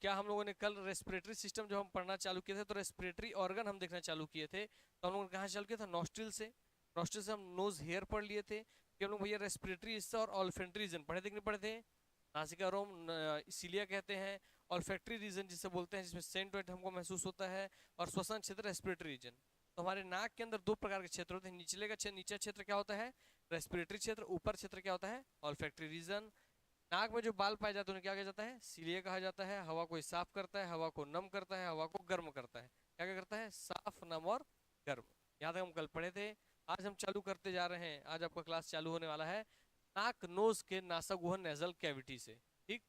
क्या हम लोगों ने कल रेस्पिरेटरी सिस्टम जो हम पढ़ना चालू किए थे, तो रेस्पिरेटरी ऑर्गन हम देखना चालू किए थे, तो हम लोगों ने कहाँ चालू किया था, नॉस्ट्रिल से। नॉस्ट्रिल से हम नोज हेयर पढ़ लिए थे, फिर हम लोग भैया रेस्पिरेटरी हिस्सा और ऑल्फेंट्री रीजन पढ़े थे कि नहीं पढ़े थे। नासिका रोम सीलिया कहते हैं, ऑल्फैक्टरी रीजन जिसे बोलते हैं, जिसमें सेंट वेंट हमको महसूस होता है, और श्वसन क्षेत्र रेस्पिरेटरी रीजन। तो हमारे नाक के अंदर दो प्रकार के क्षेत्र होते हैं, निचले का क्षेत्र, नीचे क्षेत्र क्या होता है, रेस्पिरेटरी क्षेत्र, ऊपर क्षेत्र क्या होता है, ऑल्फैक्टरी रीजन। नाक में जो बाल पाए जाते हैं उन्हें क्या कहा जाता है, सीलिया कहा जाता है। हवा को साफ करता है, हवा को नम करता है, हवा को गर्म करता है। क्या क्या करता है, साफ, नम और गर्म। यहाँ तक हम कल पढ़े थे। आज हम चालू करते जा रहे हैं, आज आपका क्लास चालू होने वाला है नाक नोज के नासागुहन नेजल कैविटी से। ठीक,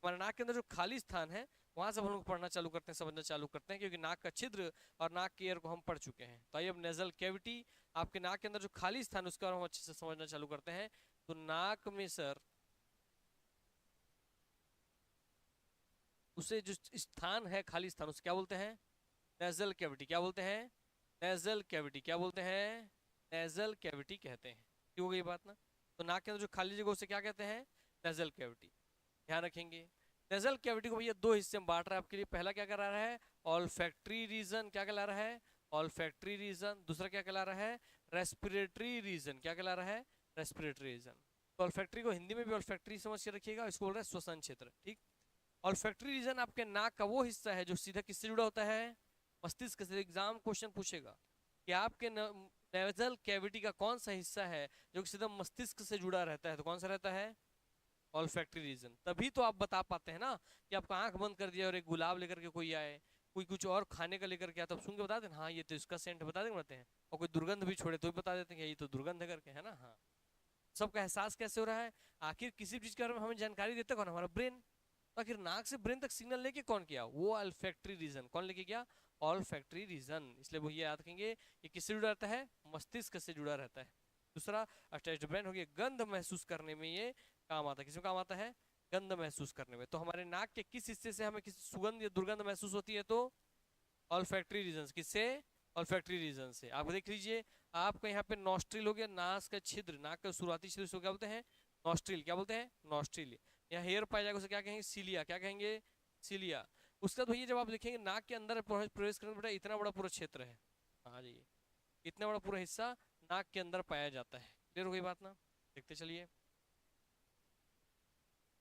हमारे नाक के अंदर जो खाली स्थान है वहां से हम लोग पढ़ना चालू करते हैं, समझना चालू करते हैं, क्योंकि नाक का छिद्र और नाक के एयर को हम पढ़ चुके हैं। तो आइए अब नेजल कैविटी, आपके नाक के अंदर जो खाली स्थान है उसके बारे में हम अच्छे से समझना चालू करते हैं। तो नाक में सर उसे जो स्थान है, खाली स्थान, उसे क्या बोलते हैं, नेजल कैविटी। क्या बोलते हैं, नेजल कैविटी। क्या बोलते हैं, नेजल कैविटी कहते हैं। ठीक हो गई बात ना। तो नाक के अंदर जो खाली जगह उसे क्या कहते हैं, नेजल कैविटी। ध्यान रखेंगे। नेजल कैविटी को भैया दो हिस्से में बांट रहा है आपके लिए। पहला क्या करा रहा है, ऑल्फैक्टरी रीजन। क्या कहला रहा है, ऑल्फैक्टरी रीजन। दूसरा क्या कहला रहा है, रेस्पिरेटरी रीजन। क्या कहला रहा है, रेस्पिरेटरी रीजन। तो ऑल्फैक्टरी को हिंदी में भी ऑल्फैक्टरी समझ के रखिएगा, इसको बोल रहे हैं श्वसन क्षेत्र। ठीक, ऑल्फैक्टरी रीजन आपके नाक का वो हिस्सा है जो सीधा किससे जुड़ा होता है, मस्तिष्क से। एग्जाम क्वेश्चन पूछेगा कि आपके नेजल कैविटी का कौन सा हिस्सा है जो कि सीधा मस्तिष्क से जुड़ा रहता है, तो कौन सा रहता है, ऑल्फैक्टरी रीजन। तभी तो आप बता पाते हैं ना कि आपका आंख बंद कर दिया और एक गुलाब लेकर के कोई आए, कोई कुछ और खाने का लेकर के आया, तब सुन के बता दें हाँ ये तो इसका सेंट, बता देंगे, बताते हैं। और कोई दुर्गंध भी छोड़े तो भी बता देते हैं ये तो दुर्गंध है करके, है ना। हाँ, सबका एहसास कैसे हो रहा है, आखिर किसी चीज के बारे में हमें जानकारी देता कौन, हमारा ब्रेन। तो आखिर नाक से ब्रेन तक सिग्नल लेके कौन किया, वो ऑल्फैक्टरी रीजन। कौन लेके गया, ऑल्फैक्टरी रीजन। इसलिए वो ये याद रखेंगे, ये किससे जुड़ा रहता है, मस्तिष्क से जुड़ा रहता है। दूसरा टेस्ट ब्रेन हो गया, गंध महसूस करने में ये काम आता है। किसमें काम आता है, गंध महसूस करने में। तो हमारे नाक के किस हिस्से से हमें किसी सुगंध या दुर्गंध महसूस होती है, तो ऑल्फैक्टरी रीजन। किससे, ऑल्फैक्टरी रीजन से। आप देख लीजिए, आपका यहाँ पे नॉस्ट्रिल हो गया, नाक का छिद्र, नाक का शुरुआती छिद्र, इसको क्या बोलते हैं, नॉस्ट्रिल। क्या बोलते हैं, नॉस्ट्रिल। यहाँ हेयर पाया जाएगा उसे क्या कहेंगे, सीलिया। क्या कहेंगे, सीलिया। उसका तो भैया जब आप देखेंगे नाक के अंदर प्रवेश करने बेटा इतना बड़ा पूरा क्षेत्र है, हाँ जी, इतना बड़ा पूरा हिस्सा नाक के अंदर पाया जाता है। क्लियर हो गई बात ना, देखते चलिए।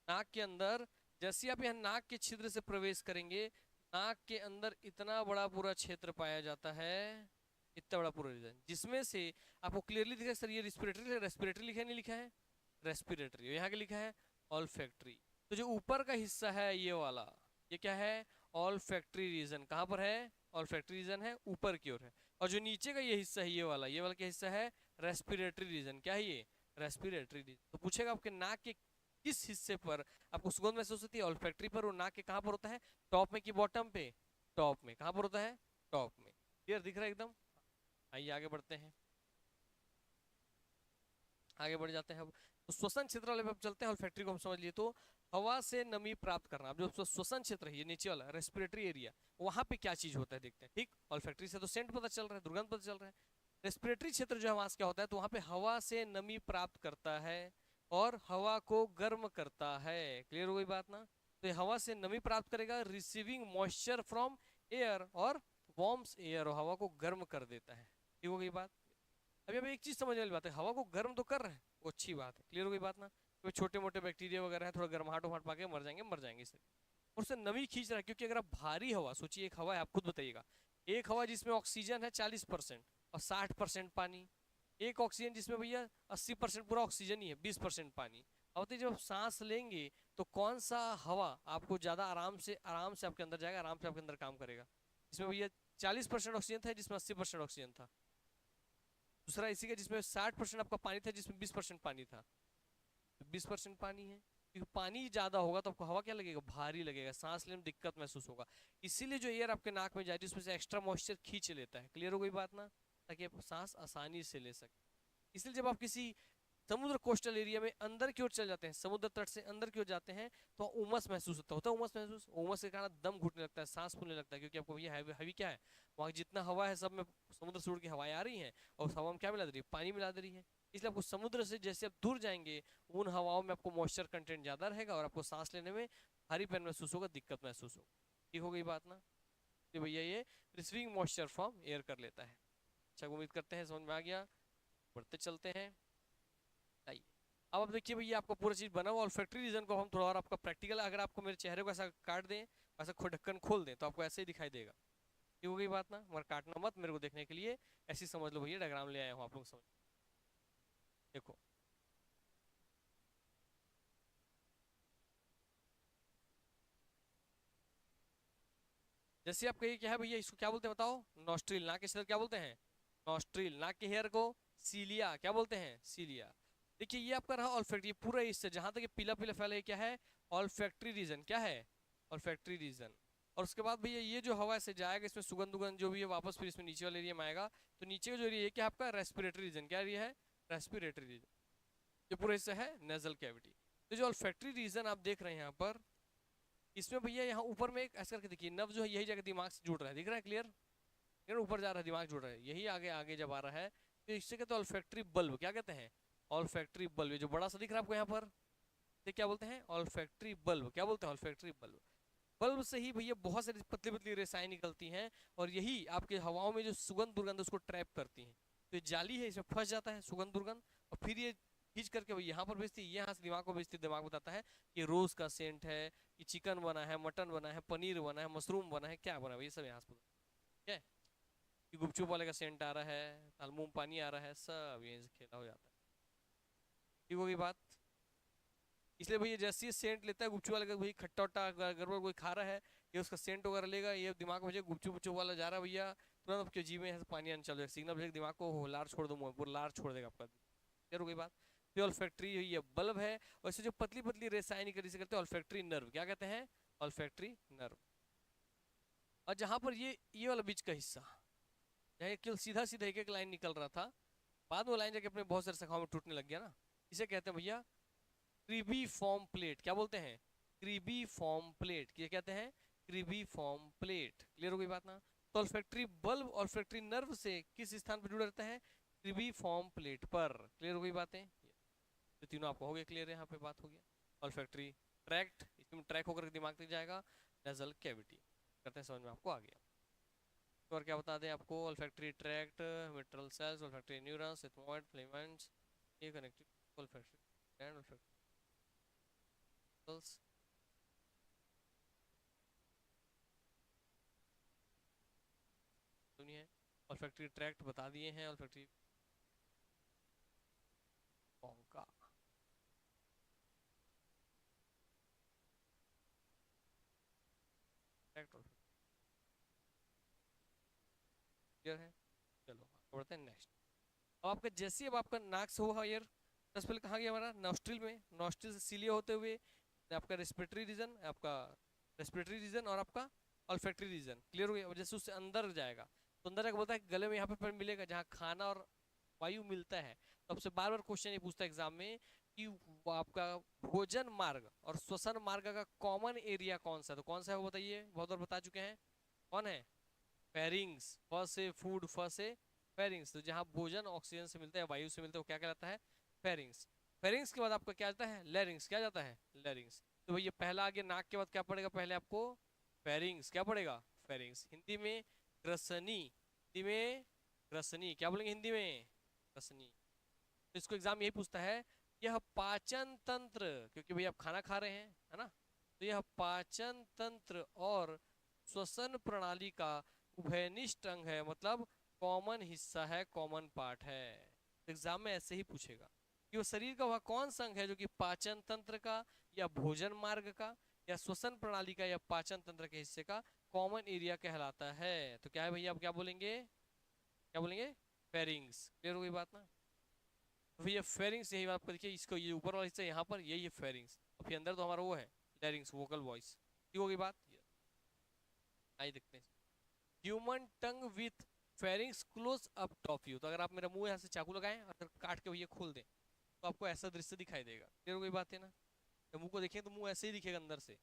नाक के अंदर जैसे आप यहाँ नाक के छिद्र से प्रवेश करेंगे, नाक के अंदर इतना बड़ा पूरा क्षेत्र पाया जाता है, इतना बड़ा पूरा रीजन, जिसमें से आपको क्लियरली दिखा सर ये रेस्पिरेटरी, रेस्पिरेटरी लिखा है नहीं लिखा है, रेस्पिरेटरी। यहाँ क्या लिखा है, ऑल्फैक्टरी। तो जो ऊपर का हिस्सा है ये वाला, ये क्या है, ऑल्फैक्टरी रीजन। कहाँ पर है, ऑल्फैक्टरी रीजन है, ऊपर की ओर है। और जो नीचे का ये हिस्सा है, ये वाला क्या हिस्सा है, रेस्पिरेटरी रीजन। क्या है ये, रेस्पिरेटरी रीजन। तो पूछेगा आपके नाक के किस हिस्से पर आपको सुगंध महसूस होती है, ऑल्फैक्टरी पर। वो नाक के कहाँ पर होता है, टॉप में कि बॉटम पे, टॉप में। कहाँ पर होता है, टॉप में। क्लियर दिख रहा है एकदम। आइए आगे बढ़ते हैं, आगे बढ़ जाते हैं अब। तो श्वसन क्षेत्र वाले पे अब चलते हैं, ऑल्फैक्टरी को हम समझ लिए। तो हवा से नमी प्राप्त करना, अब जो श्वसन क्षेत्र है ये नीचे वाला रेस्पिरेटरी एरिया, वहां पे क्या चीज होता है देखते हैं। ठीक, ऑल्फैक्टरी से तो सेंट पता चल रहा है, दुर्गंध पता चल रहा है। रेस्पिरेटरी क्षेत्र जो है वहां से क्या होता है, तो वहां पे हवा से नमी प्राप्त करता है और हवा को गर्म करता है। क्लियर हो गई बात ना। तो ये हवा से नमी प्राप्त करेगा, रिसीविंग मॉइस्चर फ्रॉम एयर, और वार्म्स एयर, और हवा को गर्म कर देता है। ठीक हो गई बात। अभी अभी एक चीज समझ वाली बात है, हवा को गर्म तो कर रहे हैं, वो अच्छी बात है। क्लियर हो गई बात ना। तो छोटे मोटे बैक्टीरिया वगैरह है, थोड़ा गर्माहट उमाहट पाके मर जाएंगे इससे। और उससे नमी खींच रहा है, क्योंकि अगर आप भारी हवा सोचिए, एक हवा है, आप खुद बताइएगा, एक हवा जिसमें ऑक्सीजन है 40% और 60% पानी, एक ऑक्सीजन जिसमें भैया 80% पूरा ऑक्सीजन ही है, 20% पानी। अब बताइए जब आप सांस लेंगे तो कौन सा हवा आपको ज्यादा आराम से आपके अंदर जाएगा, आराम से आपके अंदर काम करेगा, जिसमें भैया 40% ऑक्सीजन था, जिसमें 80% ऑक्सीजन था। दूसरा इसी का जिसमें 60% आपका पानी था, जिसमें 20% पानी था। तो 20% पानी है, क्योंकि पानी ज्यादा होगा तो आपको हवा क्या लगेगा, भारी लगेगा, सांस लेने में दिक्कत महसूस होगा। इसीलिए जो एयर आपके नाक में जाती है उसमें से एक्स्ट्रा मॉइस्चर खींच लेता है। क्लियर हो गई बात ना, ताकि आप सांस आसानी से ले सके। इसलिए जब आप किसी समुद्र कोस्टल एरिया में अंदर की ओर चल जाते हैं, समुद्र तट से अंदर की ओर जाते हैं, तो उमस महसूस होता है उमस महसूस, उमस के कारण दम घुटने लगता है, सांस फूलने लगता है, क्योंकि आपको भैया हवी क्या है, वहाँ जितना हवा है सब में समुद्र से उड़ के हवाएं आ रही हैं, और हवा में क्या मिला दे रही है, पानी मिला दे रही है। इसलिए आपको समुद्र से जैसे आप दूर जाएंगे, उन हवाओं में आपको मॉइस्चर कंटेंट ज्यादा रहेगा और आपको सांस लेने में भारीपन महसूस होगा, दिक्कत महसूस होगा। ठीक हो गई बात ना। तो भैया ये रिसीविंग मॉइस्चर फ्रॉम एयर कर लेता है। अच्छा, उम्मीद करते हैं समझ में आ गया। बढ़ते चलते हैं। आइए अब आप देखिए भैया, आपको पूरा चीज बना हुआ ऑल्फैक्टरी रीजन को हम थोड़ा और आपका प्रैक्टिकल, अगर आपको मेरे चेहरे को ऐसा काट दें, ऐसा ढक्कन खोल दें, तो आपको ऐसे ही दिखाई देगा। ठीक हो गई बात ना, मगर काटना मत मेरे को देखने के लिए, ऐसी समझ लो भैया डायग्राम ले आया हूँ आप लोग समझ। देखो जैसे आप कहिए क्या है भैया, इसको क्या बोलते हैं बताओ? नॉस्ट्रिल, नाक के क्षेत्र क्या बोलते हैं? नॉस्ट्रिल। नाक के हेयर को सीलिया क्या बोलते हैं? सीलिया। देखिए ये आपका रहा ऑल्फैक्टरी, पूरा इससे जहां तक ये पीला पीला फैला है क्या है? Olfactory region. क्या है? Olfactory region. और उसके बाद भैया ये जो हवा से जाएगा, इसमें सुगंध उगंध जो भी है वापस फिर इसमें नीचे वाले एरिया में आएगा। तो नीचे का जो एरिया है क्या आपका? Respiratory reason. क्या एरिया है? Respiratory reason. ये पूरा हिस्सा है नेजल कैविटी। तो जो ऑल्फैक्टरी रीजन आप देख रहे हैं यहाँ पर, इसमें भैया यहाँ ऊपर में एक ऐसा करके देखिए, नर्व जो है यही जगह दिमाग से जुड़ रहा है, दिख रहा है क्लियर? क्लियर, ऊपर जा रहा है, दिमाग जुड़ रहा है, यही आगे आगे जब आ रहा है तो इससे कहते हैं ऑल्फैक्टरी बल्ब। क्या कहते हैं? Olfactory bulb. ये जो बड़ा सा दिख रहा है आपको यहाँ पर, ये क्या बोलते हैं? Olfactory bulb. क्या बोलते हैं? Olfactory bulb. बल्ब से ही भैया बहुत सारी पतली पतली रेसाएं निकलती हैं, और यही आपके हवाओं में जो सुगंध दुर्गंध उसको ट्रैप करती हैं। तो ये जाली है, इसमें फंस जाता है सुगंध दुर्गंध, और फिर ये खींच करके वो यहाँ पर भेजती है, यहाँ से दिमाग को भेजती है। दिमाग बताता है कि रोज का सेंट है, कि चिकन बना है, मटन बना है, पनीर बना है, मशरूम बना है, क्या बना है, ये सब यहाँ से ठीक है। कि गुपचुप वाले का सेंट आ रहा है, मुंह पानी आ रहा है, सब यहीं से खेला हो जाता है। ठीक होगी बात। इसलिए भैया जैसे ही सेंट लेता है गुपचुप वाले का, भाई खट्टा उट्टा गड़बड़ कोई खा रहा है, ये उसका सेंट वगैरह लेगा, ये दिमाग में गुपचुप गुपचुप वाला जा रहा है भैया, तुरंत आपके जी में पानी आने चल जाएगा, सिग्नल भेजेगा दिमाग को, लार छोड़ दो मुंह, पूरा लार छोड़ देगा आपका। क्लियर हो गई बात। तो ऑल्फैक्टरी ये बल्ब है, और इसे जो पतली पतली रेसाएं निकली से करते हैं ऑल्फैक्टरी नर्व। क्या कहते हैं? Olfactory nerve. और जहां पर ये वाला बीच का हिस्सा, जहाँ केवल सीधा सीधा एक एक लाइन निकल रहा था, बाद में लाइन जाके अपने बहुत सारे शाखाओं में टूटने लग गया ना, इसे कहते हैं भैया क्रीबी फॉर्म प्लेट। क्या बोलते हैं? क्रीबी फॉर्म प्लेट। क्या कहते हैं? क्रीबी फॉर्म प्लेट। क्लियर हो गई बात ना। तो ऑल्फैक्टरी बल्ब ऑल्फैक्टरी नर्व से किस स्थान पर जुड़ा रहता है? क्रीबी फॉर्म प्लेट पर। क्लियर हो गई बातें? तो तीनों आपको हो गए क्लियर, यहाँ पे बात हो गया। ऑल्फैक्टरी ट्रैक्ट, इसमें ट्रैक होकर दिमाग तक जाएगा। नेजल कैविटी करते हैं, समझ में आपको आ गया। तो और क्या बता दें आपको? Olfactory tract, mitral cells, olfactory neurons, ethmoid filaments, ये connective olfactory gland, olfactory cells. सुनिए, ऑल्फैक्टरी ट्रैक्ट बता दिए हैं, ऑल्फैक्टरी का ट्रैक्ट क्लियर है। चलो आगे बढ़ते हैं नेक्स्ट। अब आपका जैसे अब आपका नाक से हुआ एयर, सबसे पहले कहाँ गया हमारा? नॉस्ट्रिल में। नॉस्ट्रिल से सीलिया होते हुए आपका रेस्पिरेटरी रीजन, आपका रेस्पिरेटरी रीजन और आपका ऑल्फैक्टरी रीजन। क्लियर हो गया। और जैसे उससे अंदर जाएगा, तो अंदर जाकर बोलता है गले में यहाँ पे मिलेगा जहाँ खाना और वायु मिलता है। तो आपसे बार बार क्वेश्चन ये पूछता है एग्जाम में कि वो आपका भोजन मार्ग और श्वसन मार्ग का कॉमन एरिया कौन सा है? तो कौन सा है वो बताइए, बहुत बार बता चुके हैं। कौन है? फेरिंग्स। फ से फूड, फ से फेरिंग्स। तो जहाँ भोजन ऑक्सीजन से मिलता है, वायु से मिलता है, वो क्या कहलाता है? फेरिंग्स। फेरिंग्स के बाद आपका क्या आता है? लैरिंग्स। क्या जाता है? लैरिंग्स। तो भैया पहला आगे नाक के बाद क्या पड़ेगा पहले आपको? फेरिंग्स। क्या पड़ेगा? फेरिंग्स। हिंदी में ग्रसनी। हिंदी में ग्रसनी। क्या बोलेंगे हिंदी में? ग्रसनी। तो इसको एग्जाम यही पूछता है, यह पाचन तंत्र, क्योंकि भैया आप खाना खा रहे हैं, है ना, तो यह पाचन तंत्र और श्वसन प्रणाली का उभयनिष्ठ अंग है, मतलब कॉमन हिस्सा है, कॉमन पार्ट है। एग्जाम में ऐसे ही पूछेगा कि वो शरीर का वह कौन सा अंग है जो कि पाचन तंत्र का, या भोजन मार्ग का, या श्वसन प्रणाली का, या पाचन तंत्र के हिस्से का कॉमन एरिया कहलाता है। तो क्या है भैया, आप क्या बोलेंगे? क्या बोलेंगे? फेरिंग्स। क्लियर हो गई बात ना। तो भैया फेरिंग्स यही आपको देखिए, इसको ये ऊपर वाला हिस्सा यहाँ पर यही है फेरिंग्स, और फिर अंदर तो हमारा वो है लैरिंग्स, वोकल वॉइस। ठीक हो गई बात। आइए देखते हैं। Human tongue with pharynx close up top you. तो अगर आप मेरा मुंह यहाँ से चाकू लगाएं और काट के भैया खोल दें, तो आपको ऐसा दृश्य दिखाई देगा। क्लियर हो गई बात है ना। तो मुंह को देखें तो मुंह ऐसे ही दिखेगा अंदर से।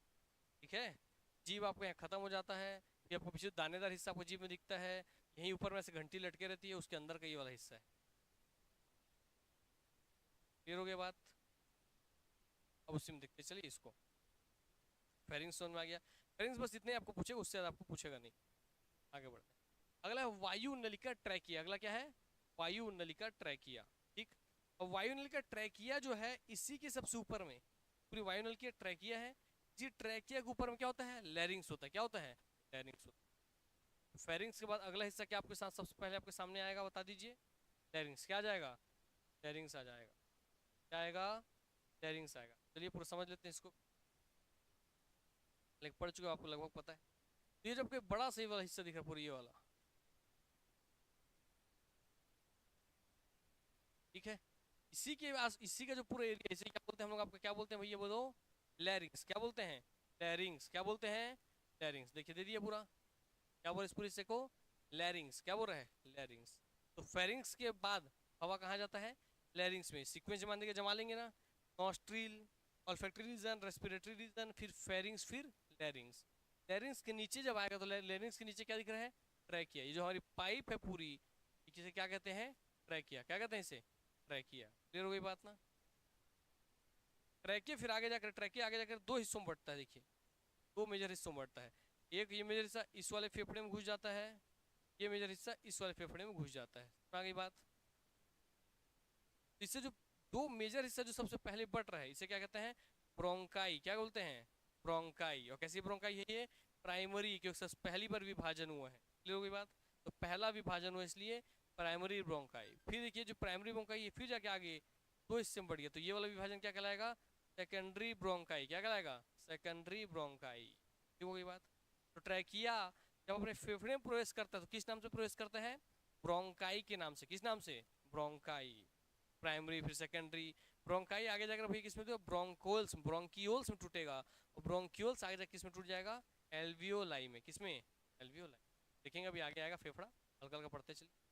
ठीक है। जीभ आपको यहाँ खत्म हो जाता है, ये आपको पीछे दानेदार हिस्सा आपको जीभ में दिखता है, यहीं ऊपर में ऐसे घंटी लटके रहती है, उसके अंदर का ये वाला हिस्सा है। क्लियर हो गया बात। अब उसी में देखते चलिए इसको। फेरिंग्स समझ में आ गया। फेरिंग्स बस इतने आपको पूछेगा, उससे ज्यादा आपको पूछेगा नहीं। आगे बढ़ते हैं। अगला है वायु नलिका ट्रैकिया। अगला क्या है? वायु नलिका ट्रैकिया। ठीक। और वायु नलिका ट्रैकिया जो है इसी के सबसे ऊपर में पूरी वायु नलिका ट्रैकिया है। जी ट्रैकिया के ऊपर में क्या होता है? लैरिंग्स होता है। क्या होता है? लैरिंग्स होता है। फेरिंग्स के बाद अगला हिस्सा क्या आपके साथ सबसे पहले आपके सामने आएगा, बता दीजिए। लैरिंग्स। क्या आ जाएगा? लैरिंग्स आ जाएगा। क्या आएगा? लैरिंग्स आएगा। चलिए पूरा समझ लेते हैं इसको, लेकिन पढ़ चुके हो, आपको लगभग पता है। तो ये जब कोई बड़ा सही वाला हिस्सा दिख रहा है पूरा ये वाला, ठीक है, इसी का जो पूरा एरिया, इसे क्या बोलते हैं हम लोग, आपको क्या बोलते हैं भैया बोलो? लैरिंग्स। क्या बोलते हैं? लैरिंग्स। क्या बोलते हैं? लैरिंग्स। देखिए दे दिया पूरा। क्या बोल रहे इस पूरे हिस्से को? लैरिंग्स। क्या बोल रहा है? लैरिंग्स। तो फेरिंग्स के बाद हवा कहाँ जाता है? लैरिंग्स में। सीक्वेंस जमा देंगे, जमा लेंगे ना। Nostril, olfactory region, respiratory region, फिर फेरिंग्स, फिर लैरिंग्स। लैरिंग्स के नीचे जब आएगा तो लैरिंग्स के नीचे क्या दिख रहा है? ट्रैकिया। ये जो हमारी पाइप है पूरी, इसे क्या कहते हैं? ट्रैकिया। क्या कहते हैं इसे? ट्रैकिया। क्लियर हो गई बात ना? ट्रैकिया फिर आगे जाकर, ट्रैकिया आगे जाकर दो हिस्सों में बढ़ता है। देखिए दो मेजर हिस्सों में बढ़ता है। एक ये मेजर हिस्सा इस वाले फेफड़े में घुस जाता है, ये मेजर हिस्सा इस वाले फेफड़े में घुस जाता है। आ गई बात? इससे जो दो मेजर हिस्सा जो सबसे पहले बढ़ रहा है, इसे क्या कहते हैं? ब्रोंकाई। क्या बोलते हैं? ब्रोंकाई। और कैसी ब्रोंकाई है ये? प्राइमरी, क्योंकि सबसे पहली बार विभाजन हुआ है। क्लियर हो गई बात? तो पहला विभाजन हुआ इसलिए प्राइमरी ब्रोंकाई। फिर देखिए जो प्राइमरी ब्रोंकाई है फिर जाके आगे दो हिस्से में बढ़ गया, तो ये वाला विभाजन क्या कहलाएगा? Secondary bronchi. क्या कहलाएगा? Secondary bronchi. ठीक हो गई बात? तो ट्रैकिया जब अपने फेफड़े में प्रवेश करता है तो किस नाम से प्रवेश करता है? ब्रोंकाई के नाम से। किस नाम से? ब्रोंकाई। प्राइमरी फिर सेकेंडरी। ब्रोंकाई आगे जाकर भाई किसमें तो ब्रोंकोल्स, ब्रोंकियोल्स में टूटेगा, और ब्रोंकियोल्स आगे जाकर किसमें टूट जाएगा? एल्वियोलाई में। किसमें? एल्वियोलाई। देखेंगे अभी आगे आएगा फेफड़ा, हल्का हल्का पढ़ते चलिए।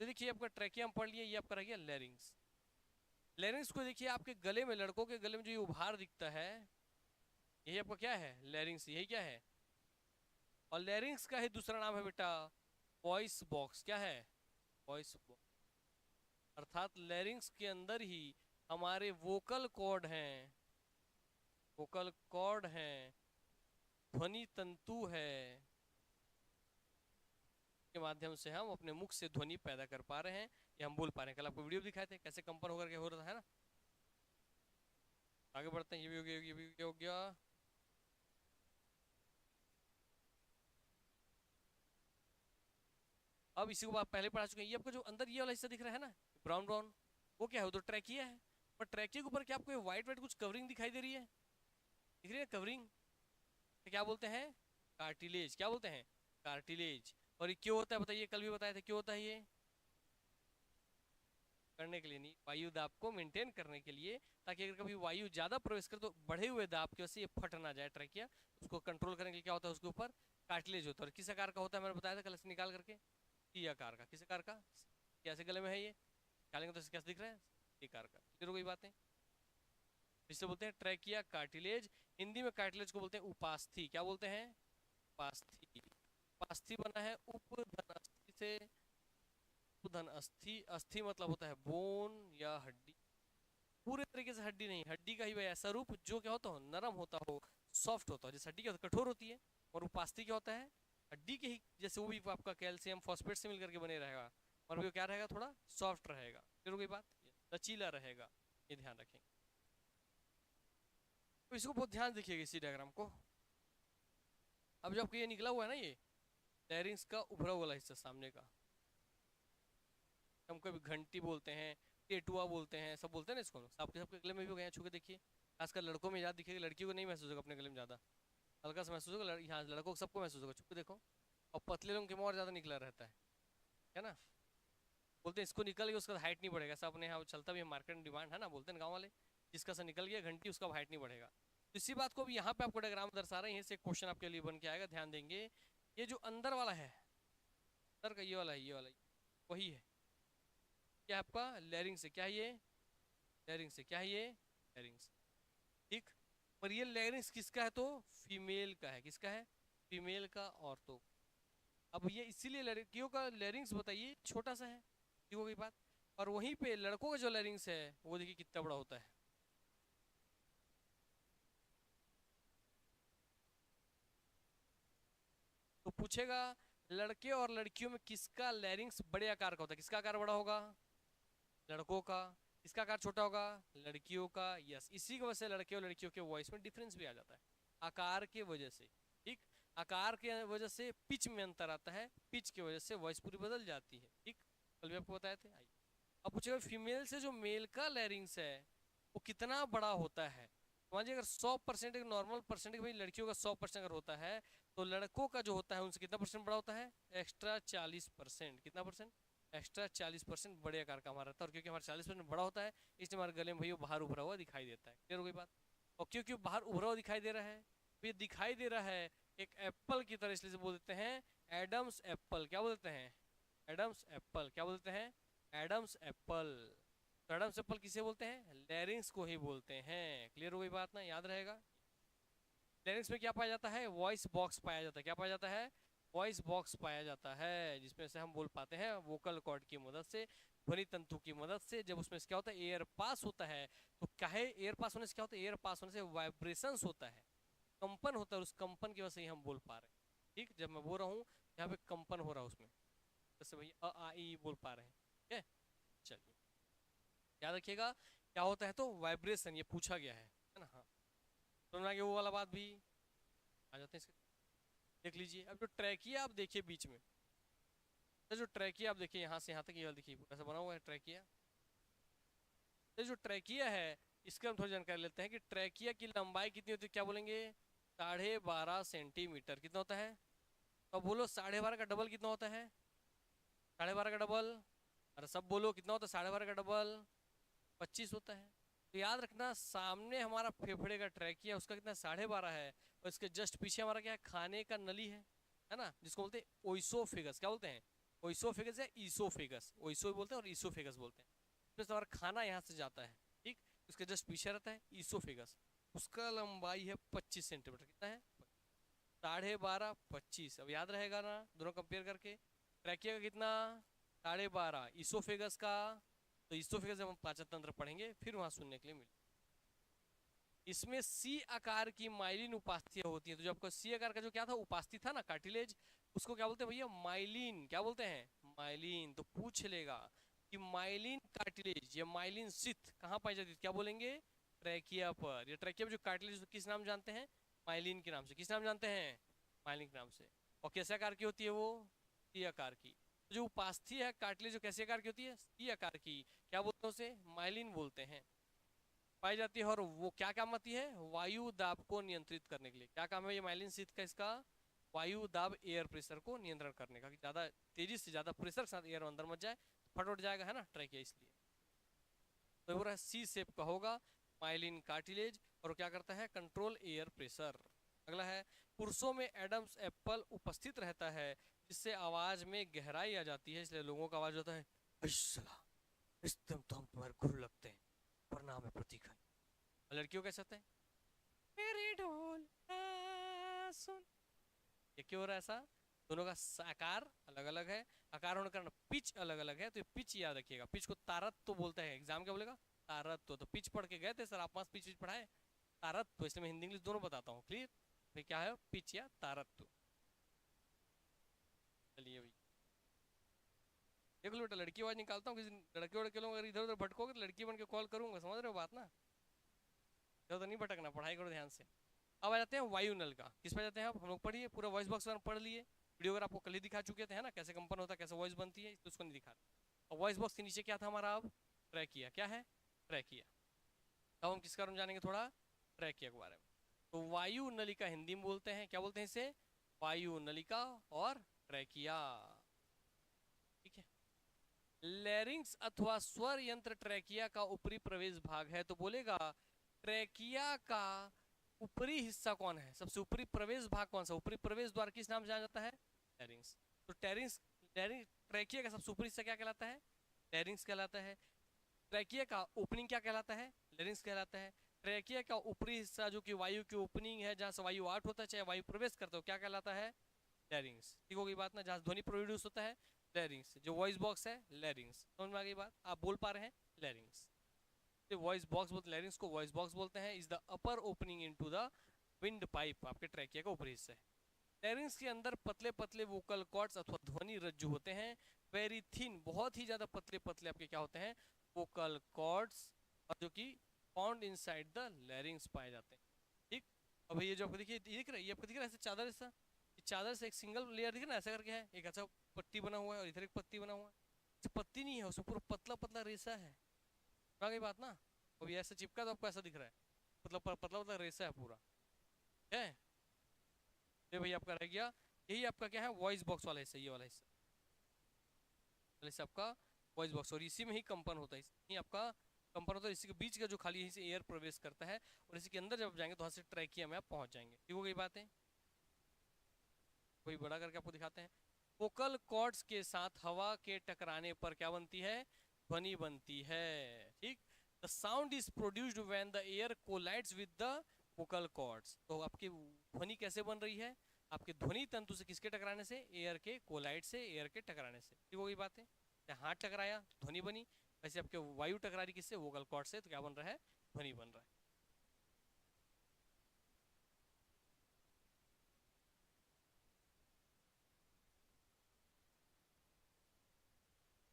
तो देखिए आपका ट्रैकिया हम पढ़ लिया, ये आपका रह गया लैरिंग्स। लैरिंग्स को देखिए आपके गले में, लड़कों के गले में जो ये उभार दिखता है, यही आपका क्या है? लैरिंग्स। यही क्या है? और लैरिंग्स का ही दूसरा नाम है बेटा वॉइस बॉक्स। क्या है? Voice box. अर्थात लैरिंग्स के अंदर ही हमारे वोकल कॉर्ड हैं, वोकल कॉर्ड हैं, ध्वनि तंतु है, के माध्यम से हम अपने मुख से ध्वनि पैदा कर पा रहे हैं, ये हम बोल पा रहे हैं। कल आपको वीडियो दिखाए थे कैसे कंपन होकर के हो रहा है ना। आगे बढ़ते हैं। ये भी हो गया, ये भी हो गया। अब इसी को आप पहले पढ़ा चुके हैं। ये आपका जो अंदर ये वाला हिस्सा दिख रहा है ना, ब्राउन ब्राउन, वो क्या है? वो तो ट्रैकिया है। पर ट्रैकिया के ऊपर क्या आपको व्हाइट व्हाइट कुछ कवरिंग दिखाई दे रही है? दिख रही है कवरिंग? क्या बोलते हैं? कार्टिलेज। क्या बोलते हैं? कार्टिलेज। और ये क्यों होता है बताइए? कल भी बताया था क्यों होता है ये? करने के लिए नहीं, वायु दाब को मेंटेन करने के लिए, ताकि अगर कभी वायु ज्यादा प्रवेश करे तो बढ़े हुए दाब की वजह से ये फट ना जाए ट्रैकिया। उसको कंट्रोल करने के लिए क्या होता है? उसके ऊपर कार्टिलेज होता है। और किस आकार का होता है? मैंने बताया था कल से निकाल करके, टी आकार का। किस आकार का? कैसे गले में है ये? निकालेंगे तो कैसे दिख रहा है? टी आकार का। क्लियर हो गई बातें? जिससे बोलते हैं ट्रैकिया कार्टिलेज। हिंदी में कार्टिलेज को बोलते हैं उपास्थि। क्या बोलते हैं? उपास्थि। उपास्थि बना है उपधन अस्थि से। उपधन अस्थि, अस्थि मतलब होता है बोन या हड्डी। पूरे तरीके से हड्डी नहीं, हड्डी का ही वह ऐसा रूप जो क्या होता हो? नरम होता हो, सॉफ्ट होता हो। जैसे हड्डी क्या होता है? कठोर होती है। और उपास्थि क्या होता है? हड्डी के ही जैसे, वो भी आपका कैल्शियम फॉस्फेट से मिलकर के बने रहेगा, और वो क्या रहेगा? थोड़ा सॉफ्ट रहेगा। फिर हो गई बात, लचीला रहेगा। ये ध्यान रखेंगे। तो इसको बहुत ध्यान देखिएगा इसी डायग्राम को। अब जब ये निकला हुआ है ना, ये लैरिंग्स का उभरा हुआ हिस्सा सामने का, हम कभी घंटी बोलते हैं, टेटुआ बोलते हैं, सब बोलते हैं ना इसको। आपके सबके गले में भी हो गए, छू के देखिए। खासकर लड़कों में ज़्यादा दिखेगा, लड़कियों को नहीं महसूस होगा अपने गले में ज़्यादा, हल्का सा महसूस होगा। यहाँ लड़कों को सबको महसूस होगा, छू के देखो। और पतले लोगों के में और ज़्यादा निकला रहता है ना। बोलते हैं इसको निकल गया उसका हाइट नहीं बढ़ेगा, ऐसा अपने यहाँ चलता भी है, मार्केट में डिमांड है ना, बोलते हैं गाँव वाले, जिसका सा निकल गया घंटी उसका हाइट नहीं बढ़ेगा। तो इसी बात को भी यहाँ पे आपको डायग्राम दर्शा रहे हैं, से क्वेश्चन आपके लिए बन के आएगा, ध्यान देंगे। ये जो अंदर वाला है, अंदर का ये वाला है, ये वाला वही है क्या आपका? लैरिंग्स से। क्या है ये? लैरिंग्स से। क्या है ये? लैरिंग्स। ठीक। पर ये लैरिंग्स किसका है? तो फीमेल का है। किसका है? फीमेल का, औरतों। अब ये इसीलिए लड़कियों का लैरिंग्स बताइए छोटा सा है, ठीक हो गई बात। और वहीं पे लड़कों का जो लैरिंग्स है वो देखिए कितना बड़ा होता है। पूछेगा लड़के और लड़कियों में किसका लैरिंग्स बड़े आकार का होता है, किसका आकार बड़ा होगा, लड़कों का। किसका आकार छोटा होगा, लड़कियों का। यस, इसी की वजह से लड़के और लड़कियों के वॉइस में डिफरेंस भी आ जाता है, आकार के वजह से। ठीक, आकार के वजह से पिच में अंतर आता है, पिच की वजह से वॉइस पूरी बदल जाती है। ठीक, कल भी आपको बताए थे। आइए अब पूछेगा फीमेल से जो मेल का लैरिंग्स है वो कितना बड़ा होता है। मानिए अगर 100% एक नॉर्मल परसेंट भाई लड़कियों का 100% अगर होता है तो लड़कों का जो होता है उनसे कितना परसेंट बड़ा होता है, एक्स्ट्रा 40%। कितना परसेंट, एक्स्ट्रा 40% बड़े आकार का हमारा रहता है। और क्योंकि हमारा 40% बड़ा होता है इसलिए हमारे गले में भाई वो बाहर उभरा हुआ दिखाई देता है। क्लियर हो गई बात। और क्योंकि बाहर उभरा हुआ दिखाई दे रहा है, ये दिखाई दे रहा है एक एप्पल की तरह, इसलिए बोल देते हैं एडम्स एप्पल। क्या बोलते हैं, एडम्स एप्पल। क्या बोलते हैं, एडम्स एप्पल। तो एडम्स एप्पल किसे बोलते हैं, लैरिंग्स को ही बोलते हैं। क्लियर हो गई बात ना, याद रहेगा। लैरिंग्स में क्या पाया जाता है, वॉइस बॉक्स पाया जाता है। क्या पाया जाता है, वॉइस बॉक्स पाया जाता है, जिसमें से हम बोल पाते हैं वोकल कॉर्ड की मदद से, ध्वनि तंतु की मदद से। जब उसमें से क्या होता है, एयर पास होता है। तो क्या है, एयर पास होने से क्या होता है, एयर पास होने से वाइब्रेशंस होता है, कंपन होता है, उस कंपन की वजह से ही हम बोल पा रहे हैं। ठीक, जब मैं बोल रहा हूँ यहाँ पे कंपन हो रहा है उसमें, जैसे भाई अ आ ई बोल पा रहे हैं। ठीक है, चलिए याद रखिएगा क्या होता है, तो वाइब्रेशन, ये पूछा गया है ना। हाँ, समझ में आ गया वो वाला बात भी। आ जाते हैं इसके, देख लीजिए। अब जो ट्रैकिया आप देखिए बीच में, तो जो ट्रैकिया आप देखिए यहाँ से यहाँ तक, ये वाला देखिए ऐसा बना हुआ है ट्रैकिया। तो जो ट्रैकिया है इसके हम थोड़ी जानकारी लेते हैं कि ट्रैकिया की लंबाई कितनी होती है। क्या बोलेंगे, 12.5 सेंटीमीटर। कितना होता है, तो बोलो 12.5 का डबल कितना होता है, 12.5 का डबल। अरे सब बोलो कितना होता है, 12.5 का डबल 25 होता है। तो याद रखना सामने हमारा फेफड़े का ट्रैकिया उसका कितना 12.5 है, और इसके जस्ट पीछे हमारा क्या है, खाने का नली है ना, जिसको बोलते हैं ओइसोफेगस। क्या बोलते हैं, ओइसोफेगस या ईसोफेगस, ओइसो बोलते हैं और ईसोफेगस बोलते हैं। इसमें से हमारा खाना यहाँ से जाता है। ठीक, उसके जस्ट पीछे रहता है ईसोफेगस, उसका लंबाई है 25 सेंटीमीटर। कितना है, 12.5 25। अब याद रहेगा ना दोनों कंपेयर करके, ट्रैकिया का कितना 12.5, ईसोफेगस का, तो ईसोफेगस जब हम पाचन तंत्र पढ़ेंगे फिर वहां सुनने के लिए मिले। इसमें सी आकार की माइलिन उपास्थियां होती है। तो जो आपको सी आकार का जो क्या था उपास्थि था ना, कार्टिलेज, उसको क्या बोलते हैं भैया, माइलिन। क्या बोलते हैं, माइलिन। तो पूछ लेगा कि माइलिन कार्टिलेज या माइलिन सिथ कहाँ पाई जाती है, क्या बोलेंगे, ट्रैकिया पर। ये ट्रैकिया पर जो कार्टिलेज किस नाम जानते हैं, माइलिन के नाम से। किस नाम जानते हैं, माइलिन के नाम से। और कैसे आकार की होती है वो, सी आकार की। तो जो उपास्थि है कार्टिलेज जो कैसे आकार की होती है, सी आकार की, क्या बोलते हैं उसे, माइलिन बोलते हैं, पाई जाती है। और वो क्या काम आती है, वायु दाब को नियंत्रित करने के लिए। क्या काम है ये माइलिन शीथ का, इसका वायु दाब, एयर प्रेशर को नियंत्रण करने का, कि ज्यादा तेजी से ज्यादा प्रेशर के साथ एयर अंदर मत जाए, फट जाएगा, है ना ट्रैकिया, इसलिए। तो पूरा सी शेप का होगा माइलिन कार्टिलेज, और क्या करता है, कंट्रोल एयर प्रेशर। अगला है, पुरुषों में एडम्स एप्पल उपस्थित रहता है, जिससे आवाज में गहराई आ जाती है, इसलिए लोगों का आवाज होता है एकदम, तो हम तुम्हारे गुरु लगते हैं, प्रणाम है प्रतीक है। लड़कियों कैसे होते हैं, मेरी ढोल सुन। ये क्यों हो रहा है ऐसा, दोनों का आकार अलग अलग है, आकार होने के कारण पिच अलग अलग है। तो पिच याद रखिएगा, पिच को तारत्व तो बोलते हैं, एग्जाम क्या बोलेगा, तारत्व। तो पिच पढ़ के गए थे सर आप पास, पिच पढ़ाए, तारत्व। इसलिए मैं हिंदी इंग्लिश दोनों बताता हूँ। क्लियर, भाई क्या है पिच या तारत्व। चलिए भाई देख लो बेटा, लड़की आवाज निकालता हूँ, किसी लड़के वड़के लोग अगर इधर उधर भटकोगे तो लड़की बन के कॉल करूंगा, समझ रहे हो बात ना। तो नहीं भटकना, पढ़ाई करो ध्यान से। अब आ जाते हैं वायु नल का, किस पे जाते हैं आप, हम लोग पढ़िए पूरा वॉइस बॉक्स पढ़ लिए, वीडियो अगर आपको कल ही दिखा चुके थे, है ना, कैसे कंपन होता है, कैसे वॉइस बनती है, तो उसको नहीं दिखा रहे। और वॉइस बॉक्स के नीचे क्या था हमारा, अब ट्रैकिया। क्या है, ट्रैकिया। अब हम किसका जानेंगे थोड़ा, ट्रैकिया के बारे में। तो वायु नलिका हिंदी में बोलते हैं, क्या बोलते हैं इसे, वायु नलिका और ट्रैकिया। ठीक है, लैरिंग्स अथवा स्वर यंत्र ट्रैकिया का ऊपरी प्रवेश भाग है। तो बोलेगा ट्रैकिया का ऊपरी हिस्सा कौन है, सबसे ऊपरी प्रवेश भाग कौन सा, ऊपरी प्रवेश द्वार किस नाम से जाना जाता है, लैरिंग्स। तो ट्रैकिया का सबसे ऊपरी हिस्सा क्या कहलाता है, लैरिंग्स कहलाता है। ट्रैकिया का ओपनिंग क्या कहलाता है, लैरिंग्स कहलाता है। ट्रैकिया का ऊपरी हिस्सा जो कि वायु की ओपनिंग है, जहां से वायु आउट होता है चाहे वायु प्रवेश करता हो, क्या कहलाता है, लैरिंग्स। ठीक हो गई बात ना, जहां ध्वनि प्रोड्यूस होता है, लैरिंग्स। जो वॉइस बॉक्स है, लैरिंग्स। समझ में आ गई बात, आप बोल पा रहे हैं, लैरिंग्स। वॉइस बॉक्स बोलते, लैरिंग्स को वॉइस बॉक्स बोलते हैं। Is the upper opening into the wind pipe, आपके ट्रैकिया का ऊपरी हिस्सा है। लैरिंग्स के अंदर पतले पतले वोकल कॉर्ड्स अथवा ध्वनि रज्जु होते हैं। वेरी थिन, बहुत ही ज्यादा पतले पतले आपके क्या होते हैं, वोकल कॉर्ड्स, और जो कि फाउंड इनसाइड द लैरिंग्स पाए जाते हैं। ठीक, अब ये जो आपको देखिए दिख रहा है, ये आपको दिख रहा है ऐसे चादर जैसा, ये चादर से एक सिंगल लेयर दिख रहा है ऐसा करके है, एक ऐसा पट्टी बना हुआ है और इधर एक पत्ती बना हुआ है। पत्ती नहीं है, उसमें पूरा पतला पतला रेशा है। आ गई बात ना। अब ये ऐसा चिपका तो आपको ऐसा दिख रहा है, मतलब पतला पतला रेशा है पूरा है। ये भाई आपका रह गया, यही आपका क्या है, वॉइस बॉक्स वाला हिस्सा, ये वाला हिस्सा आपका वॉइस बॉक्स, और इसी में ही कंपन होता है, इसी आपका कंपन होता है, इसी के बीच का जो खाली यहीं से एयर प्रवेश करता है, और इसी के अंदर जब जाएंगे तो वहां से ट्रैकिया में आप पहुंच जाएंगे। ठीक हो गई बात है। कोई बड़ा करके आपको दिखाते हैं। वोकल कॉर्ड्स के साथ हवा के टकराने पर क्या बनती है, ध्वनि बनती है। ठीक, the sound is produced when the air collides with the vocal cords. तो आपकी ध्वनि कैसे बन रही है, आपके ध्वनि तंतु से किसके टकराने से, एयर के कोलाइड से, एयर के टकराने से। ठीक हो गई बात है। हाथ टकराया ध्वनि बनी, वैसे आपके वायु टकरा रही किससे, वोकल कॉर्ड से, तो क्या बन रहा है, ध्वनि बन रहा है।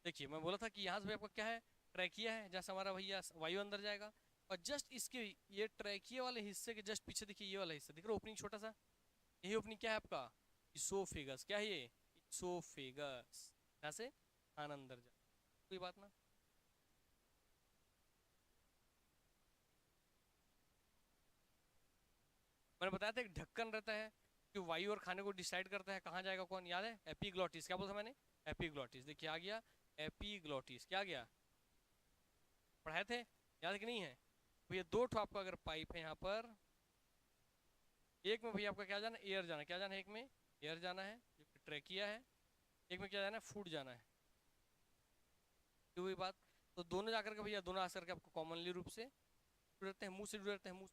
देखिए मैं बोला था कि यहाँ से आपका क्या है, ट्रैकिया है, जैसे हमारा भैया वायु अंदर जाएगा, और जस्ट इसके ये ट्रैकिया वाले हिस्से के जस्ट पीछे देखिए ये वाला हिस्सा दिख रहा है, ओपनिंग छोटा सा, यही ओपनिंग क्या है आपका, इसोफेगस। क्या है ये, इसोफेगस, यहाँ से खाना अंदर जाए, कोई बात ना। मैंने बताया था एक ढक्कन रहता है कि वायु और खाने को डिसाइड करता है कहाँ जाएगा कौन, याद है, एपीग्लॉटिस। क्या बोला था मैंने, एपीग्लॉटिस। देखिए आ गया एपीग्लॉटिस, क्या आ गया, पढ़ाए थे, याद है कि नहीं है। तो ये दो ठो आपका अगर पाइप है यहाँ पर, एक में भैया आपका क्या जाना है, एयर जाना है, क्या जाना है, एक में एयर जाना है जो कि ट्रैकिया है, एक में क्या जाना है, फूड जाना है। तो वही बात, तो दोनों जाकर के भैया दोनों आकर के आपको कॉमनली रूप से जुड़ते हैं, मुंह से जुड़ते हैं, मुंह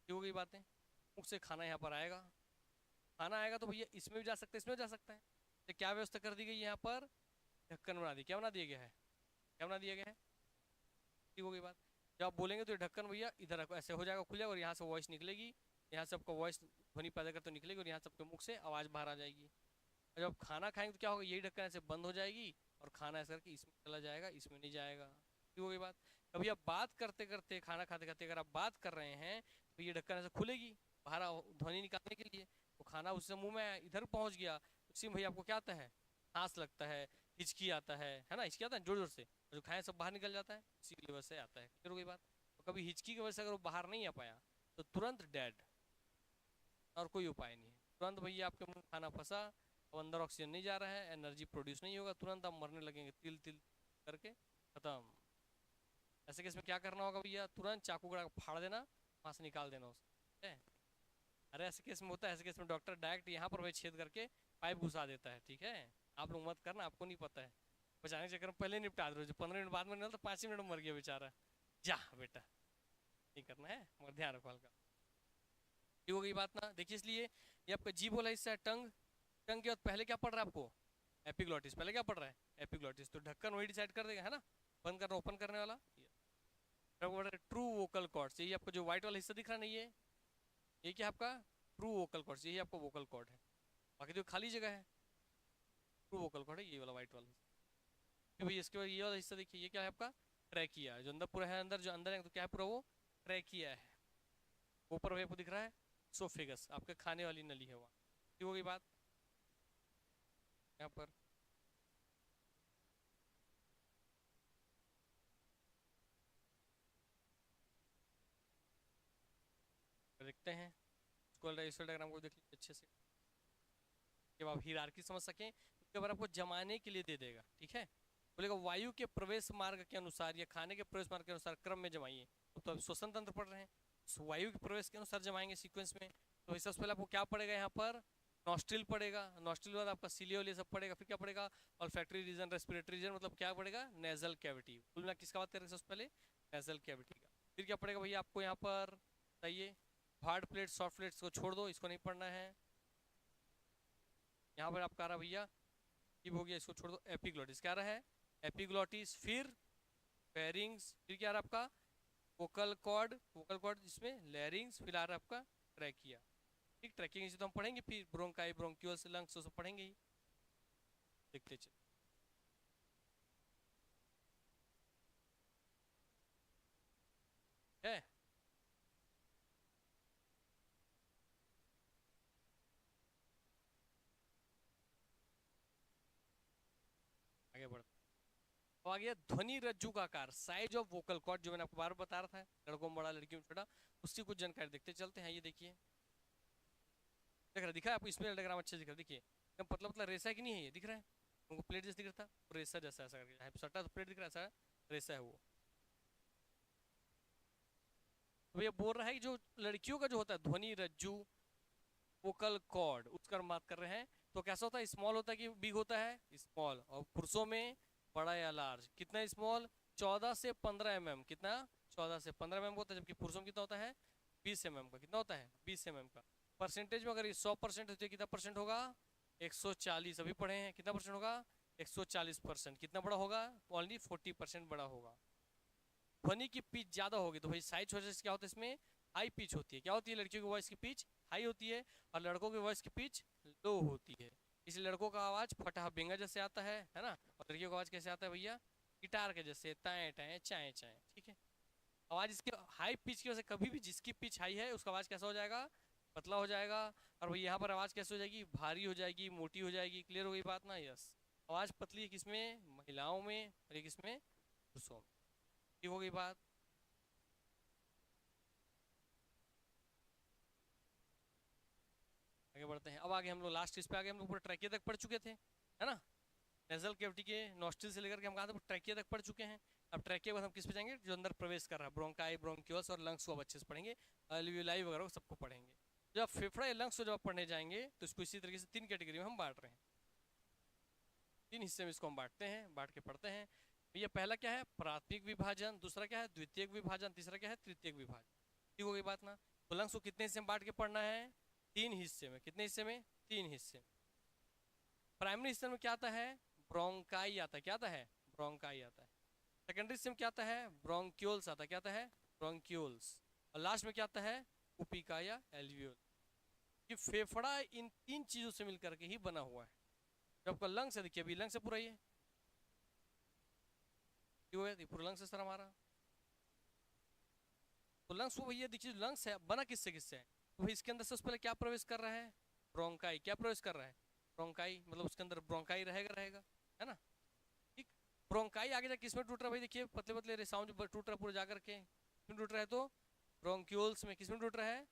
से हो गई बातें, मुंह से खाना यहाँ पर आएगा, खाना आएगा तो भैया इसमें भी जा सकता है, इसमें भी जा सकता है। तो क्या व्यवस्था कर दी गई यहाँ पर, ढक्कन बना दी, क्या बना दिया गया है, क्या बना दिया गया है। ठीक हो गई बात। जब आप बोलेंगे तो ये ढक्कन भैया इधर आपको ऐसे हो जाएगा, खुल जाएगा, और यहाँ से वॉइस निकलेगी, यहाँ से आपका वॉइस ध्वनि पैदा करते हुए निकलेगी, और यहाँ से आपके मुख से आवाज़ बाहर आ जाएगी। और जब आप खाना खाएंगे तो क्या होगा, यही ढक्कन ऐसे बंद हो जाएगी, और खाना ऐसा करके इसमें चला जाएगा, इसमें नहीं जाएगा। ठीक हो गई बात। कभी आप बात करते करते, खाना खाते खाते अगर आप बात कर रहे हैं तो ये ढक्कन ऐसे खुलेगी बाहर ध्वनि निकालने के लिए, तो खाना उससे मुंह में इधर पहुंच गया, उसी में भैया आपको क्या आता है, सांस लगता है, हिचकी आता है ना, हिचकी आता है जोर जोर से, जो खाए सब बाहर निकल जाता है, इसी की वजह से आता है। क्लियर हो गई बात। तो कभी हिचकी की वजह से अगर वो बाहर नहीं आ पाया तो तुरंत डेड, और कोई उपाय नहीं है। तुरंत भैया आपके मुंह खाना फंसा, अब अंदर ऑक्सीजन नहीं जा रहा है, एनर्जी प्रोड्यूस नहीं होगा, तुरंत आप मरने लगेंगे, तिल तिल करके खत्म। ऐसे केस में क्या करना होगा भैया, तुरंत चाकू गड़ा फाड़ देना, वहां से निकाल देना उसको है। अरे ऐसे केस में होता है, ऐसे केस में डॉक्टर डायरेक्ट यहाँ पर वही छेद करके पाइप घुसा देता है। ठीक है, आप लोग मत करना, आपको नहीं पता है, बचाने के चक्कर में पहले निपटा दो, जो 15 मिनट बाद में नहीं तो 5 मिनट में मर गया बेचारा। जा बेटा, नहीं करना है, मगर ध्यान रखो हल्का। ठीक हो गई बात ना। देखिए इसलिए ये आपका जीभ वाला हिस्सा है, टंग, टंग के बाद पहले क्या पढ़ रहा है आपको, एपिग्लॉटिस, पहले क्या पढ़ रहा है, एपिग्लॉटिस, तो ढक्कन वही डिसाइड कर देगा है ना, बंद करना ओपन करने वाला। ट्रू वोकल कॉर्ड्स, यही आपको जो व्हाइट वाला हिस्सा दिख रहा नहीं है, ये क्या आपका ट्रू वोकल कॉर्ड्स, यही आपका वोकल कॉर्ड है। बाकी जो खाली जगह है ट्रू वोकल कॉर्ड है, ये वाला व्हाइट वाला हिस्सा। फिर भाई इसके बाद ये वाला हिस्सा देखिए, ये क्या है आपका ट्रैकिया, जो अंदर पूरा है, अंदर जो अंदर है तो क्या है पूरा, वो ट्रैकिया है। ऊपर आपको दिख रहा है सोफेगस, आपके खाने वाली नली है वहाँ। ठीक हो गई बात। यहाँ पर देखते हैं, स्कूल रजिस्टर डायग्राम को देख लीजिए अच्छे से, जब आप हीरार्की समझ सकें उसके बाद आपको जमाने के लिए दे देगा। ठीक है, बोलेगा वायु के प्रवेश मार्ग के अनुसार या खाने के प्रवेश मार्ग के अनुसार क्रम में जमाइए। तो अब श्वसन तंत्र पढ़ रहे हैं, वायु के प्रवेश के अनुसार जमाएंगे सीक्वेंस में, तो सबसे पहले आपको क्या पड़ेगा यहाँ पर, नॉस्ट्रिल पड़ेगा, नॉस्ट्रिल बाद आपका सीलियोल ये सब पड़ेगा, फिर क्या पड़ेगा, ऑल्फैक्टरी रीजन, रेस्पिरेटरी रीजन, मतलब क्या पड़ेगा, नेजल कैविटी। कुल मिला किसका बात करेंगे सबसे पहले, नेजल कैविटी का। फिर क्या पड़ेगा भैया आपको यहाँ पर बताइए, हार्ड प्लेट सॉफ्ट प्लेट्स को छोड़ दो, इसको नहीं पढ़ना है। यहाँ पर आपका रहा भैया जीभ हो गया, इसको छोड़ दो, एपिग्लॉटिस क्या रहा है, एपिग्लॉटिस, फिर फेरिंग्स, फिर क्या रहा आपका वोकल कॉर्ड, वोकल कॉर्ड जिसमें लैरिंग्स, फिर आ रहा है आपका ट्रैकिया। ठीक, ट्रैकिंग इसे तो हम पढ़ेंगे, फिर ब्रोंकाई, ब्रोंक्यूल्स, लंग्स सब पढ़ेंगे ही। देखते चल है। आगे बढ़ते, तो आ गया ध्वनि रज्जु का आकार, साइज ऑफ वोकल कॉर्ड, जो मैंने आपको बार बता रहा था, लड़कों में बड़ा लड़कियों में छोटा, उसकी कुछ जानकारी देखते चलते हैं। ये देखिए, देख रहा, दिखा है आपको, इसमें डायग्राम अच्छे दिख रहा है, देखिए एकदम पतला पतला रेसा है कि नहीं है, ये दिख रहा है उनको, प्लेट जैसा दिख रहा था, रेसा जैसा ऐसा करके, यहाँ पे सटा तो प्लेट दिख रहा है, ऐसा रेसा है वो। तो ये बोल रहा है कि जो लड़कियों का जो होता है ध्वनि रज्जु, वोकल कॉर्ड, उसका हम बात कर रहे हैं, तो कैसा होता है, स्मॉल होता है कि बिग होता है, स्मॉल, और पुरुषों में बड़ा या लार्ज, कितना स्मॉल, 14 से 15 mm, कितना, 14 से 15 mm होता है, जबकि पुरुषों में कितना होता है, 20 mm का, कितना होता है, 20 mm का। परसेंटेज में अगर ये 100% होती है, कितना परसेंट होगा, 140, अभी पढ़े हैं, कितना परसेंट होगा, 140%। कितना बड़ा होगा, ओनली 40% बड़ा होगा। ध्वनि की पिच ज्यादा होगी तो भाई साइज वजह से क्या होता है, इसमें हाई पिच होती है, क्या होती है, लड़कियों की वॉइस की पिच हाई होती है, और लड़कों की वॉइस की पिच लो होती है। इसलिए लड़कों का आवाज फटा बेंगा जैसे आता है ना, और लड़कियों का आवाज कैसे आता है भैया, गिटार के जैसे, टाए टाए चाए चाए, ठीक है। आवाज इसकी हाई पिच की वजह से, कभी भी जिसकी पिच हाई है उसका आवाज कैसा हो जाएगा, पतला हो जाएगा, और भाई यहाँ पर आवाज कैसे हो जाएगी, भारी हो जाएगी, मोटी हो जाएगी। क्लियर हो गई बात ना, यस। आवाज पतली है किसमें, महिलाओं में, और ये किसमें, पुरुषों में। ठीक हो गई बात। आगे बढ़ते हैं, अब आगे हम लोग लास्ट इस पे आगे, हम लोग पूरा ट्रैकिया तक पढ़ चुके थे, है ना, नेजल कैविटी के नॉस्ट्रिल से लेकर के हम कहा था ट्रैकिया तक पढ़ चुके हैं। अब ट्रैकिया बाद हम किस पे जाएंगे, जो अंदर प्रवेश कर रहा है, ब्रोंकाई, ब्रोंक्यूल्स और लंग्स को अब अच्छे से पढ़ेंगे, अल्वियोलाई वगैरह को सबको पढ़ेंगे। जब फेफड़ा या लंग्स को जब पढ़ने जाएंगे तो इसको इसी तरीके से 3 कैटेगरी में हम बांट रहे हैं, 3 हिस्से में इसको हम बांटते हैं, बांट के पढ़ते हैं। ये पहला क्या है, प्राथमिक विभाजन, दूसरा क्या है, द्वितीयक विभाजन, तीसरा क्या है, तृतीयक विभाजन। ठीक हो गई बात ना। तो लंग्स को कितने हिस्से में बांट के पढ़ना है, 3 हिस्से में। कितने हिस्से में, 3 हिस्से में। प्राइमरी हिस्से में क्या आता है, ब्रोंकाई आता है, क्या आता है, ब्रोंकाई आता है। सेकेंडरी हिस्से में क्या आता है, ब्रोंक्यूल्स आता है, क्या आता है, ब्रोंक्यूल्स। और लास्ट में क्या आता है, कुपिका या एल्वियोल। ये फेफड़ा इन 3 चीजों से मिलकर के ही बना हुआ है। जब आपका लंग्स है, देखिए अभी लंग्स से पूरा ये क्यों है, पूरा लंग्स है सर हमारा। तो लंग्स वो भैया देखिए, लंग्स है बना किससे किससे है, तो भाई इसके अंदर से उस पहले क्या प्रवेश कर रहा है, ब्रोंकाई। क्या प्रवेश कर रहा है, ब्रोंकाई, मतलब उसके अंदर ब्रोंकाई रहेगा रहेगा, है ना। ठीक, ब्रोंकाई आगे जाके किसमें टूट रहा है भाई, देखिए पतले पतले रेसाओं जो टूट रहा है पूरा जाकर के, किसमें टूट रहा है, तो ब्रोंक्यूल्स में। किसमें टूट रहा है,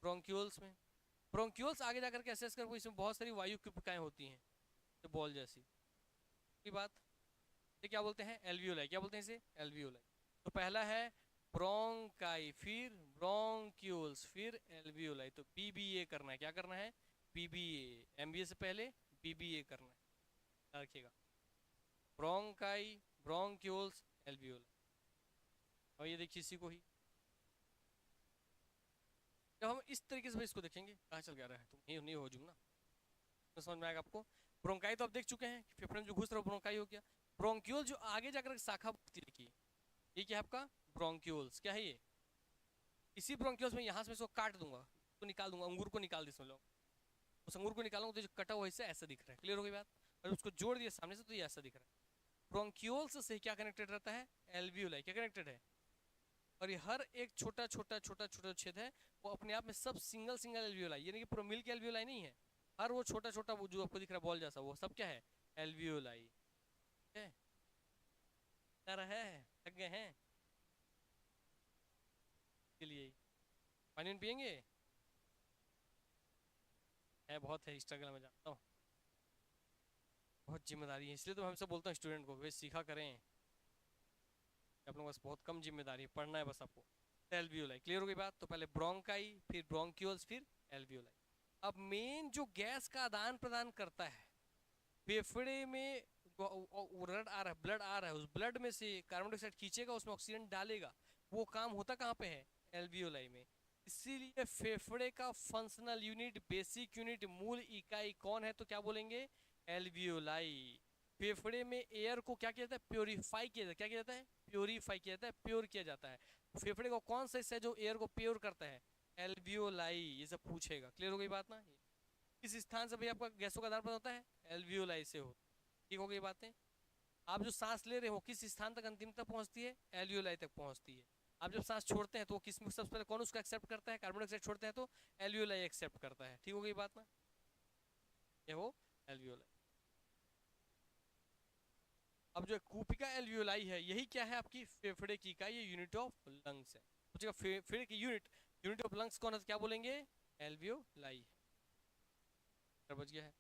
ब्रोंक्यूल्स में। ब्रोंक्यूल्स आगे जाकर के असेस कर, इसमें बहुत सारी वायु की पुकाएं होती हैं, तो बॉल जैसी की बात। ये क्या बोलते हैं, एल्वियोलाई। क्या बोलते हैं इसे, एल्वियोलाई। तो पहला है ब्रोंकाई, फिर ब्रोंक्यूल्स, फिर एल्वियोलाई। तो बीबीए करना है, क्या करना है, बीबीए, एमबीए से पहले बीबीए करना है, याद रखिएगा। Bronchi, bronchioles, alveoli. और ये देखिए इसी को ही, जब हम इस तरीके से इसको देखेंगे, कहाँ चल गया रहा है, तुम नहीं नहीं हो जूम ना, तो समझ में आएगा आपको। ब्रोंकाई तो आप देख चुके हैं, फेफड़े में जो घुस रहा है ब्रोंकाई हो गया। ब्रोंक्यूल जो आगे जाकर शाखा बढ़ती देखिए, ये क्या है आपका, ब्रोंक्यूल्स। क्या है ये, इसी ब्रोंक्यूल्स में यहाँ से मैं इसको काट दूंगा, तो निकाल दूंगा, अंगूर को निकाल दी इसमें लोग, उस अंगूर को निकालूंगा तो जो कटा हुआ हिस्सा ऐसा दिख रहा है। क्लियर हो गई बात। और उसको जोड़ दिया सामने से तो ये ऐसा दिख रहा है। ब्रोंक्यूल्स से क्या कनेक्टेड रहता है, एल्वियोलाई। क्या कनेक्टेड है, और ये हर एक छोटा छोटा छोटा छोटा छेद है, वो अपने आप में सब सिंगल सिंगल एल्वियोलाई, यानी कि पूरा मिल के एल्वियोलाई नहीं है, हर वो छोटा छोटा वो जो आपको दिख रहा है बॉल जैसा, वो सब क्या है, एल्वियोलाई है। क्या रहा है, थक गए हैं के लिए, पानी पियेंगे, है बहुत है स्ट्रगल में जानता हूँ, बहुत जिम्मेदारी है, इसलिए तो मैं हमसे बोलता हूँ स्टूडेंट को वे सीखा करें, आप लोगों के पास बहुत कम जिम्मेदारी है, पढ़ना है बस आपको। एल्वियोलाई, क्लियर हो गई बात। तो पहले ब्रोंकाई, फिर ब्रोंक्यूल्स, फिर एल्वियोलाई। अब मेन जो गैस का आदान प्रदान करता है फेफड़े में, ब्लड आ रहा है, ब्लड आ रहा है, उस ब्लड में से कार्बन डाइऑक्साइड खींचेगा, उसमें ऑक्सीजन डालेगा, वो काम होता कहाँ पे है, एल्वियोलाई में। इसीलिए फेफड़े का फंक्शनल यूनिट, बेसिक यूनिट, मूल इकाई कौन है, तो क्या बोलेंगे, एल्वियोलाई। फेफड़े में एयर को क्या किया जाता है, प्योरीफाई किया जाता है। क्या किया जाता है, प्योरीफाई किया जाता है, प्योर किया जाता है। फेफड़े को कौन सा हिस्सा है जो एयर को प्योर करता है, एल्वियोलाई, ये सब पूछेगा। क्लियर हो गई बात ना। किस स्थान से भाई आपका गैसों का आदान प्रदान होता है? एल्वियोलाई से हो। ठीक हो गई बातें। आप जो सांस ले रहे हो किस स्थान तक अंतिमतः पहुंचती है? एल्वियोलाई तक पहुंचती है। आप जब सांस छोड़ते हैं तो वो किस में सबसे पहले कौन उसको एक्सेप्ट करता है? कार्बन डाइऑक्साइड छोड़ते हैं तो एल्वियोलाई एक्सेप्ट करता है। ठीक हो गई बात ना। ये हो एल्वियोलाई। अब जो कूपिका एल्वियोलाई है यही क्या है? आपकी फेफड़े की इकाई, ये यूनिट ऑफ लंग्स है। पूछेगा फेफड़े की यूनिट ऑफ लंग्स कौन है? क्या बोलेंगे? एल्वियोलाई। बच गया है।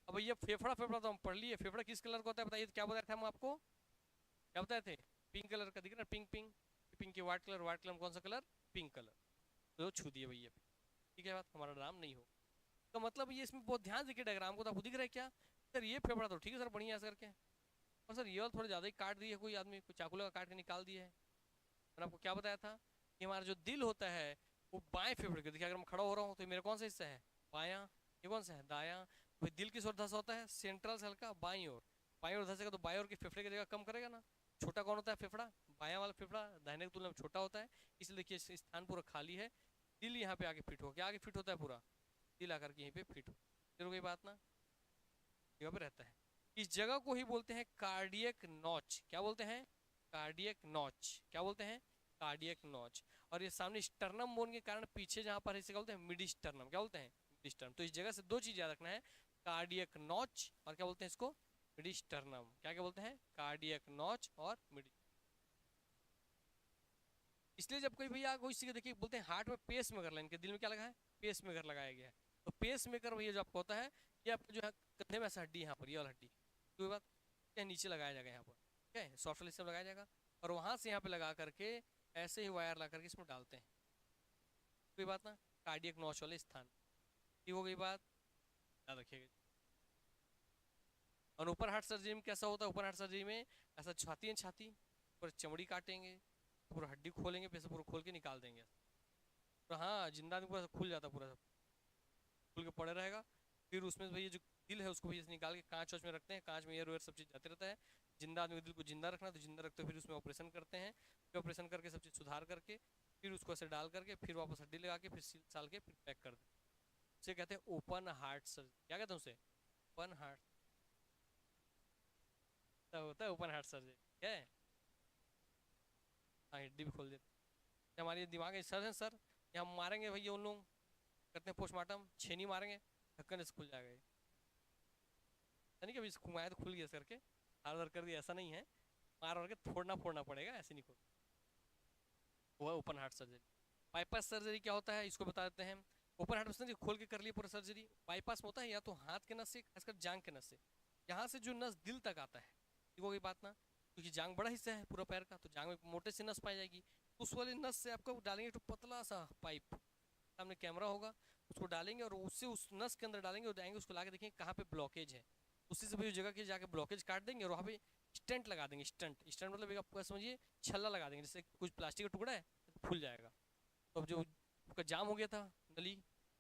अब ये फेफड़ा तो हम पढ़ लिए। फेफड़ा किस कलर का होता है बताइए? क्या बताया था हम आपको? क्या बताए थे? पिंक कलर का। दिख रहा है पिंक पिंक पिंक की व्हाइट कलर में कौन सा कलर? Pink colour. तो छू दिए भैया। ठीक है बात, हमारा नाम नहीं हो तो मतलब ये इसमें बहुत ध्यान देखिए डायग्राम को। तो आपको दिख रहा है क्या? सर ये फेफड़ा तो ठीक है सर, बढ़िया ऐसा करके। और सर ये वाला थोड़ा ज़्यादा ही काट दिए कोई आदमी, कोई चाकू लगा काट के निकाल दिया है। मैंने आपको क्या बताया था कि हमारा जो दिल होता है वो बाएं फेफड़े के। देखिए अगर मैं खड़ा हो रहा हूँ तो ये मेरा कौन सा हिस्सा है? बायां। ये कौन सा है? दायां। भाई दिल किस ओर धंसा होता है? सेंट्रल से हल्का बाईं ओर। बाईं ओर धंसेगा तो बाईं ओर के फेफड़े की जगह कम करेगा ना। छोटा कौन होता है? फेफड़ा। बायां वाला फेफड़ा दाहिने की तुलना में छोटा होता है। इसलिए देखिए स्थान पूरा खाली है। दिल यहाँ पे आके फिट हो, क्या आगे फिट होता है? पूरा दिल आकर के यहीं पे फिट हो गई बात ना। जगह पे रहता है। इस जगह को ही बोलते हैं कार्डियक नॉच। क्या बोलते हैं? Cardiac notch. क्या बोलते हैं? Cardiac notch. और ये सामने स्टर्नम बोन के कारण पीछे जहां पर इसे क्या बोलते हैं? Mid sternum. क्या बोलते हैं? Mid sternum. तो इस जगह से दो चीज याद रखना है, कार्डियक नॉच और क्या बोलते हैं इसको? Mid sternum. क्या क्या बोलते हैं? कार्डियक नॉच और मिड। इसलिए जब कोई भैया कोई चीज देखिए बोलते हैं हार्ट में पेस मेकर लगा, इनके दिल में क्या लगा है? पेस मेकर लगाया गया है। तो पेस मेकर भैया जो आपको होता है ये आपको जो है कंधे में ऐसा हड्डी, यहाँ पर ये वाला हड्डी कोई बात क्या नीचे लगाया जाएगा यहाँ पर। ठीक है, सॉफ्ट सिस्टम लगाया जाएगा और वहां से यहाँ पे लगा करके ऐसे ही वायर ला करके इसमें डालते हैं। कोई बात ना। कार्डियक नॉच वाले स्थान। ठीक हो गई बात, याद रखिएगा। और ओपन हार्ट सर्जरी में कैसा होता है? ओपन हार्ट सर्जरी में ऐसा छाती है, छाती पूरा चमड़ी काटेंगे, पूरा हड्डी खोलेंगे, पैसे पूरा खोल के निकाल देंगे। तो हाँ जिंदा आदमी पूरा खुल जाता, पूरा खुल के पड़े रहेगा। फिर उसमें भैया जो दिल है उसको भी निकाल के कांच वाच में रखते हैं। कांच में एयर वेयर सब चीज़ जाते रहता है। जिंदा आदमी दिल को जिंदा रखना तो जिंदा रखते हो, फिर उसमें ऑपरेशन करते हैं। फिर ऑपरेशन करके सब चीज़ सुधार करके फिर उसको ऐसे डाल करके फिर वापस हड्डी लगा के फिर सील साल के फिर पैक कर देते हैं। उसे कहते हैं ओपन हार्ट सर्जरी। क्या कहते हैं उसे? ओपन हार्ट होता है ओपन हार्ट सर्जरी। क्या है? हाँ हड्डी भी खोल देते। हमारे दिमाग सर है सर, यहाँ मारेंगे भैया उन लोग करते हैं पोस्टमार्टम, छेनी मारेंगे ढक्कन से खुल जाएगा। नहीं कि अभी घुमाया तो खुल गया करके हार वार कर दिया, ऐसा नहीं है। मार वार के फोड़ना पड़ेगा, ऐसे नहीं खोल। वो है open heart surgery. Bypass surgery क्या होता है इसको बता देते हैं। ओपन हार्ट सर्जरी खोल के कर लिए पूरा सर्जरी। बाईपास में होता है या तो हाथ के नस से, खासकर जांग के नस से, यहाँ से जो नस दिल तक आता है। ठीक हो गई बात ना। क्योंकि जांग बड़ा हिस्सा है पूरा पैर का, तो जांग में मोटे से नस पाई जाएगी। उस वाले नस से आपको डालेंगे तो पतला सा पाइप, सामने कैमरा होगा, उसको डालेंगे और उससे उस नस के अंदर डालेंगे और जाएंगे उसको लाके देखेंगे कहाँ पे ब्लॉकेज है। उसी से भी उस जगह के जाके ब्लॉकेज काट देंगे और वहाँ पे स्टेंट लगा देंगे। स्टेंट मतलब एक आपको समझिए छल्ला लगा देंगे, जैसे कुछ प्लास्टिक का टुकड़ा है फूल जाएगा। तो अब जो आपका जाम हो गया था नली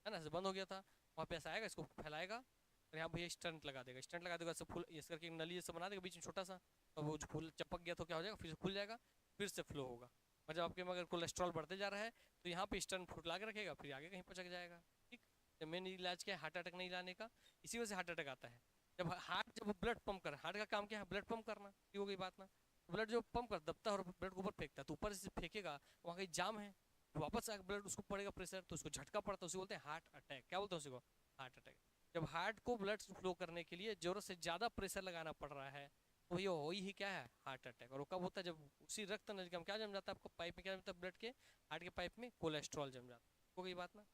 है ना, बंद हो गया था, वहाँ पे ऐसा आएगा, इसको फैलाएगा और यहाँ भैया स्टंट लगा देगा। स्टंट लगा देगा ऐसे फूल इस करके नली जैसे बना देगा बीच में छोटा सा, और वो जो फूल चपक गया तो क्या हो जाएगा, फिर से खुल जाएगा, फिर से फ्लो होगा। मतलब आपके में अगर कोलेस्ट्रॉल बढ़ते जा रहा है तो यहाँ पे स्टंट फूट ला के रखेगा, फिर आगे कहीं पचक जाएगा। ठीक। तो मेन इलाज क्या है? हार्ट अटैक नहीं लाने का। इसी वजह से हार्ट अटैक आता है। जब ब्लड पंप कर, हार्ट का काम क्या है? ब्लड पंप करना। ये हो गई बात ना। ब्लड जो पंप कर दबता है और ब्लड को ऊपर फेंकता है, तो ऊपर से फेंकेगा वहाँ कहीं जाम है, वापस आकर ब्लड उसको पड़ेगा प्रेशर, तो उसको झटका पड़ता है, उसे बोलते हैं हार्ट अटैक। क्या बोलते हैं उसको? Heart attack. जब हार्ट को ब्लड फ्लो करने के लिए जरूरत से ज्यादा प्रेशर लगाना पड़ रहा है तो ये हो ही क्या है? Heart attack. और वो कब होता है? जब उसी रक्त नलिका में क्या जम जाता है आपको पाइप में, क्या जमता है ब्लड के, हार्ट के पाइप में कोलेस्ट्रॉल जम जाता है। हो गई बात ना।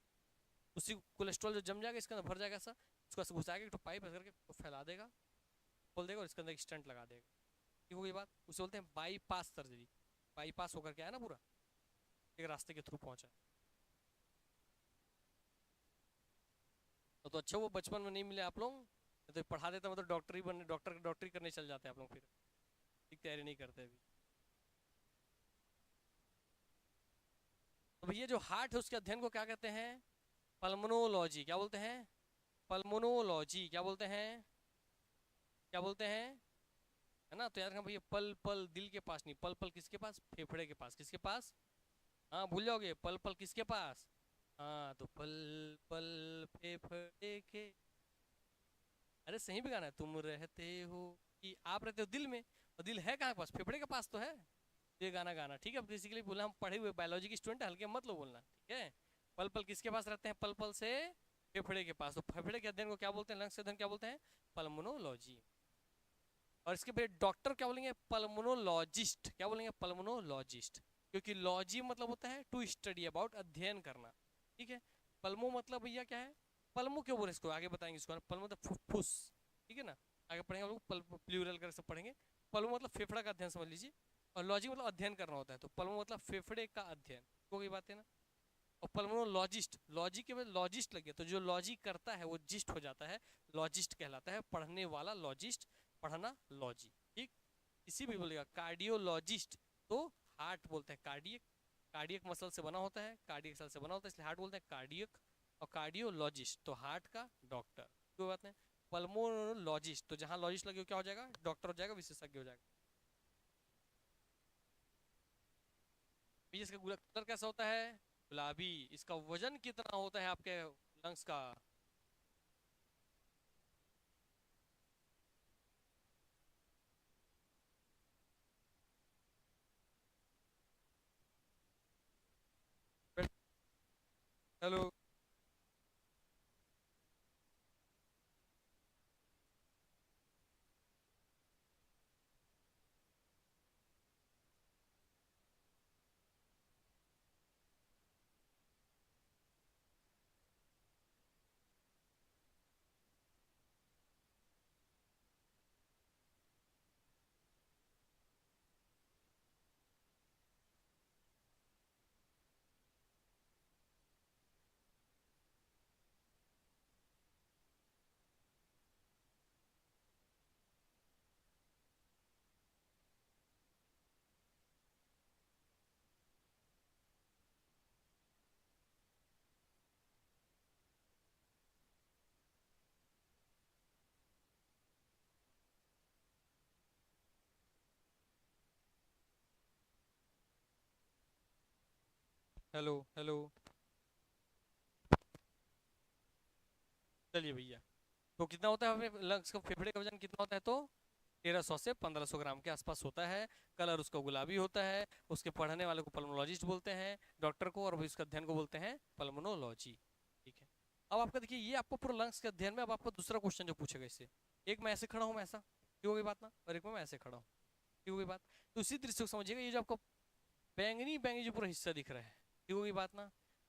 उसी कोलेस्ट्रॉल जो जम जाएगा इसके अंदर भर जाएगा ऐसा, इसको ऐसे घुसाएगा तो पाइप ऐसे करके फैला देगा, खोल देगा और इसके अंदर एक स्टंट लगा देगा। ठीक हो गई बात। उसे बोलते हैं बाईपास सर्जरी। बाईपास होकर के आया ना पूरा, एक रास्ते के थ्रू पहुंचा। तो अच्छा वो बचपन में नहीं मिले आप लोग, तो पढ़ा देता मतलब डॉक्टरी बनने, डॉक्टरी करने चल जाते हैं आप लोग, फिर ठीक तैयारी नहीं करते अभी। तो भैया जो हार्ट है उसके अध्ययन को क्या कहते हैं? पल्मोनोलॉजी। क्या बोलते हैं? पल्मोनोलॉजी। क्या बोलते हैं? क्या बोलते हैं? है ना। तो याद रखना भैया, पल पल दिल के पास नहीं, पल पल किसके पास? फेफड़े के पास। किसके पास? हाँ भूल जाओगे, पल पल किसके पास? हाँ तो पल पल फेफड़े के, अरे सही भी गाना है, तुम रहते हो कि आप रहते हो दिल में, और दिल है कहाँ के पास, फेफड़े के पास तो है। ये गाना गाना ठीक है, बेसिकली बोला हम पढ़े हुए बायोलॉजी के स्टूडेंट, हल्के मत लो बोलना, ठीक है। पल पल किसके पास रहते हैं, पल पल से फेफड़े के पास, तो फेफड़े के अध्ययन को क्या बोलते हैं, लंग्स के अध्ययन क्या बोलते हैं, पल्मोनोलॉजी। और इसके बाद डॉक्टर क्या बोलेंगे, पल्मोनोलॉजिस्ट, क्या बोलेंगे, पल्मोनोलॉजिस्ट। क्योंकि लॉजी मतलब होता है टू स्टडी अबाउट, अध्ययन करना, ठीक है। पल्मो मतलब भैया क्या है, पल्मो क्यों बोले इसको, आगे बताएंगे इसको, पल्मो मतलब फुफ्फुस, ठीक है ना। आगे पढ़ेंगे हम लोग, प्लूरल कर सब पढ़ेंगे। पल्मो मतलब फेफड़ा का अध्ययन समझ लीजिए, और लॉजी मतलब अध्ययन करना होता है, तो पल्मो मतलब फेफड़े का अध्ययन, हो गई बात है ना। और पल्मोनोलॉजिस्ट, लॉजी के बाद लॉजिस्ट लगे, तो जो लॉजी करता है वो जिस्ट हो जाता है, लॉजिस्ट कहलाता है, पढ़ने वाला लॉजिस्ट, पढ़ना लॉजी, ठीक। इसी भी बोलेगा कार्डियोलॉजिस्ट, तो हार्ट बोलते हैं कार्डियक, कार्डियक मसल से बना होता है, कार्डियक सेल से बना होता है, इसलिए हार्ट बोलते हैं कार्डियक। और कार्डियोलॉजिस्ट तो हार्ट का डॉक्टर, कोई बात नहीं। पल्मोनोलॉजिस्ट तो जहां लॉजिस्ट लगे क्या हो जाएगा, डॉक्टर हो जाएगा, विशेषज्ञ हो जाएगा। भैया इसका कलर कैसा होता है, गुलाबी। इसका वजन कितना होता है आपके लंग्स का, हेलो। Hello hello. चलिए भैया, तो कितना होता है हमें लंग्स का, फेफड़े का वजन कितना होता है, तो 1300 से 1500 ग्राम के आसपास होता है। कलर उसका गुलाबी होता है, उसके पढ़ने वाले को पल्मोनोलॉजिस्ट बोलते हैं, डॉक्टर को, और उसका अध्ययन को बोलते हैं पल्मोनोलॉजी, ठीक है। अब आपका देखिए, ये आपको पूरा लंग्स के अध्ययन में, अब आपको दूसरा क्वेश्चन जो पूछेगा इससे, एक मैं ऐसे खड़ा हूँ, मैं ऐसा, ठीक हो गई बात ना, और एक में मैं ऐसे खड़ा हूँ, ठीक हो गई बात। तो उसी दृश्य को समझिएगा, ये जो आपको बैंगनी बैंगनी जो पूरा हिस्सा दिख रहा है, ठीक हो गई बात ना,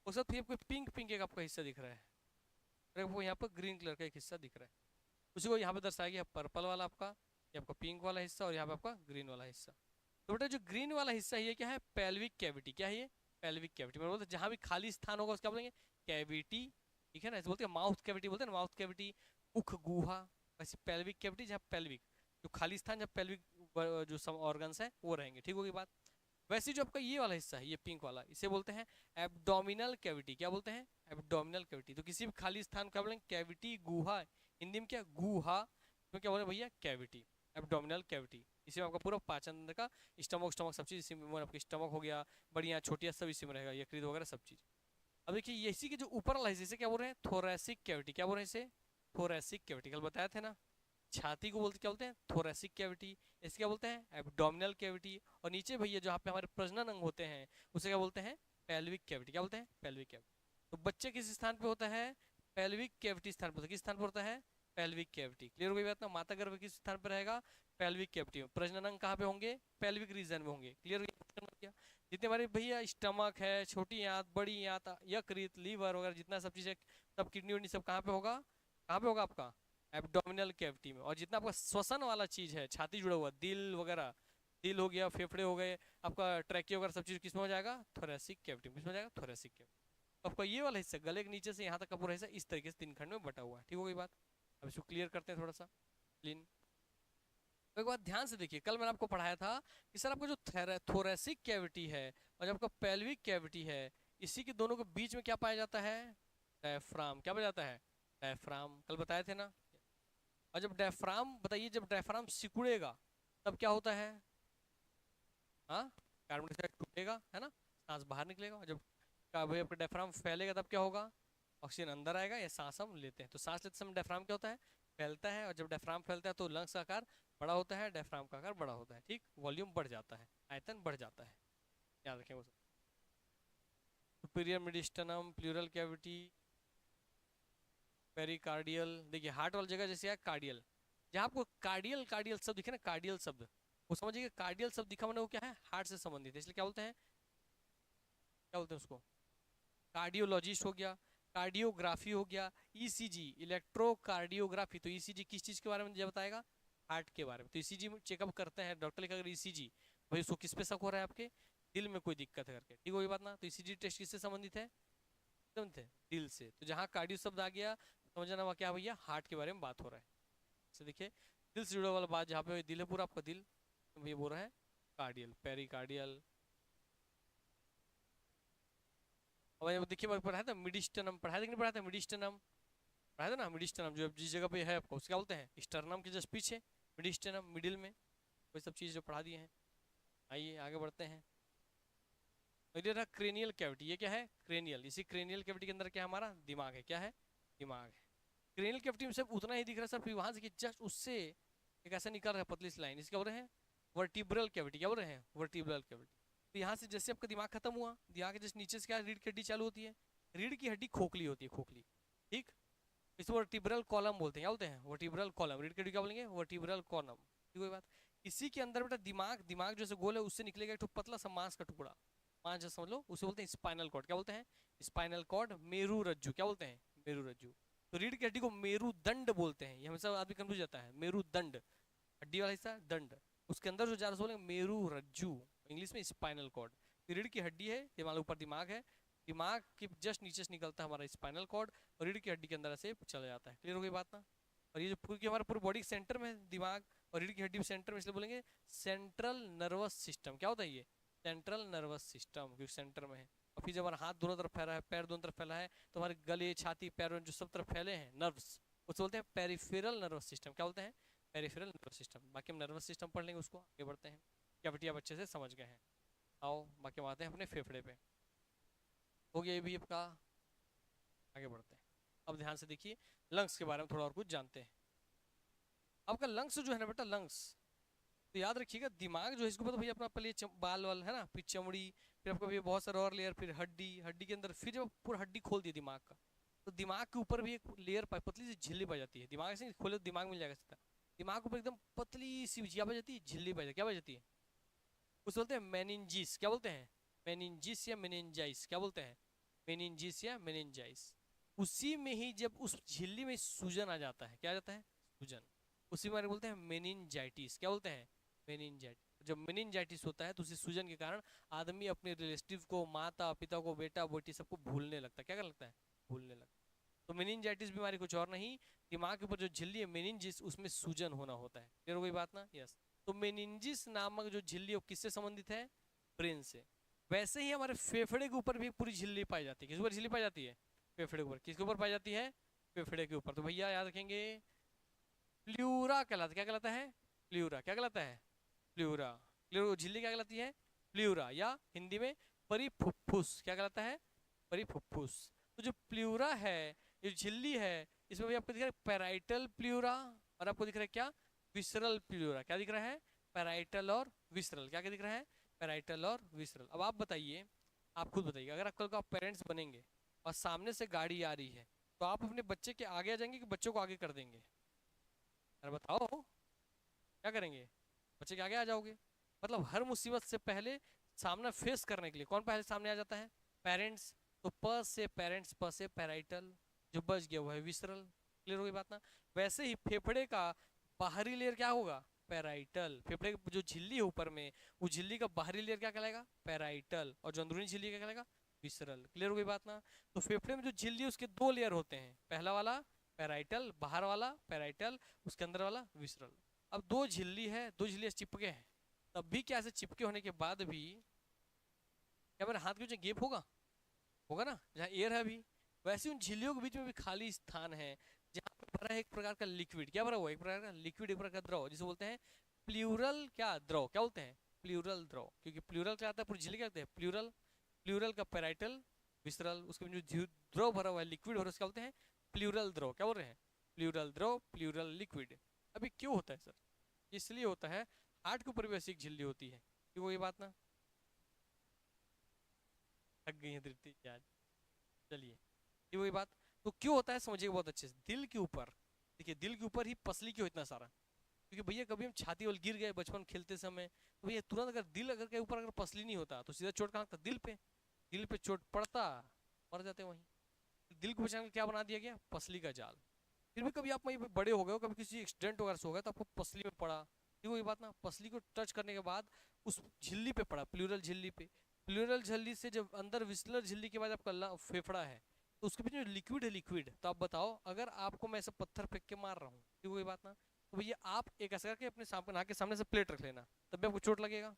उसके साथ फिर आपको पिंक पिंक एक आपका हिस्सा दिख रहा है, और आपको यहाँ पर ग्रीन कलर का एक हिस्सा दिख रहा है, उसी को यहाँ पे दर्शाया गया, पर्पल वाला आपका, ये आपका पिंक वाला हिस्सा, और यहाँ पे आपका ग्रीन वाला हिस्सा। तो बेटा जो ग्रीन वाला हिस्सा है ये क्या है, पेल्विक कैविटी, क्या है ये, पेल्विक कैविटी, मतलब बोलते हैं जहाँ भी खाली स्थान होगा उसका बोलेंगे कैविटी, ठीक है ना। ऐसे बोलते हैं माउथ कैविटी, बोलते हैं ना माउथ कैविटी, उख गुहा, वैसे पेल्विक कैविटी जहाँ पेल्विक, जो खाली स्थान जहाँ पेल्विक जो सब ऑर्गन्स है वो रहेंगे, ठीक होगी बात। वैसे जो आपका ये वाला हिस्सा है, ये पिंक वाला, इसे बोलते हैं एब्डोमिनल कैविटी, क्या बोलते हैं, एब्डोमिनल कैविटी। तो किसी भी खाली स्थान को क्या बोलेंगे, कैविटी, गुहा, हिंदी में क्या, गुहा, तो क्या बोले भैया, कैविटी, एब्डोमिनल कैविटी। इसी में आपका पूरा पाचन तंत्र का, स्टमक स्टमक सब चीज इसी में, आपका स्टमक हो गया, बढ़िया छोटिया सब इसी में रहेगा, यकृत वगैरह सब चीज। अब देखिए ये इसी के जो ऊपर वाला हिस्से, क्या बोल रहे हैं, थोरेसिक कैविटी, क्या बोल रहे हैं इसे, थोरेसिक कैविटी, कल बताया थे ना। छाती को बोलते क्या बोलते हैं, थोरेसिक कैविटी। इसे क्या बोलते हैं, एब्डोमिनल कैविटी। और नीचे भैया जहाँ पे हमारे प्रजनन अंग होते हैं उसे क्या बोलते हैं, पेल्विक कैविटी, क्या बोलते हैं, पेल्विक कैविटी। तो बच्चे किस स्थान पे होता है, पेल्विक कैविटी स्थान पर, किस स्थान पर होता है, पेल्विक कैविटी। क्लियर हो गई बात ना, माता गर्भ किस स्थान पर रहेगा, पेल्विक कैविटी में। प्रजनन अंग कहाँ पे होंगे, पेल्विक रीजन में होंगे। क्लियर हो गया। जितने हमारे भैया स्टमक है, छोटी आंत, बड़ी आंत, यकृत, लीवर वगैरह जितना सब चीज है, सब किडनी उडनी सब कहाँ पे होगा, कहाँ पे होगा आपका, एब्डोमिनल कैविटी में। और जितना आपका श्वसन वाला चीज है, छाती जुड़ा हुआ, दिल वगैरह, दिल हो गया, फेफड़े हो गए, आपका ट्रैकियो वगैरह सब चीज किसमें हो जाएगा, थोरेसिक कैविटी में, किसमें हो जाएगा, थोरेसिक कैविटी। आपका ये वाला हिस्सा गले के नीचे से यहाँ तक का पूरा हिस्सा इस तरीके से तीन खंड में बटा हुआ है, ठीक हो गई बात। अब इसको क्लियर करते हैं थोड़ा सा क्लीन। तो एक बात ध्यान से देखिए, कल मैंने आपको पढ़ाया था कि सर आपका जो थोरेसिक कैविटी है और जो आपका पेल्विक कैविटी है, इसी के दोनों के बीच में क्या पाया जाता है, डायफ्राम, क्या पाया जाता है, डायफ्राम, कल बताए थे ना। और जब डायफ्राम, बताइए जब डायफ्राम सिकुड़ेगा तब क्या होता है, हाँ, कार्बन डाइऑक्साइड टूटेगा, है ना, सांस बाहर निकलेगा। जब का भाई आपका डायफ्राम फैलेगा तब क्या होगा, ऑक्सीजन अंदर आएगा या सांस हम लेते हैं। तो सांस लेते समय डायफ्राम क्या होता है, फैलता है, और जब डायफ्राम फैलता है तो लंग्स का आकार बड़ा होता है, डायफ्राम का आकार बड़ा होता है, ठीक, वॉल्यूम बढ़ जाता है, आयतन बढ़ जाता है, याद रखें वो सब। सुपीरियर मेडिस्टनम, प्लूरल कैविटी, पेरिकार्डियल, देखिए हार्ट वाली जगह जैसे है कार्डियल, जहाँ आपको कार्डियल कार्डियल शब्द दिखे ना, कार्डियल शब्द, वो समझिए कार्डियल शब्द दिखा मैंने, वो क्या है, हार्ट से संबंधित है, इसलिए क्या बोलते हैं, क्या बोलते हैं उसको, कार्डियोलॉजिस्ट हो गया, कार्डियोग्राफी हो गया, ईसीजी इलेक्ट्रोकार्डियोग्राफी, तो ईसीजी किस चीज के बारे में बताएगा, हार्ट के बारे में। तो ईसीजी में चेकअप करते हैं डॉक्टर लिखा, अगर ईसीजी भाई उसको किस पे शक हो रहा है, आपके दिल में कोई दिक्कत है करके, ठीक होगी बात ना। तो ईसीजी टेस्ट किससे संबंधित है, समझते हैं, दिल से। तो जहाँ कार्डियो शब्द आ गया समझना वहाँ क्या भैया, हार्ट के बारे में बात हो रहा है। तो देखिए दिल से जुड़ा वाला बात, जहाँ पे दिल है पूरा आपका दिल, तो ये बोल रहा है कार्डियल, पेरिकार्डियल। और देखिए पढ़ाया था मिडिस्टनम, पढ़ाया था कि नहीं पढ़ाया था, मिडिस्टनम पढ़ाया था ना, मिडिस्टनम जो जिस जगह पे है आपको उसका बोलते हैं स्टर्नम के जस्ट पीछे, मिडिस्टनम मिडिल में, वही सब चीज़ जो पढ़ा दिए हैं। आइए आगे बढ़ते हैं। इधर रहा क्रेनियल कैविटी, ये क्या है, क्रेनियल, इसी क्रेनियल कैविटी के अंदर क्या हमारा दिमाग है, क्या है, दिमाग है। क्रेनियल कैविटी में सिर्फ उतना ही दिख रहा है सर, फिर वहां से जस्ट उससे एक ऐसा निकल रहा है पतली सी लाइन, इसके बोल रहे हैं वर्टिब्रल कैविटी, क्या बोल रहे हैं, वर्टिब्रल कैविटी। तो यहाँ से जैसे आपका दिमाग खत्म हुआ, दिमाग के जस्ट नीचे से क्या रीढ़ की हड्डी चालू होती है, रीढ़ की हड्डी खोखली होती है, खोखली, ठीक, इसको वर्टिब्रल कॉलम बोलते हैं, क्या बोलते हैं, वर्टिब्रल कॉलम, रीढ़ की हड्डी क्या बोलेंगे, वर्टिब्रल कॉलम, ठीक है बात। इसी के अंदर बेटा दिमाग, दिमाग जैसे गोल है उससे निकलेगा एक पतला सा मांस का टुकड़ा, मांस जैसा समझ लो, उसे बोलते हैं स्पाइनल कॉर्ड, क्या बोलते हैं, स्पाइनल कॉर्ड, मेरू रज्जु, क्या बोलते हैं, मेरू रज्जु। तो रीढ़ की हड्डी को मेरुदंड बोलते हैं, ये हमेशा आदमी कंफ्यूज जाता है, मेरुदंड हड्डी वाला हिस्सा दंड, उसके अंदर जो जा रहा है बोलेंगे मेरू रज्जु, इंग्लिश में स्पाइनल कॉर्ड। रीढ़ की हड्डी है, ये मान लो ऊपर दिमाग है, दिमाग के जस्ट नीचे से निकलता है हमारा स्पाइनल कॉर्ड, और रीढ़ की हड्डी के अंदर ऐसे चला जाता है, क्लियर हो गई बात ना। और ये जो पूरी हमारे पूरे बॉडी के सेंटर में है दिमाग, और रीढ़ की हड्डी सेंटर में, इसलिए बोलेंगे सेंट्रल नर्वस सिस्टम, क्या होता है ये, सेंट्रल नर्वस सिस्टम, क्योंकि सेंटर में है। और फिर जब हमारा हाथ दोनों तरफ फैला है, पैर दोनों तरफ फैला है, तो हमारे गले, छाती, पैरों जो सब तरफ फैले हैं नर्व्स, उसको बोलते हैं पेरिफेरल नर्वस सिस्टम, क्या बोलते हैं, पेरिफेरल नर्वस सिस्टम। बाकी हम नर्वस सिस्टम पढ़ लेंगे, उसको आगे बढ़ते हैं, कैविटी आप अच्छे से समझ गए हैं। आओ बाकी हम आते हैं अपने फेफड़े पे, हो गया ये भी आपका, आगे बढ़ते हैं। अब ध्यान से देखिए, लंग्स के बारे में थोड़ा और कुछ जानते हैं। आपका लंग्स जो है ना बेटा, लंग्स, तो याद रखिएगा दिमाग जो है इसको पता भैया अपना पहले बाल वाल है ना, फिर चमड़ी, फिर आपका भैया बहुत सारे और लेयर, फिर हड्डी, हड्डी के अंदर फिर जब पूरा हड्डी खोल दी दिमाग का, तो दिमाग के ऊपर भी एक लेयर पतली सी झिल्ली पाई जाती है, दिमाग से खोले तो दिमाग मिल जाएगा सीधा, दिमाग के ऊपर एकदम पतली सी क्या पाई जाती है, झिल्ली पाई जाती है, क्या पाई जाती है, उसे बोलते हैं मेनिंजिस, क्या बोलते हैं, मेनिंजिस या मेनिंजाइस, क्या बोलते हैं, मेनिंजिस या मेनिंजाइस। उसी में ही जब उस झिल्ली में सूजन आ जाता है, क्या आ जाता है, सूजन, उसी में बोलते हैं मेनिंजाइटिस, क्या बोलते हैं, मेनिंजाइटिस। जब मेनिंजाइटिस होता है तो उसी सूजन के कारण आदमी अपने रिलेटिव को, माता पिता को, बेटा बेटी सबको भूलने लगता है, क्या करने लगता है, भूलने लगता है। तो मेनिंजाइटिस बीमारी कुछ और नहीं, दिमाग के ऊपर जो झिल्ली है मेनिंजिस, उसमें सूजन होना होता है, क्लियर हो गई बात ना, यस। तो मेनिंजिस नामक जो झिल्ली है वो किससे संबंधित है, ब्रेन से। वैसे ही हमारे फेफड़े के ऊपर भी पूरी झिल्ली पाई जाती है, किस ऊपर झिल्ली पाई जाती है, फेफड़े के ऊपर, किसके ऊपर पाई जाती है, फेफड़े के ऊपर। तो भैया याद रखेंगे प्लूरा कहलाता, क्या कहलाता है, प्लूरा, क्या कहलाता है, प्लूरा, क्लियर, झिल्ली क्या कहलाती है, प्लूरा, या हिंदी में परिफुफ्फुस, क्या कहलाता है, परिफुफ्फुस। तो जो प्लूरा है, ये झिल्ली है, इसमें भी आपको दिख रहा है पैराइटल प्लूरा, और आपको दिख रहा है क्या, विसरल प्लूरा, क्या दिख रहा है, पैराइटल और विसरल, क्या क्या दिख रहा है, पैराइटल और विसरल। अब आप बताइए, आप खुद बताइए, अगर आप कल को आप पेरेंट्स बनेंगे और सामने से गाड़ी आ रही है, तो आप अपने बच्चे के आगे आ जाएंगे कि बच्चों को आगे कर देंगे, अरे बताओ क्या करेंगे, बच्चे के आगे आ जाओगे। मतलब हर मुसीबत से पहले सामना फेस करने के लिए कौन पहले सामने आ जाता है, पेरेंट्स। तो प से पेरेंट्स, प से पैराइटल, जो बच गया वो है विसरल, क्लियर हो गई बात ना। वैसे ही फेफड़े का बाहरी लेयर क्या होगा, पैराइटल, फेफड़े की जो झिल्ली है ऊपर में, वो झिल्ली का बाहरी लेयर क्या कहलाएगा, पैराइटल, और जो अंदरूनी झिल्ली क्या कहलाएगा, विसरल, क्लियर हो गई बात ना। तो फेफड़े में जो झिल्ली है उसके दो लेयर होते हैं, पहला वाला पैराइटल, बाहर वाला पैराइटल, उसके अंदर वाला विसरल। अब दो झिल्ली है, दो झिल्ली चिपके हैं, तब भी क्या, ऐसे चिपके होने के बाद भी क्या मेरे हाथ के नीचे गैप होगा, होगा ना, जहाँ एयर है अभी, वैसे उन झिल्लियों के बीच में भी खाली स्थान है, जहाँ पे भरा है एक प्रकार का लिक्विड, क्या भरा हुआ है, एक प्रकार का लिक्विड, एक प्रकार का द्रव, जिसे बोलते हैं प्लूरल, क्या द्रव, क्या बोलते हैं, प्लूरल द्रव। क्योंकि प्लूरल क्या आता है, पूरी झिल्ली क्या कहते हैं, प्लूरल, प्लूरल का पैराइटल, विसरल, उसके बीच में जो द्रव भरा हुआ है, लिक्विड भरा, उसका बोलते हैं प्लूरल द्रव। क्या बोल रहे हैं? प्लूरल द्रव, प्लूरल लिक्विड। अभी क्यों होता है सर? इसलिए होता है, हार्ट के ऊपर भी ऐसी एक झिल्ली होती है, क्यों ये बात ना? थक गई है तृप्ति आज। चलिए, ये वही बात। तो क्यों होता है समझिएगा बहुत अच्छे से। दिल के ऊपर, देखिए दिल के ऊपर ही पसली क्यों इतना सारा? क्योंकि भैया कभी हम छाती वाल गिर गए बचपन खेलते समय, तो भैया तुरंत अगर दिल अगर के ऊपर अगर पसली नहीं होता तो सीधा चोट कहाँ लगता? दिल पे। दिल पे चोट पड़ता, मर जाते वहीं। दिल को बचाने के लिए क्या बना दिया गया? पसली का जाल। फिर भी कभी आप वहीं पे बड़े हो गए हो, कभी किसी एक्सीडेंट वगैरह से हो गया तो आपको पसली में पड़ा, ठीक है ये बात ना? पसली को टच करने के बाद उस झिल्ली पे पड़ा, प्लूरल झिल्ली पे। प्लूरल झिल्ली से जब अंदर विस्लर झिल्ली के बाद आपका फेफड़ा है, तो उसके बीच में लिक्विड है, लिक्विड। तो आप बताओ, अगर आपको मैं ऐसे पत्थर फेंक के मार रहा हूँ, ठीक है ये बात ना, तो भैया आप एक ऐसा करके अपने सामने नाक के सामने से प्लेट रख लेना, तब भी आपको चोट लगेगा।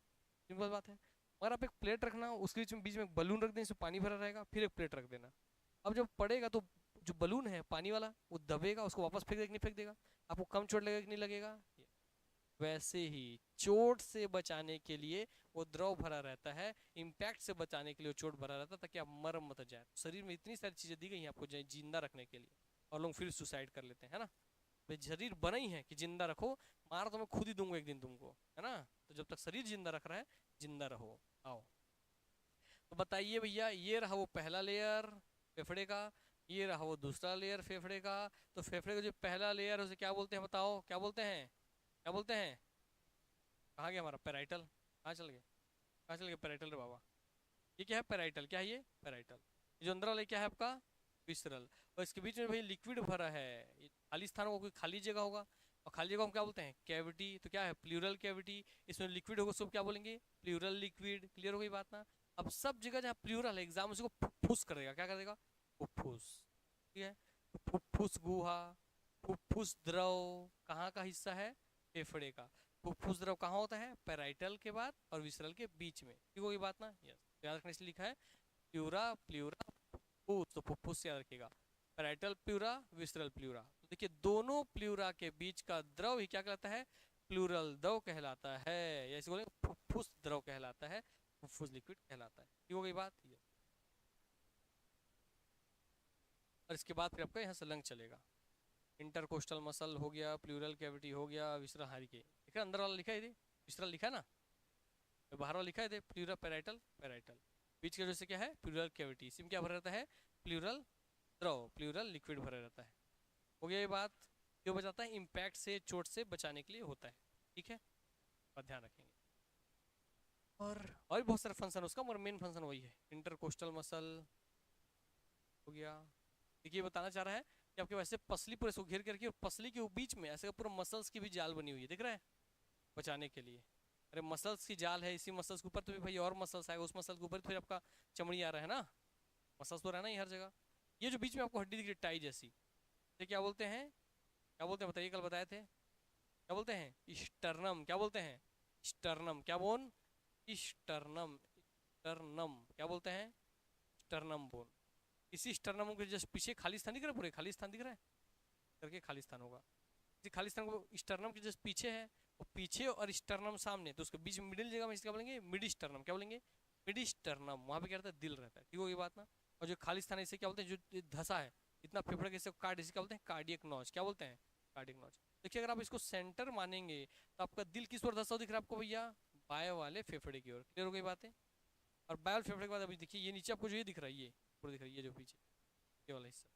सिंपल बात है। अगर आप एक प्लेट रखना, उसके बीच में एक बलून रख दें, इसमें पानी भरा रहेगा, फिर एक प्लेट रख देना। अब जब पड़ेगा तो जो बलून है पानी वाला वो दबेगा, उसको वापस फेंक देगा कि नहीं फेंक देगा? आपको कम चोट लगेगा कि नहीं लगेगा? वैसे ही चोट से बचाने के लिए वो द्रव भरा रहता है, इम्पैक्ट से बचाने के लिए वो चोट भरा रहता है, ताकि आप मर मत जाए। शरीर में इतनी सारी चीजें दी गई हैं आपको जिंदा रखने के लिए, और लोग फिर सुसाइड कर लेते हैं, है ना? भाई शरीर बना ही है कि जिंदा रखो, मार तो मैं खुद ही दूंगा एक दिन तुमको, है ना? तो जब तक शरीर जिंदा रख रहा है, जिंदा रहो। आओ, तो बताइए भैया, ये रहा वो पहला लेयर फेफड़े का, ये रहा वो दूसरा लेयर फेफड़े का। तो फेफड़े का जो पहला लेयर है उसे क्या बोलते हैं? बताओ क्या बोलते हैं? क्या बोलते हैं? कहाँ गया हमारा पैराइटल? कहाँ चल गया? कहाँ चल गया पैराइटल रे बाबा? ये क्या है पैराइटल? क्या है ये पैराइटल? ये जो अंदर वाला क्या है आपका? विसरल। और इसके बीच में भाई लिक्विड भरा है, ये खाली स्थान होगा, कोई खाली जगह होगा, और खाली जगह हम क्या बोलते हैं? कैविटी। तो क्या है? Pleural cavity. इसमें लिक्विड होगा, सब क्या बोलेंगे? Plural liquid. क्लियर हो गई बात ना? अब सब जगह जहाँ प्लूरल है, एग्जाम उसको फुफ्फुस कर देगा। क्या कर देगा? फुफ्फुस। ठीक है? तो फुफ्फुस गुहा, फुफ्फुस द्रव कहाँ का हिस्सा है? फेफड़े का। फुफ्फुस द्रव कहाँ होता है? पैराइटल के बाद और विसरल के बीच में। ठीक होगी बात ना? यस, याद रखने से लिखा है प्लूरा, प्लूरा, फुफ्फुस। तो फुफ्फुस से याद रखिएगा, पैराइटल प्लूरा, विसरल प्लूरा। तो देखिए दोनों प्लूरा के बीच का द्रव ही क्या कहलाता है? प्लूरल द्रव कहलाता है, या इसे बोलेंगे फुफ्फुस द्रव कहलाता है, फुफ्फुस लिक्विड कहलाता है। ठीक हो गई बात? ये और इसके बाद फिर आपका यहाँ से लंग चलेगा। इंटरकोस्टल मसल हो गया, प्लूरल कैविटी हो गया, विसरल हारी के लिखा अंदर वाला लिखा है, विसरल लिखा है ना, बाहर वाला लिखा है प्लूरा, पैराइटल, पैराइटल। बीच का जैसे क्या है? Pleural cavity. इसमें क्या भरा रहता है? प्लूरल द्रव, प्लूरल लिक्विड भरा रहता है। हो गया ये बात? क्यों बचाता है? इम्पैक्ट से, चोट से बचाने के लिए होता है। ठीक है, और ध्यान रखेंगे। और भी बहुत सारे फंक्शन उसका, मगर मेन फंक्शन वही है। इंटरकोस्टल मसल हो गया। देखिए बताना चाह रहा है कि आपके वैसे पसली पूरे इसको घेर के रखिए, और पसली के बीच में ऐसे पूरा मसल्स की भी जाल बनी हुई है, दिख रहा है? बचाने के लिए। अरे मसल्स की जाल है, इसी मसल्स के ऊपर तो भी भाई और मसल्स आएगा, उस मसल के ऊपर फिर आपका चमड़ी आ रहा है ना, मसल्स तो रहना ही हर जगह। ये जो बीच में आपको हड्डी दिख रही है टाई जैसी, ये क्या बोलते हैं? क्या बोलते हैं बताइए? कल बताए थे, क्या बोलते हैं? स्टर्नम। क्या बोलते हैं? स्टर्नम। क्या बोन? स्टर्नम। स्टर्नम क्या बोलते हैं? Sternum bone. इसी स्टर्नम के जस्ट पीछे खाली स्थान दिख रहा है, पूरे खाली स्थान दिख रहा है करके, खाली स्थान होगा। इसी खाली स्थान को स्टर्नम के जस्ट पीछे है, और पीछे और स्टर्नम सामने, तो उसके बीच में मिडिल जगह में इसका बोलेंगे मिड स्टर्नम। क्या बोलेंगे? Mid sternum. वहां पे क्या रहता है? दिल रहता है। ठीक होगी बात ना? और जो खाली स्थान है इसे क्या बोलते हैं? जो धसा है इतना फेफड़े के, काट, इसे क्या बोलते हैं? Cardiac notch. क्या बोलते हैं? Cardiac notch. देखिए अगर आप इसको सेंटर मानेंगे तो आपका दिल किस ओर धसा हुआ दिख रहा है आपको भैया? बाएं वाले फेफड़े की ओर। क्लियर हो गई बातें? और बाएं वाले फेफड़े के बाद अभी देखिए ये नीचे आपको जो ये दिख रहा है, ये पूरा दिख रहा है, ये जो पीछे ये वाला हिस्सा,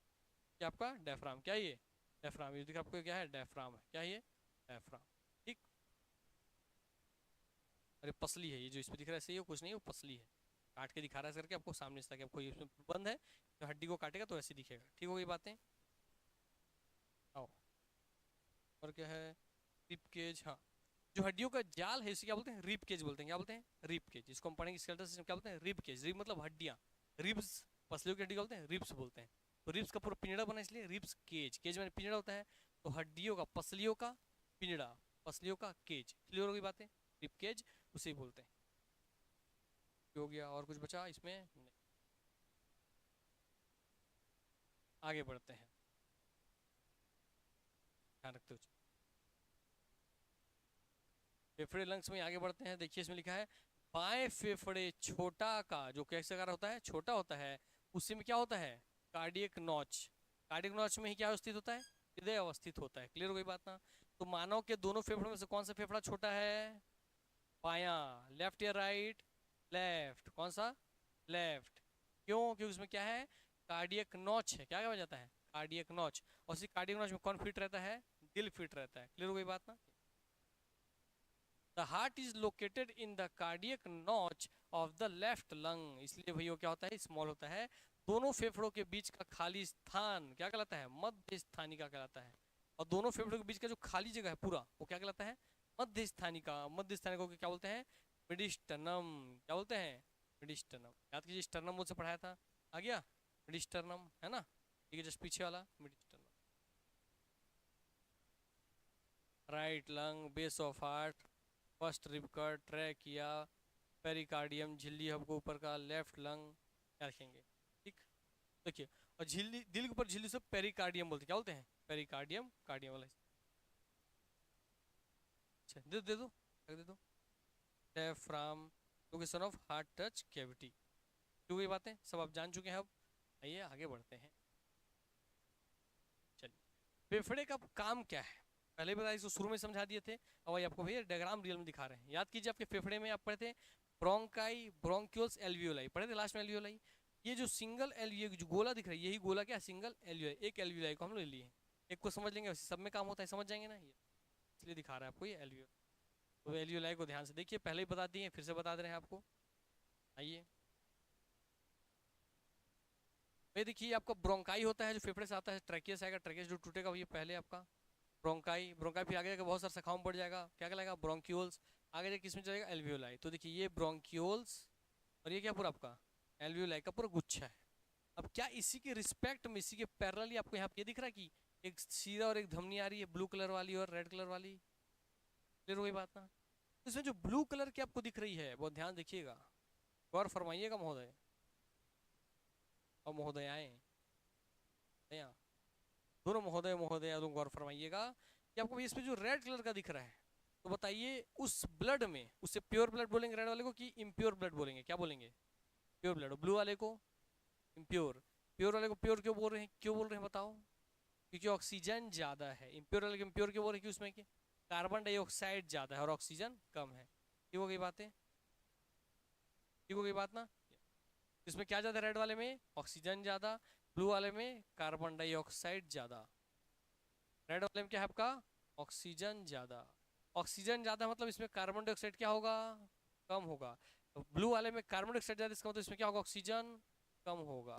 ये आपका डायफ्राम। क्या है ये? डायफ्राम। ये दिख रहा है आपको, क्या है? डायफ्राम है। क्या है ये? डायफ्राम। ठीक। अरे पसली है ये जो इस पे दिख रहा है, ऐसे ही कुछ नहीं, वो पसली है। काट के दिखा रहा है करके आपको सामने से, ताकि आपको ये इसमें बंद है, तो हड्डी को काटेगा तो ऐसे दिखेगा। ठीक हो गई बातें? आओ, और क्या है? Rib cage. हाँ, जो हड्डियों का जाल है इसे क्या बोलते हैं? रिप केज बोलते हैं। क्या बोलते हैं? Rib cage. इसको हम पढ़ेंगे स्केलेटल सिस्टम, क्या बोलते हैं? Rib cage. रिप मतलब हड्डियां, रिब्स, पसलियों की हड्डी बोलते हैं रिब्स बोलते हैं। तो रिब्स का पूरा पिंजड़ा बना इसलिए रिब्स केज। केज में पिंजड़ा होता है, तो हड्डियों का, पसलियों का पिंजड़ा, पसलियों का केज। क्लियर हो गई बातें? रिप केज उसे बोलते हैं। हो गया? और कुछ बचा इसमें? नहीं। आगे बढ़ते हैं, ध्यान रखते हुए फेफड़े लंग्स में आगे बढ़ते हैं। देखिए इसमें लिखा है बाएं फेफड़े छोटा का, जो कैसे आकार होता है? छोटा होता है, उसी में क्या होता है, कार्डियक नॉच। कार्डियक नॉच में ही क्या अवस्थित होता है, हृदय अवस्थित होता है। क्लियर हो गई बात ना। तो मानव के दोनों फेफड़ों में से कौन सा फेफड़ा छोटा है, बायां। लेफ्ट या राइट, लेफ्ट। कौन सा, लेफ्ट। क्यों, क्योंकि उसमें क्या है, कार्डियक नॉच है। क्या कहा जाता है, कार्डियक नॉच। और उसी कार्डियक नॉच में कौन फिट रहता है, दिल फिट रहता है। क्लियर हो गई बात ना। The heart is located in the cardiac notch of the left lung. इसलिए भैया क्या होता है, स्मॉल होता है। दोनों फेफड़ों के बीच का खाली स्थान क्या कहलाता है, मध्य स्थानिका कहलाता है। और दोनों फेफड़ों के बीच का जो खाली जगह है पूरा, वो क्या कहलाता है, मध्य स्थानिका। मध्य स्थानिका को क्या बोलते हैं, मिडिस्टर्नम। क्या बोलते हैं, मिडिस्टर्नम। याद कीजिए, स्टर्नम मुझसे पढ़ाया था, आ गया मिडिस्टर्नम, है ना। ठीक है, जस्ट पीछे वाला mediastinum. Right lung, base of heart, first rib cut, trachea, pericardium, झिल्ली हब को ऊपर का, लेफ्ट लंग। क्या रखेंगे, ठीक। देखिए, और झिल्ली, दिल के ऊपर झिल्ली से पेरिकार्डियम बोलते हैं। क्या बोलते हैं, पेरिकार्डियम, कार्डियम वाला। अच्छा दे दो, दे दो। Diaphragm, location of heart touch cavity. क्यों, ये बातें सब आप जान चुके हैं। अब आइए आगे बढ़ते हैं। चलिए, फेफड़े का काम क्या है, पहले बताया, इसको शुरू में समझा दिए थे। अब भाई आपको भैया डायग्राम रियल में दिखा रहे हैं। याद कीजिए, आपके फेफड़े में आप पढ़े थे ब्रोंकाई, ब्रोंक्यूल्स, एल्वियोलाई पढ़े थे लास्ट में, एल्वियोलाई। ये जो सिंगल एल्वियो जो गोला दिख रहा है, यही गोला क्या, सिंगल एल्वियोलाई। एक एल्वियोलाई को हम ले लिए, एक को समझ लेंगे, सब में काम होता है, समझ जाएंगे ना ये, इसलिए दिखा रहा है आपको ये एल्वियो। तो एल्वियोलाई को ध्यान से देखिए, पहले ही बता दिए, फिर से बता दे रहे हैं आपको। आइए, ये देखिए, आपका ब्रोंकाई होता है जो फेफड़े से आता है, ट्रैकियस आएगा, ट्रैकियस जो टूटेगा ये पहले आपका ब्रोंकाई। ब्रोंकाई फिर आगे जाकर बहुत सारे शाखाओं में बढ़ जाएगा, क्या कहलाएगा, ब्रोंक्यूल्स। आगे जाके किसमें चलेगा, एल्वियोलाई। तो देखिए, ये ब्रोंक्यूल्स, और ये क्या पूरा आपका एल्वियोलाई का पूरा गुच्छा है। अब क्या इसी के रिस्पेक्ट में, इसी के पैरेलली आपको यहाँ पे ये दिख रहा है कि एक सीधा और एक धमनी आ रही है, ब्लू कलर वाली और रेड कलर वाली। क्लियर हो गई बात ना। तो इसमें जो ब्लू कलर की आपको दिख रही है, बहुत ध्यान देखिएगा, गौर फरमाइएगा महोदय और महोदयाएं, दोनों महोदय महोदया लोग गौर फरमाइएगा कि आपको इसमें जो रेड कलर का दिख रहा है, तो बताइए उस ब्लड में, उससे प्योर ब्लड बोलेंगे रेड वाले को कि इम्प्योर ब्लड बोलेंगे, क्या बोलेंगे, प्योर ब्लड। ब्लू वाले को इम्प्योर। प्योर वाले को प्योर क्यों बोल रहे हैं, क्यों बोल रहे हैं बताओ, क्योंकि ऑक्सीजन ज्यादा है। इम्प्योर वाले को इम्प्योर क्यों बोल रहे हैं, कि उसमें कार्बन डाइऑक्साइड ज्यादा है और ऑक्सीजन कम है। ठीक हो गई बातें, ठीक हो गई बात ना। इसमें क्या ज्यादा, रेड वाले में ऑक्सीजन ज्यादा, ब्लू वाले में कार्बन डाइऑक्साइड ज्यादा। रेड वाले में क्या है आपका, ऑक्सीजन ज्यादा। ऑक्सीजन ज्यादा मतलब इसमें कार्बन डाइऑक्साइड क्या होगा, कम होगा। तो ब्लू वाले में कार्बन डाइऑक्साइड ज्यादा, इसका मतलब इसमें क्या होगा, ऑक्सीजन कम होगा।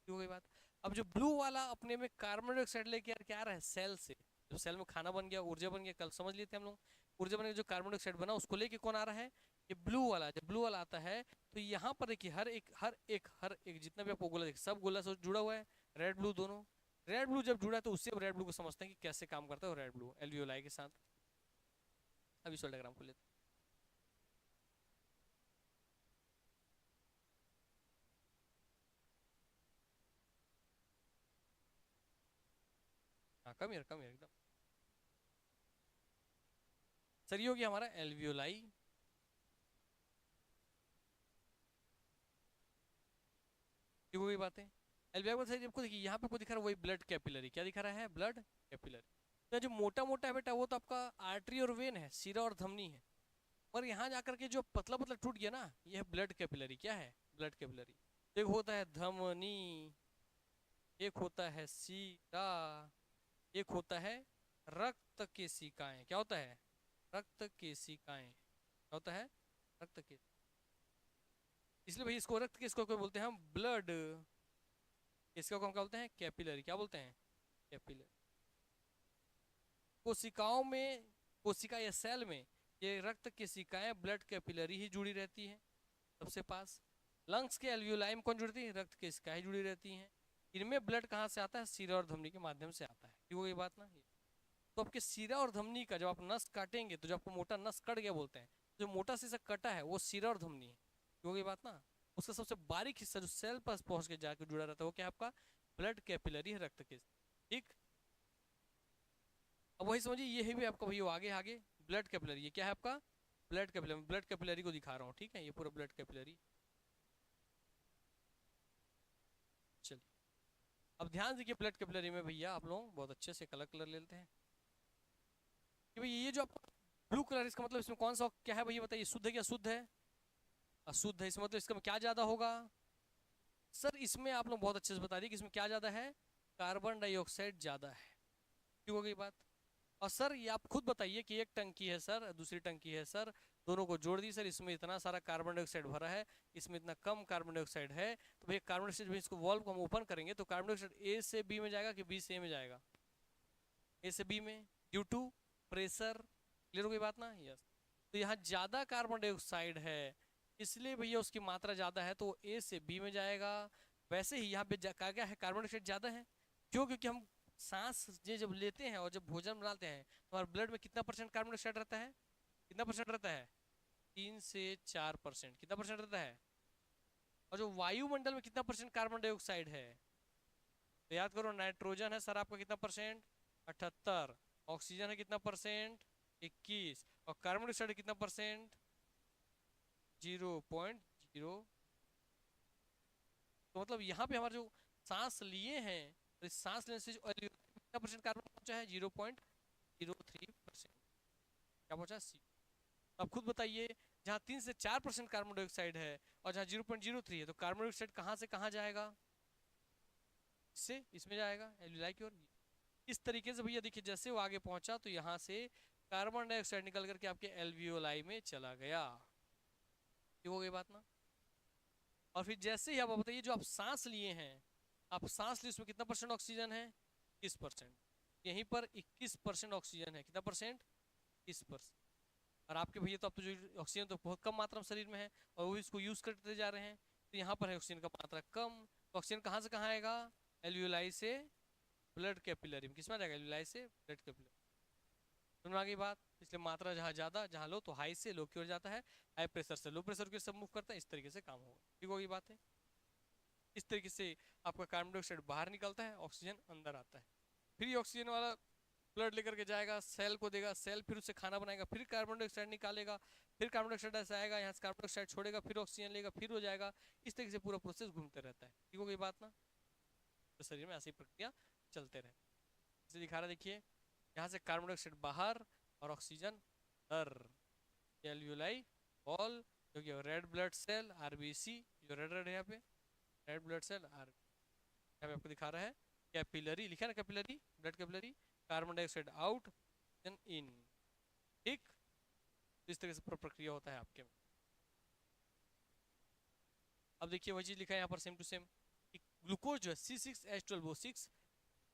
ठीक हो गई बात। अब जो ब्लू वाला अपने में कार्बन डाइऑक्साइड लेके यार क्या आ रहा है, सेल से, जब सेल में खाना बन गया, ऊर्जा बन गया, कल समझ लिए थे हम लोग, ऊर्जा बन गया, जो कार्बन डाइऑक्साइड बना उसको लेके कौन आ रहा है, ये ब्लू वाला। जब ब्लू वाला आता है तो यहाँ पर देखिए, हर एक जितना भी आपको गोला देखिए, सब गोला से जुड़ा हुआ है, रेड ब्लू दोनों। रेड ब्लू जब जुड़ा है तो उससे रेड ब्लू को समझते हैं कि कैसे काम करता है रेड ब्लू एल्वियोलाई के साथ। अब इस डायग्राम को लेते हैं। हाँ, कम हियर एकदम सर, ये हो गया हमारा एल्वियोलाई। ठीक हो गई बातें। एल्वियोलाई सर आपको देखिए, यहाँ पे को दिखा रहा है वही ब्लड कैपिलरी, क्या दिखा रहा है, ब्लड कैपिलरी। तो जो मोटा मोटा है बेटा, वो तो आपका आर्टरी और वेन है, सिरा और धमनी है। और यहाँ जाकर के जो पतला पतला टूट गया ना, ये है ब्लड कैपिलरी। क्या है, ब्लड कैपिलरी। एक होता है धमनी, एक होता है सीरा, एक होता है रक्त केशिकाएं। क्या होता है, रक्त केशिकाएं। क्या होता है, रक्त के, इसलिए भाई इसको रक्त किसको कोई बोलते हैं हम, ब्लड। इसका को हम क्या बोलते हैं, कैपिलरी। क्या बोलते हैं, कैपिलरी। कोशिकाओं में, कोशिका या सेल में ये रक्त केशिकाएं ब्लड कैपिलरी ही जुड़ी रहती है सबसे पास। लंग्स के एल्वियोलाई में कौन जुड़ती है, रक्त केशिकाएं जुड़ी रहती हैं। इनमें ब्लड कहाँ से आता है, सिरा और धमनी के माध्यम से आता है। ठीक हो गई बात ना। तो आपके सिरा और धमनी का जब आप नस काटेंगे, तो जो आपको मोटा नस कट गया बोलते हैं, जो मोटा सा कटा है वो सिरा और धमनी है। ठीक हो गई बात ना। उसका सबसे बारीक हिस्सा जो सेल पास पहुंच के जाकर जुड़ा रहता है, वो क्या है आपका, ब्लड कैपिलरी है, रक्त के। ठीक, अब वही समझिए, ये भी आपका भैया आगे आगे ब्लड कैपिलरी, ये क्या है आपका, ब्लड कैपिलरी। ब्लड कैपिलरी को दिखा रहा हूँ, ठीक है, ये पूरा ब्लड कैपिलरी। अब ध्यान देखिए ब्लड कैपिलरी में भैया आप लोग बहुत अच्छे से कलर कलर लेते हैं कि भाई ये जो ब्लू कलर, इसका मतलब इसमें कौन सा क्या है भैया बताइए, शुद्ध है क्या अशुद्ध है? अशुद्ध है। इसमें मतलब इसका क्या ज्यादा होगा सर? इसमें आप लोग बहुत अच्छे से बता दिए कि इसमें क्या ज्यादा है, कार्बन डाइऑक्साइड ज्यादा है। ठीक हो गई बात। और सर ये आप खुद बताइए कि एक टंकी है सर, दूसरी टंकी है सर, दोनों को जोड़ दी सर, इसमें इतना सारा कार्बन डाइऑक्साइड भरा है, इसमें इतना कम कार्बन डाइऑक्साइड है, तो भैया कार्बन डाइऑक्साइड इसको वॉल्व को हम ओपन करेंगे तो कार्बन डाइऑक्साइड ए से बी में जाएगा कि बी से ए में जाएगा? ए से बी में, ड्यू टू प्रेशर। क्लियर हो गई बात ना? यस। तो यहाँ ज्यादा कार्बन डाइऑक्साइड है इसलिए भैया उसकी मात्रा ज्यादा है तो ए से बी में जाएगा। वैसे ही यहाँ पे कहा गया है कार्बन डाइऑक्साइड ज्यादा है। क्यों? क्योंकि हम सांस ये जब लेते हैं और जब भोजन बनाते हैं तो हमारे ब्लड में कितना परसेंट कार्बन डाइऑक्साइड रहता है? कितना परसेंट रहता है? 3 से 4%। कितना परसेंट रहता है? और जो वायुमंडल में कितना परसेंट कार्बन डाइऑक्साइड है? तो याद करो, नाइट्रोजन है सर आपका कितना परसेंट? 78। ऑक्सीजन है कितना परसेंट? 21। और कार्बन डाइऑक्साइड कितना परसेंट? 0.0। तो मतलब यहाँ पे हमारे जो सांस लिए हैं, तो इस सांस लेने से जो कितना परसेंट कार्बन पहुंचा है? 0.03%। क्या पहुंचा? सी। अब खुद बताइए, जहाँ 3 से 4% कार्बन डाइऑक्साइड है और जहाँ 0.03 है, तो कार्बन डाइऑक्साइड कहाँ से कहाँ जाएगा? इससे इसमें जाएगा, एल्यूलाई की ओर। इस तरीके से भैया देखिए, जैसे वो आगे पहुंचा तो यहाँ से कार्बन डाइऑक्साइड निकल करके आपके एल्वियोलाई में चला गया। ये हो गई बात ना? और फिर जैसे ही आप बताइए, जो आप सांस लिए हैं, आप सांस लिए उसमें कितना परसेंट ऑक्सीजन है? 21%। यहीं पर 21% ऑक्सीजन है। कितना परसेंट? 21%। और आपके भैया तो अब तो जो ऑक्सीजन तो बहुत कम मात्रा में शरीर में है और वो इसको यूज करते जा रहे हैं, तो यहाँ पर है ऑक्सीजन का मात्रा कम। तो ऑक्सीजन कहाँ से कहाँ आएगा? एल्वियोलाई से ब्लड कैपिलरी में। किसमें आ जाएगा? एल्वियोलाई से ब्लड कैपिलरी। समझ में आ गई बात? इसलिए मात्रा जहाँ ज्यादा, जहाँ लो, तो हाई से लो की ओर जाता है, हाई प्रेशर से लो प्रेशर की ओर सब मूव करता है। इस तरीके से काम होगा। ठीक होगी बात है? इस तरीके से आपका कार्बन डाइऑक्साइड बाहर निकलता है, ऑक्सीजन अंदर आता है। फिर ये ऑक्सीजन वाला ब्लड लेकर के जाएगा, सेल को देगा, सेल फिर उससे खाना बनाएगा, फिर कार्बन डाइऑक्साइड निकालेगा, फिर कार्बन डाइऑक्साइड ऐसे आएगा, यहाँ से कार्बन डाइऑक्साइड छोड़ेगा, फिर ऑक्सीजन लेगा, फिर हो जाएगा। इस तरीके से पूरा प्रोसेस घूमते रहता है। ठीक हो गई बात ना? तो शरीर में ऐसी प्रक्रिया चलते रहे। इसे दिखा रहा देखिए, यहाँ से कार्बन डाइऑक्साइड बाहर और ऑक्सीजन अंदर। एल्वियोलाई वॉल, जो कि रेड ब्लड सेल आरबीसी, जो रेड रेड है यहाँ पे, रेड ब्लड सेल आर, यहाँ पे आपको दिखा रहा है कैपिलरी, लिखा है ना capillary, blood capillary, carbon dioxide out in. ठीक, इस तरह से प्रक्रिया होता है आपके में। अब देखिए वही चीज लिखा है यहाँ पर सेम टू सेम, ग्लूकोज जो है C6H12O6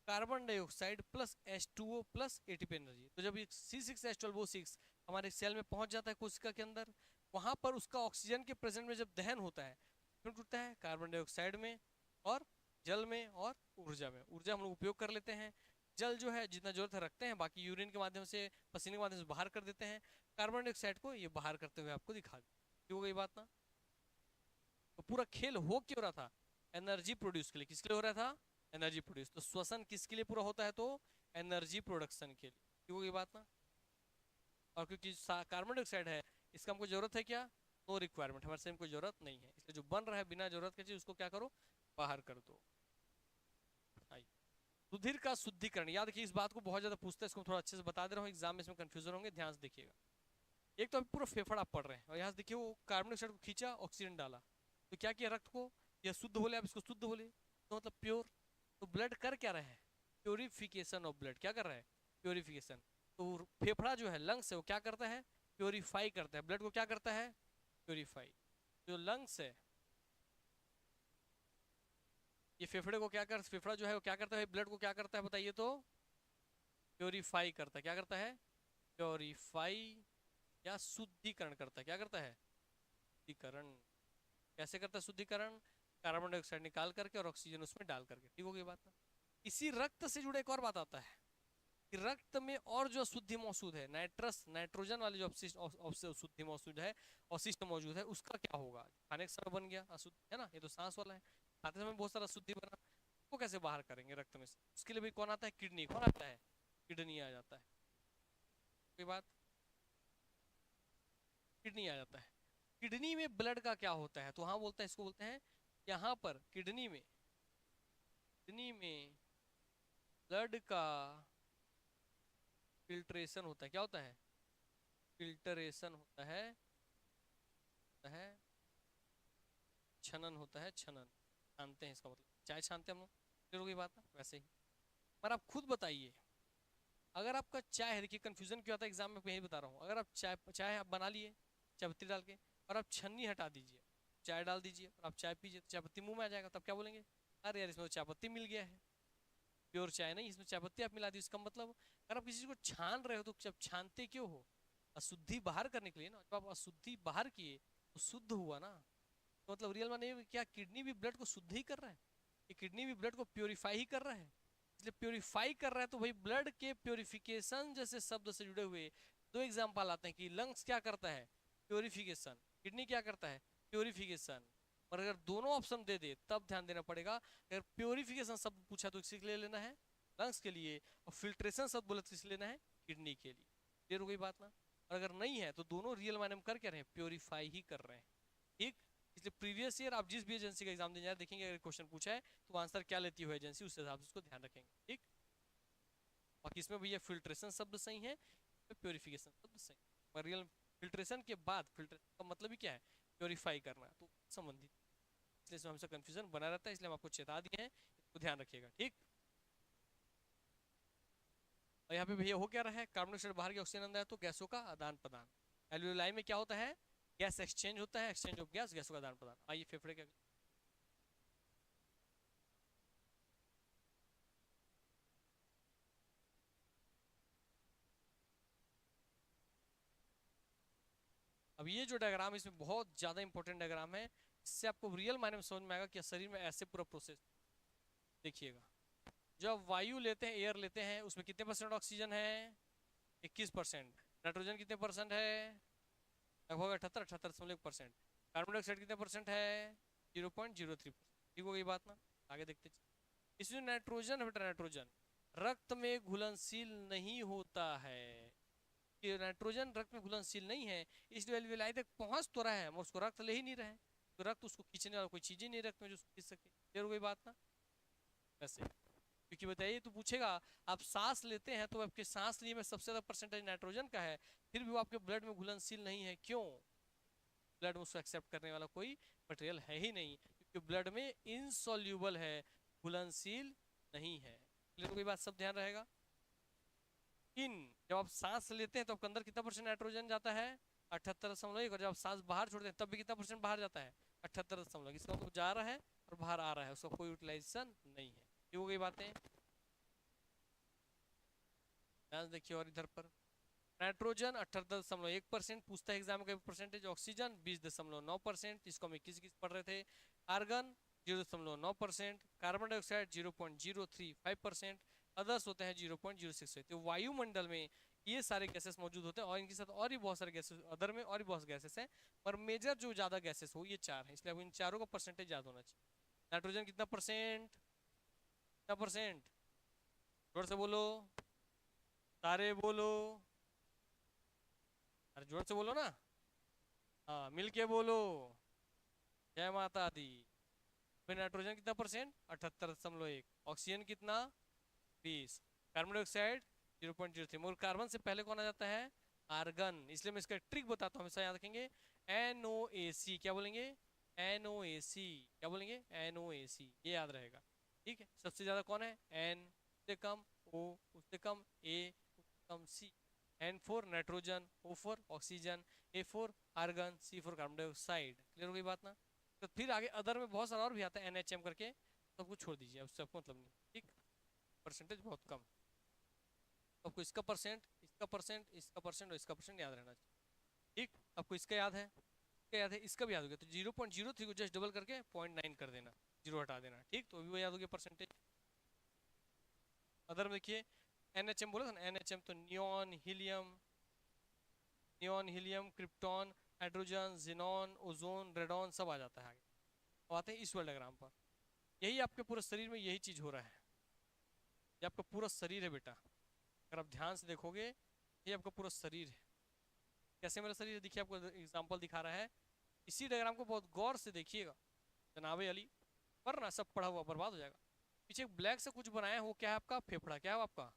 carbon dioxide plus H2O plus ATP energy. तो जब ये C6H12O6 हमारे सेल में पहुंच जाता है कोशिका के अंदर, वहां पर उसका ऑक्सीजन के प्रेजेंट में जब दहन होता है, क्यों टूटता है? कार्बन डाइऑक्साइड में और जल में और ऊर्जा में। ऊर्जा हम लोग उपयोग कर लेते हैं, जल जो है जितना जरूरत है रखते हैं, बाकी यूरिन के माध्यम से, पसीने के माध्यम से बाहर कर देते हैं। कार्बन डाइऑक्साइड को ये बाहर करते हुए आपको दिखा दी। हो गई बात ना? तो पूरा खेल हो क्यों रहा था? एनर्जी प्रोड्यूस के लिए। किसके लिए हो रहा था? Energy produce. तो श्वसन किसके लिए पूरा होता है? तो एनर्जी प्रोडक्शन के लिए। ठीक हो गई बात ना? और क्योंकि कार्बन डाइऑक्साइड है, इसका हमको जरूरत है क्या? नो रिक्वायरमेंट, हमारे से कोई जरूरत नहीं है। इसलिए जो बन रहा है बिना जरूरत के चीज, उसको क्या करो? बाहर कर दो। रुधिर का शुद्धिकरण, याद रखिए इस बात को बहुत ज्यादा पूछते हैं, इसको थोड़ा अच्छे से बता दे रहा हूँ, एग्जाम में इसमें कंफ्यूजन होंगे, ध्यान से देखिएगा। एक तो अभी पूरा फेफड़ा आप पढ़ रहे हैं और यहाँ से देखिए वो कार्बन डाइऑक्साइड को खींचा, ऑक्सीजन डाला, तो क्या किया? रक्त को या शुद्ध बोले आप इसको, शुद्ध बोले तो मतलब प्योर। तो ब्लड कर क्या रहे हैं? Purification of blood. क्या कर रहा है? प्योरिफिकेशन। तो फेफड़ा जो है, लंग्स है, वो क्या करता है? प्योरीफाई करता है ब्लड को। क्या करता है? प्योरीफाई। जो लंग्स है, ये फेफड़े को क्या कर, फेफड़ा जो है वो क्या करता है? ब्लड को क्या करता है बताइए तो? प्योरीफाई करता है। क्या करता है? प्योरीफाई या शुद्धिकरण करता है। क्या करता है? शुद्धिकरण। कैसे करता है शुद्धिकरण? कार्बन डाइऑक्साइड निकाल करके और ऑक्सीजन उसमें डाल करके। ठीक हो गई बात ना? इसी रक्त से जुड़े एक और बात आता है कि रक्त में और जो अशुद्धि मौजूद है, नाइट्रस, नाइट्रोजन वाली जो अशुद्धि मौजूद है, अवशिष्ट मौजूद है, उसका क्या होगा? खाने के समय बन गया अशुद्ध है ना, ये तो सांस वाला है, खाते समय बहुत सारा अशुद्धि बना, वो कैसे बाहर करेंगे रक्त में से? उसके लिए भी कौन आता है? किडनी। कौन आता है? किडनी आ जाता है। कोई बात, किडनी आ जाता है। किडनी में ब्लड का क्या होता है? तो हाँ बोलते हैं, इसको बोलते हैं यहाँ पर किडनी में किडनी में ब्लड का फिल्ट्रेशन होता है, क्या होता है? फिल्टरेशन होता है, छनन होता है, छनन छानते हैं, इसका मतलब चाय छानते हैं हम लोग, जरूर की बात है वैसे ही। पर आप खुद बताइए, अगर आपका चाय है, देखिए कंफ्यूजन क्यों आता है एग्जाम में, मैं यही बता रहा हूँ। अगर आप चाय चाय आप बना लिए चाय पत्ती डाल के, और आप छन्नी हटा दीजिए, चाय डाल दीजिए और आप चाय पीजिए, तो चाय पत्ती मुंह में आ जाएगा, तब क्या बोलेंगे? अरे यार इसमें तो चाय पत्ती मिल गया है, प्योर चाय नहीं, इसमें चाय पत्ती आप मिला दी। इसका मतलब अगर आप किसी चीज को छान रहे हो तो जब छानते क्यों हो? अशुद्धि बाहर करने के लिए ना। जब आप अशुद्धि बाहर किए तो शुद्ध हुआ ना। तो मतलब रियल माने क्या किडनी भी ब्लड को शुद्ध ही कर रहा है, ये किडनी भी ब्लड को प्योरीफाई ही कर रहा है। इसलिए प्योरीफाई कर रहा है तो भाई ब्लड के प्योरिफिकेशन जैसे शब्द से जुड़े हुए दो एग्जाम्पल आते हैं कि लंग्स क्या करता है? प्योरिफिकेशन। किडनी क्या करता है? प्योरिफिकेशन। और अगर दोनों ऑप्शन दे दे तब ध्यान देना पड़ेगा। अगर प्योरिफिकेशन शब्द पूछा तो किसके लिए लेना है? लंग्स के लिए। और फिल्ट्रेशन शब्द बोले तो किसके लेना है? किडनी के लिए। क्लियर हो गई बात ना? और अगर नहीं है तो दोनों रियल मायने में कर क्या रहे हैं? प्योरीफाई ही कर रहे हैं। ठीक। इसलिए प्रीवियस ईयर आप जिस भी एजेंसी का एग्जाम देने जाए देखेंगे, अगर क्वेश्चन पूछा है तो आंसर क्या लेती है एजेंसी, उस हिसाब से उसको ध्यान रखेंगे। ठीक। बाकी इसमें भैया फिल्ट्रेशन शब्द सही है, प्योरिफिकेशन शब्द सही है। पर रियल फिल्ट्रेशन के बाद, फिल्ट्रेशन का मतलब ही क्या है? प्योरीफाई करना, तो संबंधित। इसलिए इसमें हमसे कंफ्यूजन बना रहता है, इसलिए हम आपको चेता दिए हैं, इसको ध्यान रखिएगा। ठीक। और यहाँ पे भैया हो क्या रहा है? कार्बन डाइऑक्साइड बाहर गया, ऑक्सीजन अंदर है, तो गैसों का आदान प्रदान। एल्यूलाई में क्या होता है? गैस एक्सचेंज होता है, एक्सचेंज ऑफ गैस, गैसों का आदान प्रदान। आइए फेफड़े के अब ये जो डायग्राम, इसमें बहुत ज्यादा इंपॉर्टेंट डायग्राम है। इससे आपको रियल मायने में समझ में आएगा कि शरीर में ऐसे पूरा प्रोसेस। देखिएगा, जब वायु लेते हैं, एयर लेते हैं, उसमें कितने परसेंट ऑक्सीजन है? 21%। नाइट्रोजन कितने परसेंट है? लगभग 78.1%। कार्बन डाइऑक्साइड कितने परसेंट है? 0.03%। ठीक हो गई बात ना? आगे देखते चलिए। इसमें नाइट्रोजन है बेटा, नाइट्रोजन रक्त में घुलनशील नहीं होता है। कि नाइट्रोजन रक्त में घुलनशील नहीं है, इसलिए एल्वियोलाई तक पहुंच तो रहा है हम उसको रक्त ले ही नहीं रहे हैं। तो रक्त उसको खींचने वाला कोई चीज ही नहीं रक्त में जो उसको खींच सके। क्लियर हो गई बात ना? वैसे क्योंकि बताइए, तो पूछेगा आप सांस लेते हैं तो आपके सांस लिए में सबसे ज्यादा परसेंटेज नाइट्रोजन का है, फिर भी वो आपके ब्लड में घुलनशील नहीं है। क्यों? ब्लड में उसको एक्सेप्ट करने वाला कोई मटेरियल है ही नहीं, क्योंकि ब्लड में इनसॉल्यूबल है, घुलनशील नहीं है। क्लियर हो गई बात? सब ध्यान रहेगा। इन जब आप सांस लेते हैं तो आपके अंदर कितना परसेंट नाइट्रोजन जाता है? 78.1। और जब आप सांस बाहर छोड़ते हैं तब भी कितना परसेंट बाहर जाता है? 78.1। इसका मतलब जा रहा है और बाहर आ रहा है, उसका कोई यूटिलाइजेशन नहीं है। ये हो गई बातें। ध्यान देखिए और इधर पर नाइट्रोजन 78.1% पूछता है एग्जाम का परसेंटेज। ऑक्सीजन 20.9%, इसको हम 21 पढ़ रहे थे। आर्गन 0.9%। Carbon dioxide 0.035%। अदर्स होते हैं 0.06। तो वायुमंडल में ये सारे गैसेस मौजूद होते हैं, और इनके साथ और भी बहुत सारे गैसेस अदर में और भी बहुत गैसेस हैं, पर मेजर जो ज्यादा गैसेस हो ये चार हैं, इसलिए इन चारों का परसेंटेज याद होना चाहिए। नाइट्रोजन कितना परसेंट? कितना परसेंट? जोर से बोलो, सारे बोलो, अरे जोर से बोलो ना। हाँ मिलके बोलो, जय माता दी। फिर नाइट्रोजन कितना परसेंट? 78.1। ऑक्सीजन कितना? 20। Carbon dioxide 0.03। मगर कार्बन से पहले कौन आ जाता है? आर्गन। इसलिए मैं इसका ट्रिक बताता हूँ, हमेशा याद रखेंगे। NOAC क्या बोलेंगे? NOAC क्या बोलेंगे? NOAC, ये याद रहेगा। ठीक है, सबसे ज्यादा कौन है? N, उससे कम O, उससे कम A, उससे कम C। N4 nitrogen, O4 oxygen, A4 argon, C4 carbon dioxide. Clear हो गई बात ना? तो फिर आगे अदर में बहुत सारा और भी आता है NHM करके, सबको छोड़ दीजिए, उससे आपको मतलब नहीं। ठीक, परसेंटेज बहुत कम। आपको इसका परसेंट, इसका परसेंट, इसका परसेंट और इसका परसेंट याद रहना चाहिए। ठीक, आपको इसका याद है, इसका याद है, इसका भी याद हो गया, तो 0.03 को जस्ट डबल करके 0.9 कर देना, जीरो हटा देना। ठीक, तो भी वो याद हो गया परसेंटेज। अदर में देखिए NHM बोला था ना, NHM तो neon, helium, neon, helium, krypton, hydrogen, xenon, ozone, radon सब आ जाता है आगे। अब आते हैं इस वाले डायग्राम पर। यही आपके पूरे शरीर में यही चीज हो रहा है। ये आपका पूरा शरीर है बेटा, अगर आप ध्यान से देखोगे ये आपका पूरा शरीर है। कैसे मेरा शरीर है? देखिए आपको एग्जांपल दिखा रहा है, इसी डायग्राम को बहुत गौर से देखिएगा जनाबे अली, वरना सब पढ़ा हुआ बर्बाद हो जाएगा। पीछे ब्लैक से कुछ बनाया है, वो क्या है आपका? फेफड़ा। क्या है वो आपका?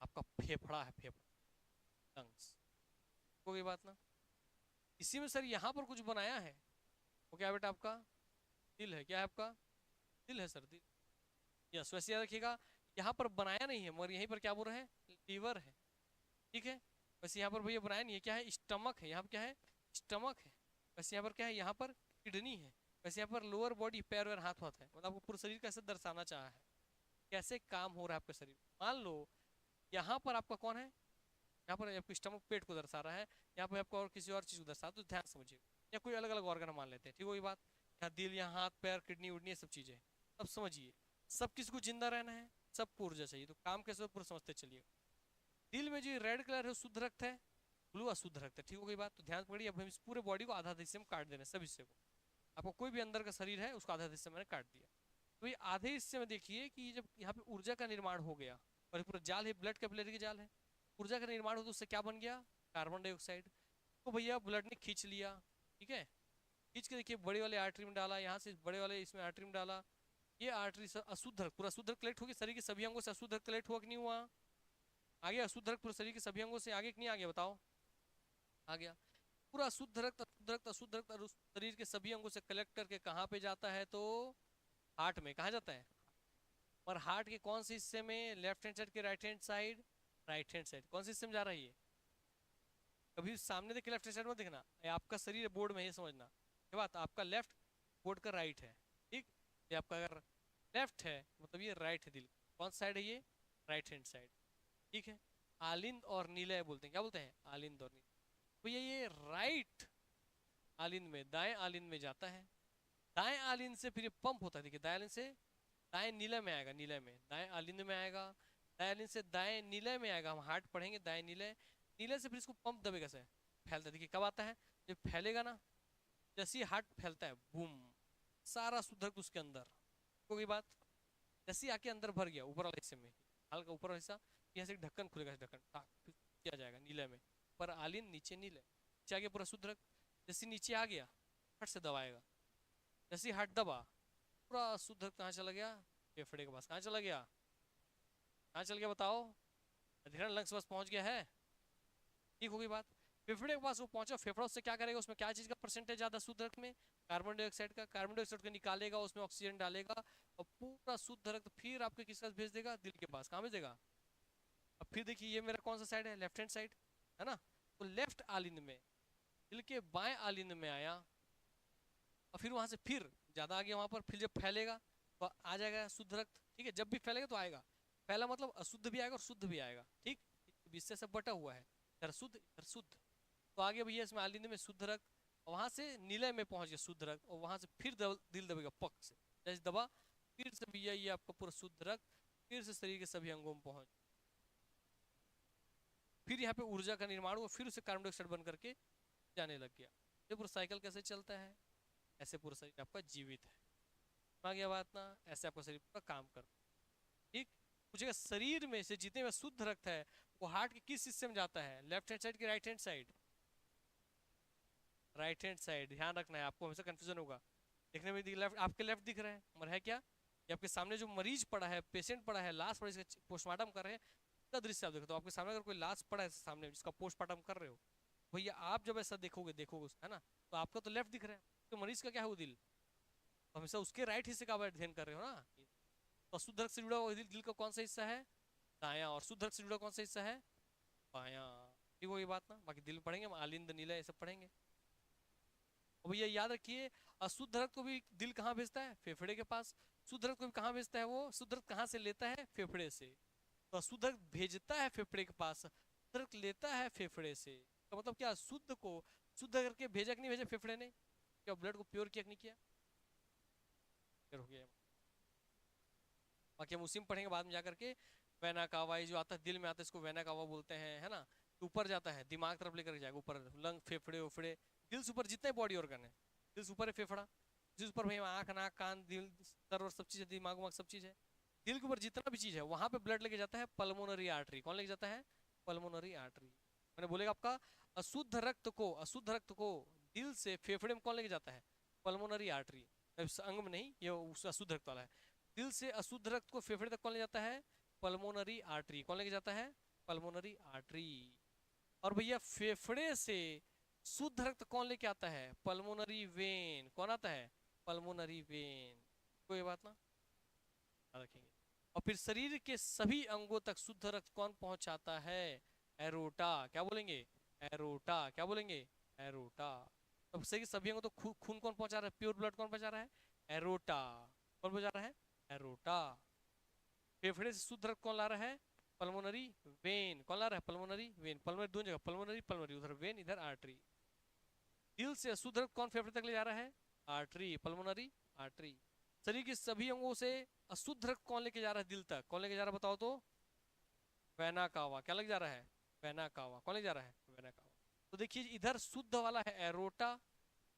आपका फेफड़ा है, फेफड़ा, लंग्स। हो गई बात ना। इसी में सर यहाँ पर कुछ बनाया है, वो क्या है बेटा आपका? दिल है। क्या है आपका? दिल है सर, दिल। यस, वैसे याद रखिएगा, यहाँ पर बनाया नहीं है मगर यहीं पर क्या बोल रहे हैं? लीवर है। ठीक है। वैसे यहाँ पर भैया बनाया नहीं है, क्या है? स्टमक है। यहाँ पर क्या है? स्टमक है। वैसे यहाँ पर क्या है? यहाँ पर किडनी है। वैसे यहाँ पर लोअर बॉडी, पैर वैर हाथ वाथ है। मतलब आपको पूरा शरीर कैसे दर्शाना चाहा है, कैसे काम हो रहा है आपका शरीर। मान लो यहाँ पर आपका कौन है? यहाँ पर आपको स्टमक पेट को दर्शा रहा है, यहाँ पर आपको और किसी और चीज को दर्शा, तो ध्यान समझिए। या कोई अलग अलग ऑर्गन मान लेते हैं, ठीक होगी बात। यहाँ दिल, यहाँ हाथ पैर किडनी उडनी, सब चीजें। अब समझिए, सब किसी को जिंदा रहना है, सबको ऊर्जा चाहिए, तो काम कैसे हो पूरा समझते चलिए। दिल में जो रेड कलर है वो शुद्ध रक्त है, ब्लू अशुद्ध रक्त है। ठीक हो गई बात। तो ध्यान पकड़िए, अब हम इस पूरे बॉडी को आधा हिस्से में काट देना है, सब हिस्से को। आपको कोई भी अंदर का शरीर है उसको आधा हिस्से में मैंने काट दिया। तो ये आधे हिस्से में देखिए कि जब यहाँ पे ऊर्जा का निर्माण हो गया, और ये पूरा जाल है, ब्लड कैपिलरी के जाल है, ऊर्जा का निर्माण हो तो उससे क्या बन गया? Carbon dioxide. तो भैया ब्लड ने खींच लिया, ठीक है, खींच के देखिए बड़े वाले आर्टरी में डाला, यहाँ से बड़े वाले इसमें आर्टरी में डाला। ये आर्टरी से अशुद्ध रक्त, पूरा शुद्ध रक्त कलेक्ट हो गया शरीर के सभी अंगों से। अशुद्ध रक्त कलेक्ट हुआ कि नहीं हुआ? आ गया अशुद्ध रक्त पूरे शरीर के सभी अंगों से, आगे कि नहीं आ गया बताओ? आ गया। पूरा शुद्ध रक्त, अशुद्ध रक्त, अशुद्ध रक्त और शरीर के सभी अंगों से कलेक्ट करके कहाँ पे जाता है? तो हार्ट में। कहाँ जाता है? और हार्ट के कौन से हिस्से में? लेफ्ट हैंड साइड के right hand side? Right hand side. कौन से हिस्से में जा रही है? कभी सामने देख के लेफ्ट हैंड साइड में देखना, ये आपका शरीर बोर्ड में, ये समझना ये बात। आपका लेफ्ट बोर्ड का राइट है, ठीक। ये आपका अगर लेफ्ट है मतलब ये राइट है। दिल कौन सा साइड है? ये राइट हैंड साइड, ठीक है। आलिंद और नीलय बोलते हैं। क्या बोलते हैं? आलिंद और नीलय। भैया ये राइट आलिंद में, दाएं आलिंद में जाता है। दाएं आलिंद से फिर ये पंप होता है, देखिए दाएं आलिंद से दाएं नीलय में आएगा, नीलय में, दाएं आलिंद में आएगा, दाएं आलिंद से दाएं नीलय में आएगा। हम हार्ट पढ़ेंगे, दाएं नीलय, नीलय से फिर इसको पंप दबेगा से फैलता है। देखिए कब आता है? जब फैलेगा ना, जैसे ही हार्ट फैलता है, बूम, सारा शुद्ध रक्त उसके अंदर। हो गई बात। जैसे ही आके अंदर भर गया ऊपर वाले हिस्से में, हल्का ऊपर वाला हिस्सा, यहाँ से ढक्कन खुलेगा, ढक्कन फिर किया जाएगा नीले में, पर आलिंद नीचे नीले, नीचे आ गया पूरा शुद्ध रक्त। जैसे नीचे आ गया, फट से दबाएगा, जैसे हार्ट दबा, पूरा शुद्ध रक्त कहाँ चला गया? फेफड़े के पास। कहाँ चला गया? कहाँ चल गया बताओ? अधीरण लंग्स पास पहुंच गया है। ठीक होगी बात। फेफड़े के पास वो पहुंचा, फेफड़ा उससे क्या करेगा? उसमें क्या चीज का परसेंटेज ज्यादा शुद्ध रक्त में? कार्बन डाइऑक्साइड का। कार्बन डाइऑक्साइड को निकालेगा, उसमें ऑक्सीजन डालेगा, और पूरा शुद्ध रक्त फिर आपके किसका भेज देगा? दिल के पास। कहाँ भेजेगा? अब फिर देखिए ये मेरा कौन सा साइड है? लेफ्ट हैंड साइड है ना। तो लेफ्ट आलिंद में, दिल के बाएं आलिंद में आया, और फिर वहां से फिर ज्यादा आ गया वहां पर, फिर जब फैलेगा तो आ जाएगा शुद्ध रक्त। ठीक है, जब भी फैलेगा तो आएगा। पहला मतलब अशुद्ध भी आएगा और शुद्ध भी आएगा, ठीक। इससे सब बटा हुआ है, इधर शुद्ध इधर शुद्ध। तो आगे भैया इसमें आलिंद में शुद्ध रक्त, और वहां से नीलय में पहुंच गया शुद्ध रक्त, और वहां से फिर दिल दबेगा पक से, जैसे दबा, फिर से भैया ये आपका पूरा शुद्ध रक्त फिर से शरीर के सभी अंगों में पहुंच, फिर यहाँ पे ऊर्जा का निर्माण हुआ, फिर उसे कार्बन डाइऑक्साइड बन करके जाने लग गया। ये पूरा साइकिल कैसे चलता है? ऐसे पूरा शरीर आपका जीवित है। आ गया बात ना। ऐसे आपका शरीर पूरा काम करता है, ठीक। पूछेगा शरीर में से जितने में शुद्ध रक्त है वो हार्ट के किस हिस्से में जाता है? लेफ्ट हैंड साइड की right hand side? Right hand side. ध्यान रखना है, आपको हमेशा कंफ्यूजन होगा। देखने में लेफ्ट, आपके लेफ्ट दिख रहा है मगर है क्या? ये आपके सामने जो मरीज पड़ा है, पेशेंट पड़ा है, लाश पड़ा है, इसका पोस्टमार्टम कर रहे हैं, इसका दृश्य आप देखो। तो आपके सामने अगर कोई लाश पड़ा है सामने जिसका पोस्टमार्टम कर रहे हो, भैया आप जब ऐसा देखोगे है ना, तो आपका तो लेफ्ट दिख रहा है, तो मरीज का क्या है? वो दिल। तो हमेशा उसके राइट हिस्से का आप अध्ययन कर रहे हो ना। तो शुद्ध रक्त से जुड़ा हुआ दिल का कौन सा हिस्सा है? दायां। और शुद्ध रक्त से जुड़ा कौन सा हिस्सा है? बायां। ठीक होगी बात ना। बाकी दिल पढ़ेंगे, आलिंद नीला ये सब पढ़ेंगे। और भैया याद रखिए, अशुद्ध रक्त को भी दिल कहाँ भेजता है? फेफड़े के पास। शुद्ध रक्त को भी कहाँ भेजता है? वो शुद्ध रक्त कहाँ से लेता है? फेफड़े से। तो अशुद्ध रक्त भेजता है फेफड़े के पास, शुद्ध रक्त लेता है फेफड़े से। तो मतलब क्या, शुद्ध को शुद्ध करके भेजा कि नहीं भेजा फेफड़े ने? क्या ब्लड को प्योर किया कि नहीं किया? हो गया। बाकी हम उसी में पढ़ेंगे बाद में जाकर के। वेना कावा जो आता है दिल में आता है, इसको वेना कावा बोलते हैं, है ना। ऊपर जाता है, दिमाग तरफ लेकर जाएगा ऊपर, लंग फेफड़े उफड़े, दिल से ऊपर जितने बॉडी ऑर्गन है, दिल से ऊपर है फेफड़ा, जिस ऊपर भाई आंख नाक कान दिल सर और सब चीज है, दिमाग उमाग सब चीज है। दिल के ऊपर जितना भी चीज है वहां पे ब्लड लेके जाता है पल्मोनरी आर्टरी। कौन लेके जाता है? Pulmonary artery. मैंने बोलेगा आपका अशुद्ध रक्त को दिल से फेफड़े में कौन लेके जाता है? Pulmonary artery. अंग में नहीं, ये अशुद्ध रक्त वाला है। दिल से अशुद्ध रक्त को फेफड़े तक कौन ले जाता है? Pulmonary artery. कौन लेके जाता है? Pulmonary artery. और भैया फेफड़े से शुद्ध रक्त कौन लेके आता है? Pulmonary vein. कौन आता है? Pulmonary vein. कोई बात ना, याद रखेंगे। और फिर शरीर के सभी अंगों तक शुद्ध रक्त कौन पहुंचाता है? एरोटा। क्या बोलेंगे? एरोटा। क्या बोलेंगे? एरोटा। अब शरीर के सभी अंगों तो खून कौन पहुंचा रहा है? प्योर ब्लड कौन पहुंचा रहा है? एरोटा। कौन पहुंचा रहा है? एरोटा। फेफड़े से शुद्ध रक्त कौन ला रहा है? Pulmonary vein. कौन ला रहा है? Pulmonary vein. पल्मोनरी दोनों जगह, पल्मोनरी पल्मोनरी, उधर वेन इधर आर्टरी। दिल से अशुद्ध रक्त कौन फेफड़े तक ले जा रहा है? Artery, pulmonary artery. शरीर के सभी अंगों से अशुद्ध रक्त कौन लेके जा रहा है दिल तक? कौन लेके जा रहा है बताओ तो? Vena cava. क्या लेके जा रहा है? Vena cava. कौन लेके जा रहा है? Vena cava. तो देखिए इधर शुद्ध वाला है एरोटा,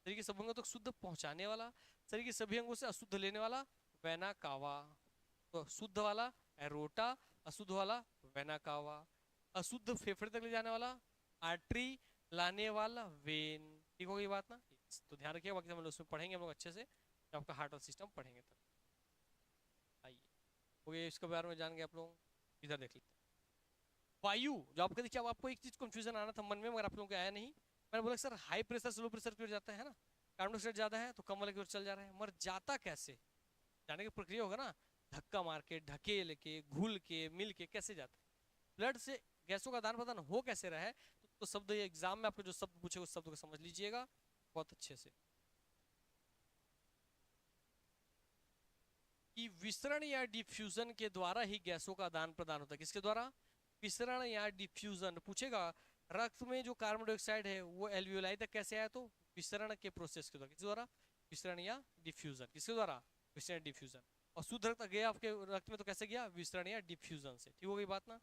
शरीर के सभी अंगों तक शुद्ध पहुंचाने वाला। शरीर के सभी अंगों से अशुद्ध लेने वाला वेना कावा। तो शुद्ध वाला एरोटा, अशुद्ध वाला वेना कावा। अशुद्ध फेफड़े तक ले जाने वाला आर्टरी, लाने वाला वेन। ठीक हो गई बात ना? तो ध्यान रखिए, बाकी हम लोग उसमें पढ़ेंगे हम लोग अच्छे से, जब आपका हार्ट और सिस्टम पढ़ेंगे तब। आइए, हो गया इसके बारे में जान गए आप लोग। इधर देख लेते हैं वायु। जो आपका देखिए, अब आपको एक चीज कंफ्यूजन आना था मन में, मगर आप लोगों को आया नहीं। मैंने बोला सर हाई प्रेशर से लो प्रेशर की ओर जाता है ना, कार्बन डाइऑक्साइड ज्यादा है तो कम वाले की ओर चल जा रहा है, मगर जाता कैसे? जाने की प्रक्रिया होगा ना, धक्का मार के, ढकेल के, घुल के, मिल के, कैसे जाता है? ब्लड से गैसों का आदान प्रदान हो कैसे रहा है? तो शब्द ये एग्जाम में आपको जो शब्द पूछे उस शब्द को समझ लीजिएगा बहुत अच्छे से। कि विसरण या डिफ्यूजन के द्वारा ही गैसों का आदान प्रदान होता है। किसके द्वारा? विसरण या डिफ्यूजन पूछेगा। रक्त में जो कार्बन डाइऑक्साइड है वो एल्वियोलाई तक कैसे आया? तो विसरण के प्रोसेस के द्वारा। किसके द्वारा? विसरण या डिफ्यूजन। किसके द्वारा? विसरण डिफ्यूजन। और शुद्ध रक्त गया आपके रक्त में तो कैसे गया? विसरण या डिफ्यूजन से। ठीक हो गई बात ना?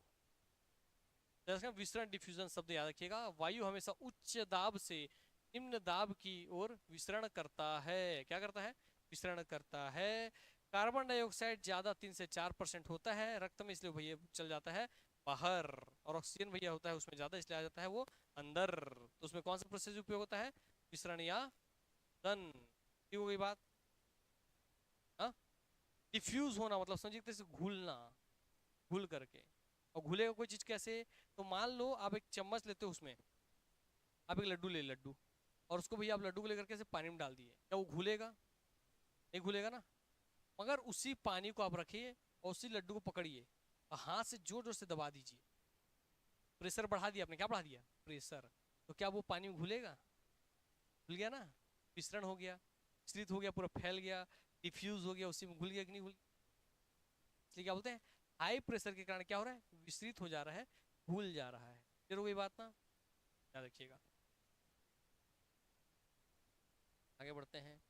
विसरण डिफ्यूजन शब्द याद रखिएगा। वायु हमेशा उच्च दाब से निम्न दाब की ओर विसरण करता है। क्या करता है? विसरण करता है। कार्बन डाइऑक्साइड ज्यादा 3 से 4% होता है रक्त में, इसलिए भैया चल जाता है बाहर। और ऑक्सीजन भैया होता है उसमें ज्यादा, इसलिए आ जाता है वो अंदर। तो उसमें कौन सा प्रोसेस उपयोग होता है? विसरण या दन। ठीक हो गई बात? हाँ, डिफ्यूज होना मतलब समझिए जैसे घुलना, घुल करके। और घुलेगा कोई चीज कैसे? तो मान लो आप एक चम्मच लेते हो, उसमें आप एक लड्डू ले, लड्डू, और उसको भैया आप लड्डू को लेकर के पानी में डाल दिए, क्या वो घुलेगा? नहीं घुलेगा ना। मगर उसी पानी को आप रखिए और उसी लड्डू को पकड़िए और हाथ से जोर जोर से दबा दीजिए। प्रेशर बढ़ा दिया आपने। क्या बढ़ा दिया? प्रेशर। तो क्या वो पानी में घुलेगा? घुल गया ना, मिश्रण हो गया, मिश्रित हो गया, पूरा फैल गया, डिफ्यूज हो गया, उसी में घुल गया कि नहीं घुल? इसलिए क्या बोलते हैं, हाई प्रेशर के कारण क्या हो रहा है? विस्तृत हो जा रहा है, घुल जा रहा है। क्लियर हो गई बात ना? याद रखिएगा। आगे बढ़ते हैं।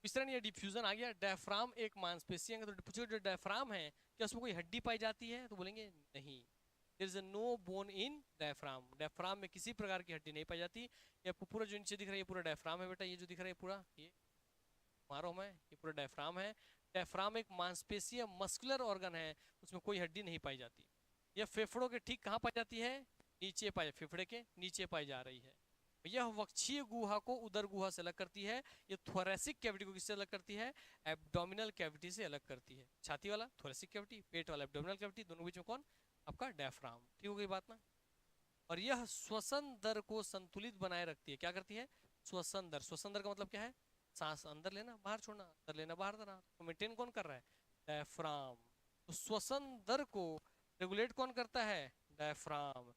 विस्तरण या डिफ्यूजन आ गया। डायफ्राम एक मांसपेशी है, तो पूछो जो डायफ्राम है क्या उसमें कोई हड्डी पाई जाती है? तो बोलेंगे नहीं। There is no bone in diaphragm. Diaphragm में किसी प्रकार की हड्डी नहीं पाई जाती। ये पूरा जो नीचे दिख रहा है ये पूरा डायफ्राम है बेटा, ये जो दिख रहा है पूरा, ये मारो मैं, ये पूरा डायफ्राम है। डायफ्राम एक मांसपेशी है, मस्कुलर ऑर्गन है, उसमें कोई हड्डी नहीं पाई जाती। यह फेफड़ों के ठीक कहाँ पाई जाती है? नीचे पाई, फेफड़े के नीचे पाई जा रही है। यह वक्षीय गुहा को उदर गुहा से अलग करती है। ये थोरेसिक कैविटी को किससे अलग करती है? एब्डोमिनल कैविटी से अलग करती है। छाती वाला थोरेसिक कैविटी, पेट वाला एब्डोमिनल कैविटी, दोनों बीच में कौन? आपका डायफ्राम। ठीक हो गई बात ना? और यह श्वसन दर को संतुलित बनाए रखती है। क्या करती है? श्वसन दर। श्वसन दर का मतलब क्या है? सांस अंदर लेना बाहर छोड़ना, अंदर लेना बाहर देना। तो मेंटेन कौन कर रहा है? डायफ्राम। तो श्वसन दर को रेगुलेट कौन करता है? Diaphragm.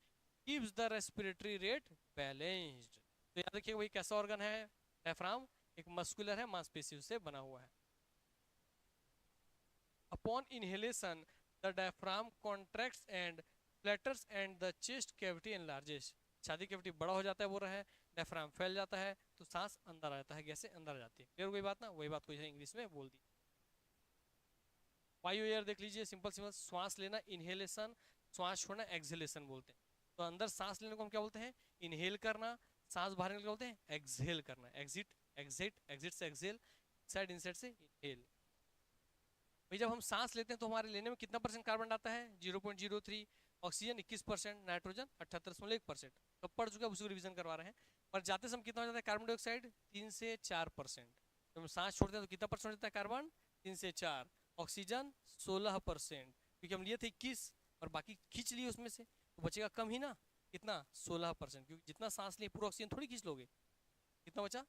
Keeps the respiratory rate balanced. तो याद रखिए वही कैसा ऑर्गन है? डायफ्राम एक मस्कुलर है, मांसपेशियों से बना हुआ है। Upon inhalation the diaphragm contracts and flutters and the chest cavity enlarges. छाती कैविटी बड़ा हो जाता है, बोल रहा है, डायफ्राम फैल जाता है, तो सांस अंदर आ जाता है, गैसें अंदर आ जाती है। क्लियर हो गई बात ना? वही बात को इंग्लिश में बोल दी। वायु एयर देख लीजिए, सिंपल सिंपल। श्वास लेना इनहेलेशन, श्वास छोड़ना एक्सहेलेशन बोलते हैं। तो अंदर सांस लेने को हम क्या बोलते हैं? इनहेल करना। सांस बाहर निकलने को बोलते हैं एक्सहेल करना। एग्जिट एग्जिट, एग्जिट से एक्सहेल, साइड इनसाइड से इनहेल। भाई जब हम सांस लेते हैं तो हमारे लेने में कितना परसेंट कार्बन आता है? 0.03। Oxygen 21%, nitrogen 78.1%। तो पढ़ चुके हैं, उसी को रिवीजन करवा रहे हैं। पर जाते समय कितना हो जाता है कार्बन डाइऑक्साइड? 3 से 4%। जब हम सांस छोड़ते हैं तो कितना परसेंट देता है कार्बन? 3 से 4। ऑक्सीजन 16%, क्योंकि हम लिए थे 21 और बाकी खींच लिए उसमें से, तो बचेगा कम ही ना, कितना? 16%, क्योंकि जितना सांस लिए पूरा ऑक्सीजन थोड़ी खींच लोगे। कितना बचा?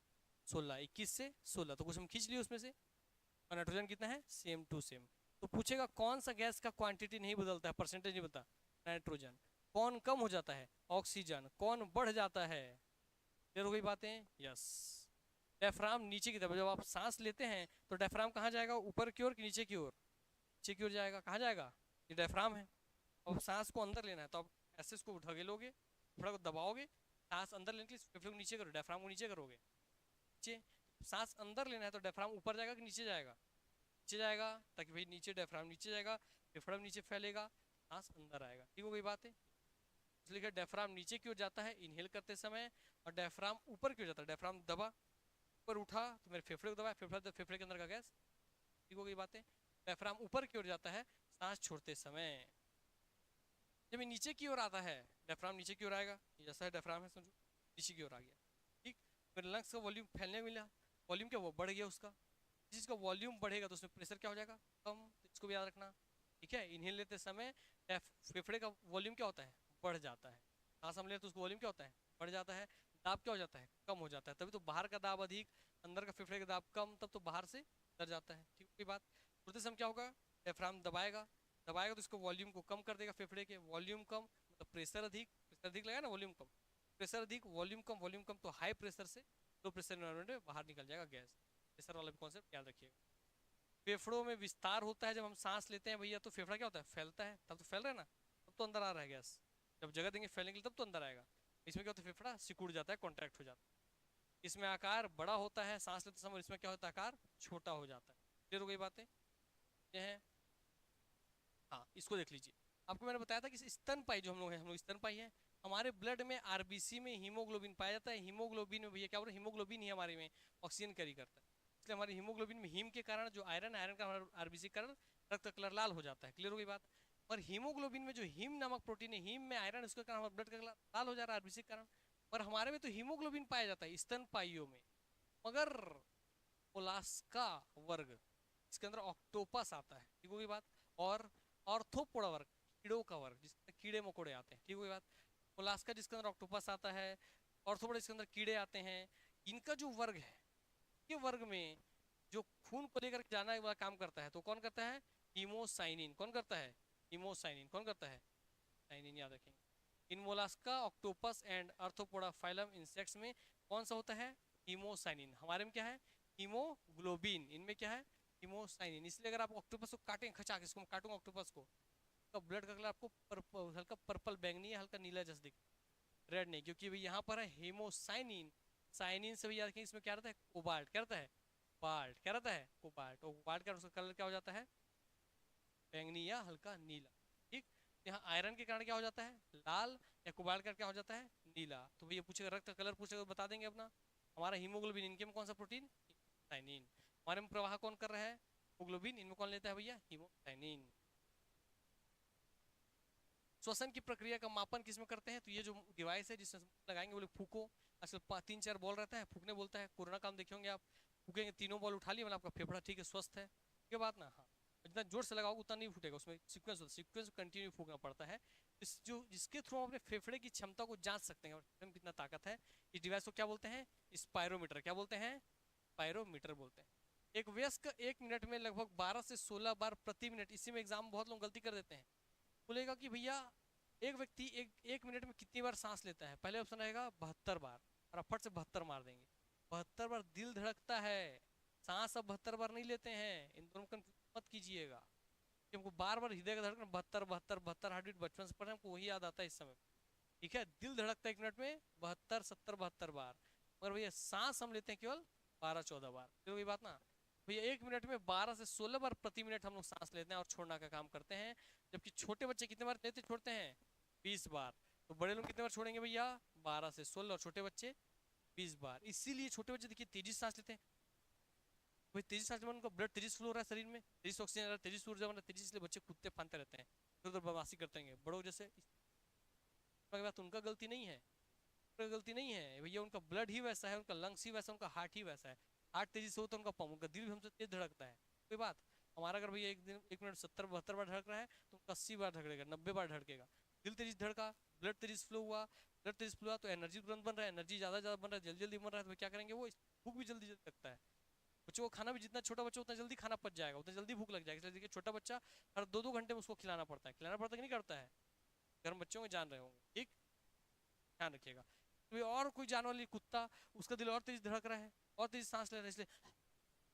16, 21 से 16, तो कुछ हम खींच लिए उसमें से। और नाइट्रोजन कितना है? Same to same. तो पूछेगा कौन सा गैस का क्वांटिटी नहीं बदलता है, परसेंटेज नहीं बता? नाइट्रोजन। कौन कम हो जाता है? ऑक्सीजन। कौन बढ़ जाता है? क्लियर हो गई बातें? यस। डायफ्राम नीचे की तरफ, जब आप सांस लेते हैं तो डायफ्राम कहाँ जाएगा? ऊपर की ओर कि नीचे की ओर? नीचे की ओर जाएगा। कहाँ जाएगा? ये डायफ्राम है। अब सांस को अंदर लेना है तो आप ऐसे इसको ढकेलोगे, फेफड़ा को दबाओगे, सांस अंदर लेने के लिए फेफड़े को नीचे करो, डायफ्राम को नीचे करोगे, नीचे। सांस अंदर लेना है तो डायफ्राम ऊपर जाएगा कि नीचे जाएगा? नीचे जाएगा, ताकि भाई नीचे डायफ्राम नीचे जाएगा, फेफड़ा नीचे फैलेगा, सांस अंदर आएगा। ठीक हो गई बात है? इसलिए डायफ्राम नीचे की ओर जाता है इनहेल करते समय, और डायफ्राम ऊपर की ओर जाता है। डायफ्राम दबा, ऊपर उठा तो मेरे फेफड़े को दबाया, फेफड़े के अंदर का गैस। ठीक हो गई बातें? डायफ्राम ऊपर की ओर जाता है सांस छोड़ते समय। जब ये नीचे की ओर आता है, डायफ्राम नीचे की ओर आएगा, जैसा है डायफ्राम है समझो, नीचे की ओर आ गया। ठीक, फिर लंग्स का वॉल्यूम फैलने मिला, वॉल्यूम क्या वो बढ़ गया उसका। जिसका वॉल्यूम बढ़ेगा तो उसमें प्रेशर क्या हो जाएगा? कम। तो इसको भी याद रखना। ठीक है, इनहेल लेते समय फेफड़े का वॉल्यूम क्या होता है? बढ़ जाता है। सांस हम लेते तो उसका वॉल्यूम क्या होता है? बढ़ जाता है। दाब क्या हो जाता है? कम हो जाता है। तभी तो बाहर का दाब अधिक, अंदर का फेफड़े का दाब कम, तब तो बाहर से डर जाता है। ठीक है बात? छोड़ते समय क्या होगा? डायफ्राम दबाएगा, दबाएगा तो इसको वॉल्यूम को कम कर देगा, फेफड़े के वॉल्यूम कम मतलब प्रेशर अधिक, प्रेशर अधिक लगा ना, वॉल्यूम कम, प्रेशर अधिक, वॉल्यूम कम, वॉल्यूम कम तो हाई प्रेशर से लो प्रेशर एनवायरनमेंट में बाहर निकल जाएगा गैस। प्रेशर वाला भी कॉन्सेप्ट याद रखिएगा। फेफड़ों में विस्तार होता है जब हम सांस लेते हैं भैया, तो फेफड़ा क्या होता है? फैलता है। तब तो फैल रहा है ना, तब तो अंदर आ रहा है गैस। जब जगह देंगे फैलने के लिए तब तो अंदर आएगा। इसमें क्या होता है? फेफड़ा सिकुड़ जाता है, कॉन्ट्रैक्ट हो जाता है। इसमें आकार बड़ा होता है सांस लेते समय, इसमें क्या होता है? आकार छोटा हो जाता है। क्लियर हो गई बातें? ये है। हाँ, इसको देख लीजिए। आपको मैंने बताया था कि स्तनपाई जो हम लोग स्तनपाई है। हमारे ब्लड में आरबीसी में हीमोग्लोबिन पाया जाता है। हीमोग्लोबिन में भैया क्या बोल रहे हैं? हीमोग्लोबिन ही हमारे में ऑक्सीजन कैरी करता है। इसलिए हमारे हीमोग्लोबिन में हीम के कारण जो आयरन, आयरन का हमारा आरबीसी के कारण रक्त का कलर लाल हो जाता है। क्लियर हो गई बात? और हीमोग्लोबिन में जो हीम नामक प्रोटीन है, हीम में आयरन, उसके कारण हमारा ब्लड का कलर लाल हो जा रहा है आरबीसी के कारण। और हमारे में तो हीमोग्लोबिन पाया जाता है स्तनपाइयों में, मगर मोलास्का वर्ग, इसके अंदर ऑक्टोपस आता है। ठीक होगी बात? और ऑर्थोपोडा वर्ग, कीड़ों का वर्ग, जिसमें कीड़े मकोड़े आते हैं। ठीक होगी बात? मोलास्का जिसके अंदर ऑक्टोपस आता है, ऑर्थोपोडा जिसके अंदर कीड़े आते हैं। इनका जो वर्ग है, ये वर्ग में जो खून को लेकर जाना वाला काम करता है, तो कौन करता है? हीमोसाइनिन। कौन करता है? हीमोसाइनिन। कौन करता है? साइनिन, याद रखेंगे। इन Mollusca, octopus and Arthropoda phylum insects में कौन सा होता है? हीमोसाइनिन। हमारे में क्या है? हीमोग्लोबिन। इनमें क्या है? हीमोसाइनिन। इसलिए अगर आप ऑक्टोपस को काटें, खचा के इसको काटूंगा ऑक्टोपस को, तो ब्लड का कलर आपको हल्का पर्पल बैंगनी है, हल्का नीला जैसा दिख, रेड नहीं, क्योंकि भाई यहाँ पर है हीमोसाइनिन। साइनिन से भी याद रखेंगे, इसमें क्या रहता है? कोबाल्ट। क्या रहता है? बाल्ट। क्या रहता है? कोबाल्ट। और कोबाल्ट का उसका कलर क्या हो जाता है? बैंगनी या हल्का नीला। ठीक, यहाँ आयरन के कारण क्या हो जाता है? लाल। या कोबाल्ट का क्या हो जाता है? नीला। तो भैया पूछेगा रक्त का कलर पूछेगा तो बता देंगे अपना। हमारा हीमोग्लोबिन, इनके में कौन सा प्रोटीन? साइनिन। हमारे में प्रवाह कौन कर रहा है? हीमोग्लोबिन। इनमें कौन लेता है भैया? हीमोसाइनिन। श्वसन की प्रक्रिया का मापन किसमें करते हैं? तो ये जो डिवाइस है जिसमें लगाएंगे, बोले फूको। आजकल 3-4 बॉल रहता है, फूकने बोलता है। कोरोना काम देखे होंगे आप, फूकेंगे, तीनों बॉल उठा लिए, मतलब आपका फेफड़ा ठीक है, स्वस्थ है। ठीक है बात ना? हाँ, जितना जोर से लगाओगे उतना नहीं फूटेगा, उसमें सीक्वेंस कंटिन्यू फूकना पड़ता है। जिसके थ्रू हम अपने फेफड़े की क्षमता को जांच सकते हैं, और कितना ताकत है। इस डिवाइस को क्या बोलते हैं? स्पायरोमीटर। क्या बोलते हैं? स्पायरोमीटर बोलते हैं। एक वयस्क 1 मिनट में लगभग 12 से 16 बार प्रति मिनट, इसी में एग्जाम बहुत लोग गलती कर देते हैं, बोलेगा कि भैया एक व्यक्ति एक मिनट में कितनी बार सांस लेता है? पहले ऑप्शन रहेगा 72 बार, और आप फट से 72 मार देंगे। 72 बार दिल धड़कता है, सांस अब 72 बार नहीं लेते हैं। इन दोनों को कंफ्यूज मत कीजिएगा, कि हमको बार बार हृदय का धड़कन 72 72 72 हार्ट बीट बचपन से पढ़े, हमको वही याद आता है इस समय। ठीक है, दिल धड़कता है 1 मिनट में 72 70 72 बार, मगर भैया सांस हम लेते हैं केवल 12-14 बार। तो ये बात ना भैया, 1 मिनट में 12 से 16 बार प्रति मिनट हम लोग सांस लेते हैं और छोड़ना का काम करते हैं। जबकि छोटे बच्चे कितने बार लेते छोड़ते हैं? 20 बार। तो बड़े लोग कितने बार छोड़ेंगे भैया? 12 से 16, और छोटे बच्चे 20 बार। इसीलिए छोटे बच्चे देखिए तेजी से सांस लेते हैं। भाई तेजी सांस में उनका ब्लड तेजी से फ्लो हो रहा है शरीर में, तेजी से ऑक्सीजन आ रहा है, तेजी से ऊर्जा बन रहा है, तेजी से बच्चे कूदते फानते रहते हैं, इधर उधर बदमाशी करते हैं बड़ों जैसे। बात उनका गलती नहीं है, उनका गलती नहीं है भैया, उनका ब्लड ही वैसा है, उनका लंग्स ही वैसा है, उनका हार्ट ही वैसा है। हार्ट तेजी से हो तो उनका उनका दिल भी हमसे तेज धड़कता है, कोई बात। हमारा अगर भैया एक दिन 1 मिनट 70-72 बार धड़क रहा है तो उनका 80 बार धड़केगा, 90 बार धड़केगा। दिल तेजी से धड़का, ब्लड तेजी से फ्लो हुआ, ब्लड तेजी से फ्लो हुआ तो एनर्जी तुरंत बन रहा है, एनर्जी ज्यादा ज्यादा बन रहा है, जल्दी जल्दी बन रहा है, तो क्या करेंगे वो, भूख भी जल्दी जल्दी लगता है। बच्चों को खाना भी, जितना छोटा बच्चा उतना जल्दी खाना पच जाएगा, उतना जल्दी भूख लग जाएगी। इसलिए देखिए छोटा बच्चा हर 2-2 घंटे में उसको खिलाना पड़ता है, खिलाना पड़ता है कि नहीं करता है। गर्म बच्चों में जान रहे होंगे, ठीक, ध्यान रखिएगा। तो और कोई जानवर ली, कुत्ता, उसका दिल और तेज धड़क रहा है, और तेज सांस ले रहा है, इसलिए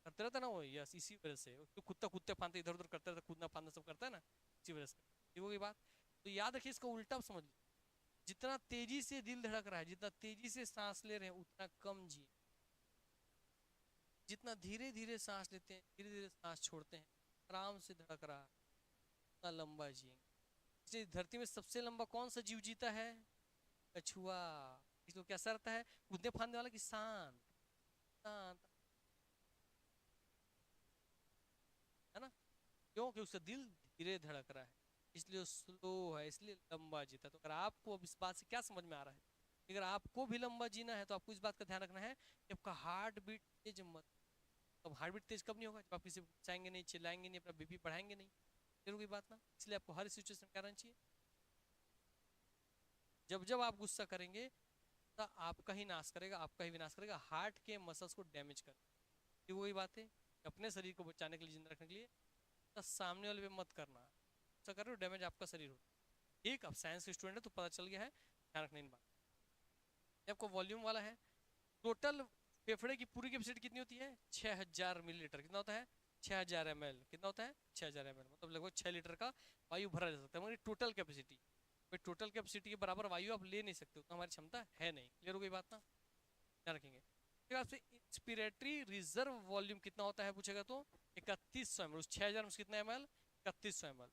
करते रहता है ना वो, यस इसी वजह से तो कुत्ता कुत्ते फांदते इधर उधर करते रहता है, कूदना फांदना सब करता है ना, इसी वजह से। ठीक होगी बात। तो याद रखिए, इसका उल्टा समझ लीजिए, जितना तेजी से दिल धड़क रहा है, जितना तेजी से सांस ले रहे हैं उतना कम जिए, जितना धीरे धीरे सांस लेते हैं, धीरे धीरे सांस छोड़ते हैं, आराम से धड़क रहा है, उतना लंबा जिएंगे। इसलिए धरती में सबसे लंबा कौन सा जीव जीता है, कछुआ। इसको कैसा रहता है, कूदने फांदने वाला कि शांत, शांत, है ना, क्योंकि उसका दिल धीरे धड़क रहा है, इसलिए स्लो है, इसलिए लंबा जीता है। तो अगर आपको अब इस बात से क्या समझ में आ रहा है, अगर आपको भी लंबा जीना है तो आपको इस बात का ध्यान रखना है कि आपका हार्ट बीट तेज मत। अब हार्ट बीट तेज कब नहीं होगा, जब आप किसी को गुस्साएंगे नहीं, चिल्लाएंगे नहीं, अपना बीपी बढ़ाएंगे नहीं, फिर कोई बात ना। इसलिए आपको हर सिचुएशन में क्या रहना चाहिए, जब जब आप गुस्सा करेंगे तो आपका ही नाश करेगा, आपका ही विनाश करेगा, हार्ट के मसल्स को डैमेज कर। ठीक वही बात है, अपने शरीर को बचाने के लिए, जिंदा रखने के लिए, तो सामने वाले पे मत करना, ऐसा कर रहे हो डैमेज आपका शरीर हो। ठीक, अब साइंस के स्टूडेंट है तो पता चल गया है, ध्यान रखना इन बात। आपको वॉल्यूम वाला है, टोटल फेफड़े की पूरी कैपेसिटी कितनी होती है, 6000 मिलीलीटर, कितना होता है, 6000 ml, कितना होता है 6000 ml, मतलब लगभग 6 लीटर का वायु भरा जा सकता है, मगर टोटल कैपेसिटी, टोटल कैपेसिटी के बराबर वायु आप ले नहीं सकते, उतना हमारी क्षमता है नहीं। क्लियर हो गई बात ना, ध्यान रखेंगे। फिर आपसे इंस्पिरेटरी रिजर्व वॉल्यूम कितना होता है पूछेगा तो 3100 ml, उस 6000 में कितना ml, 3100 ml।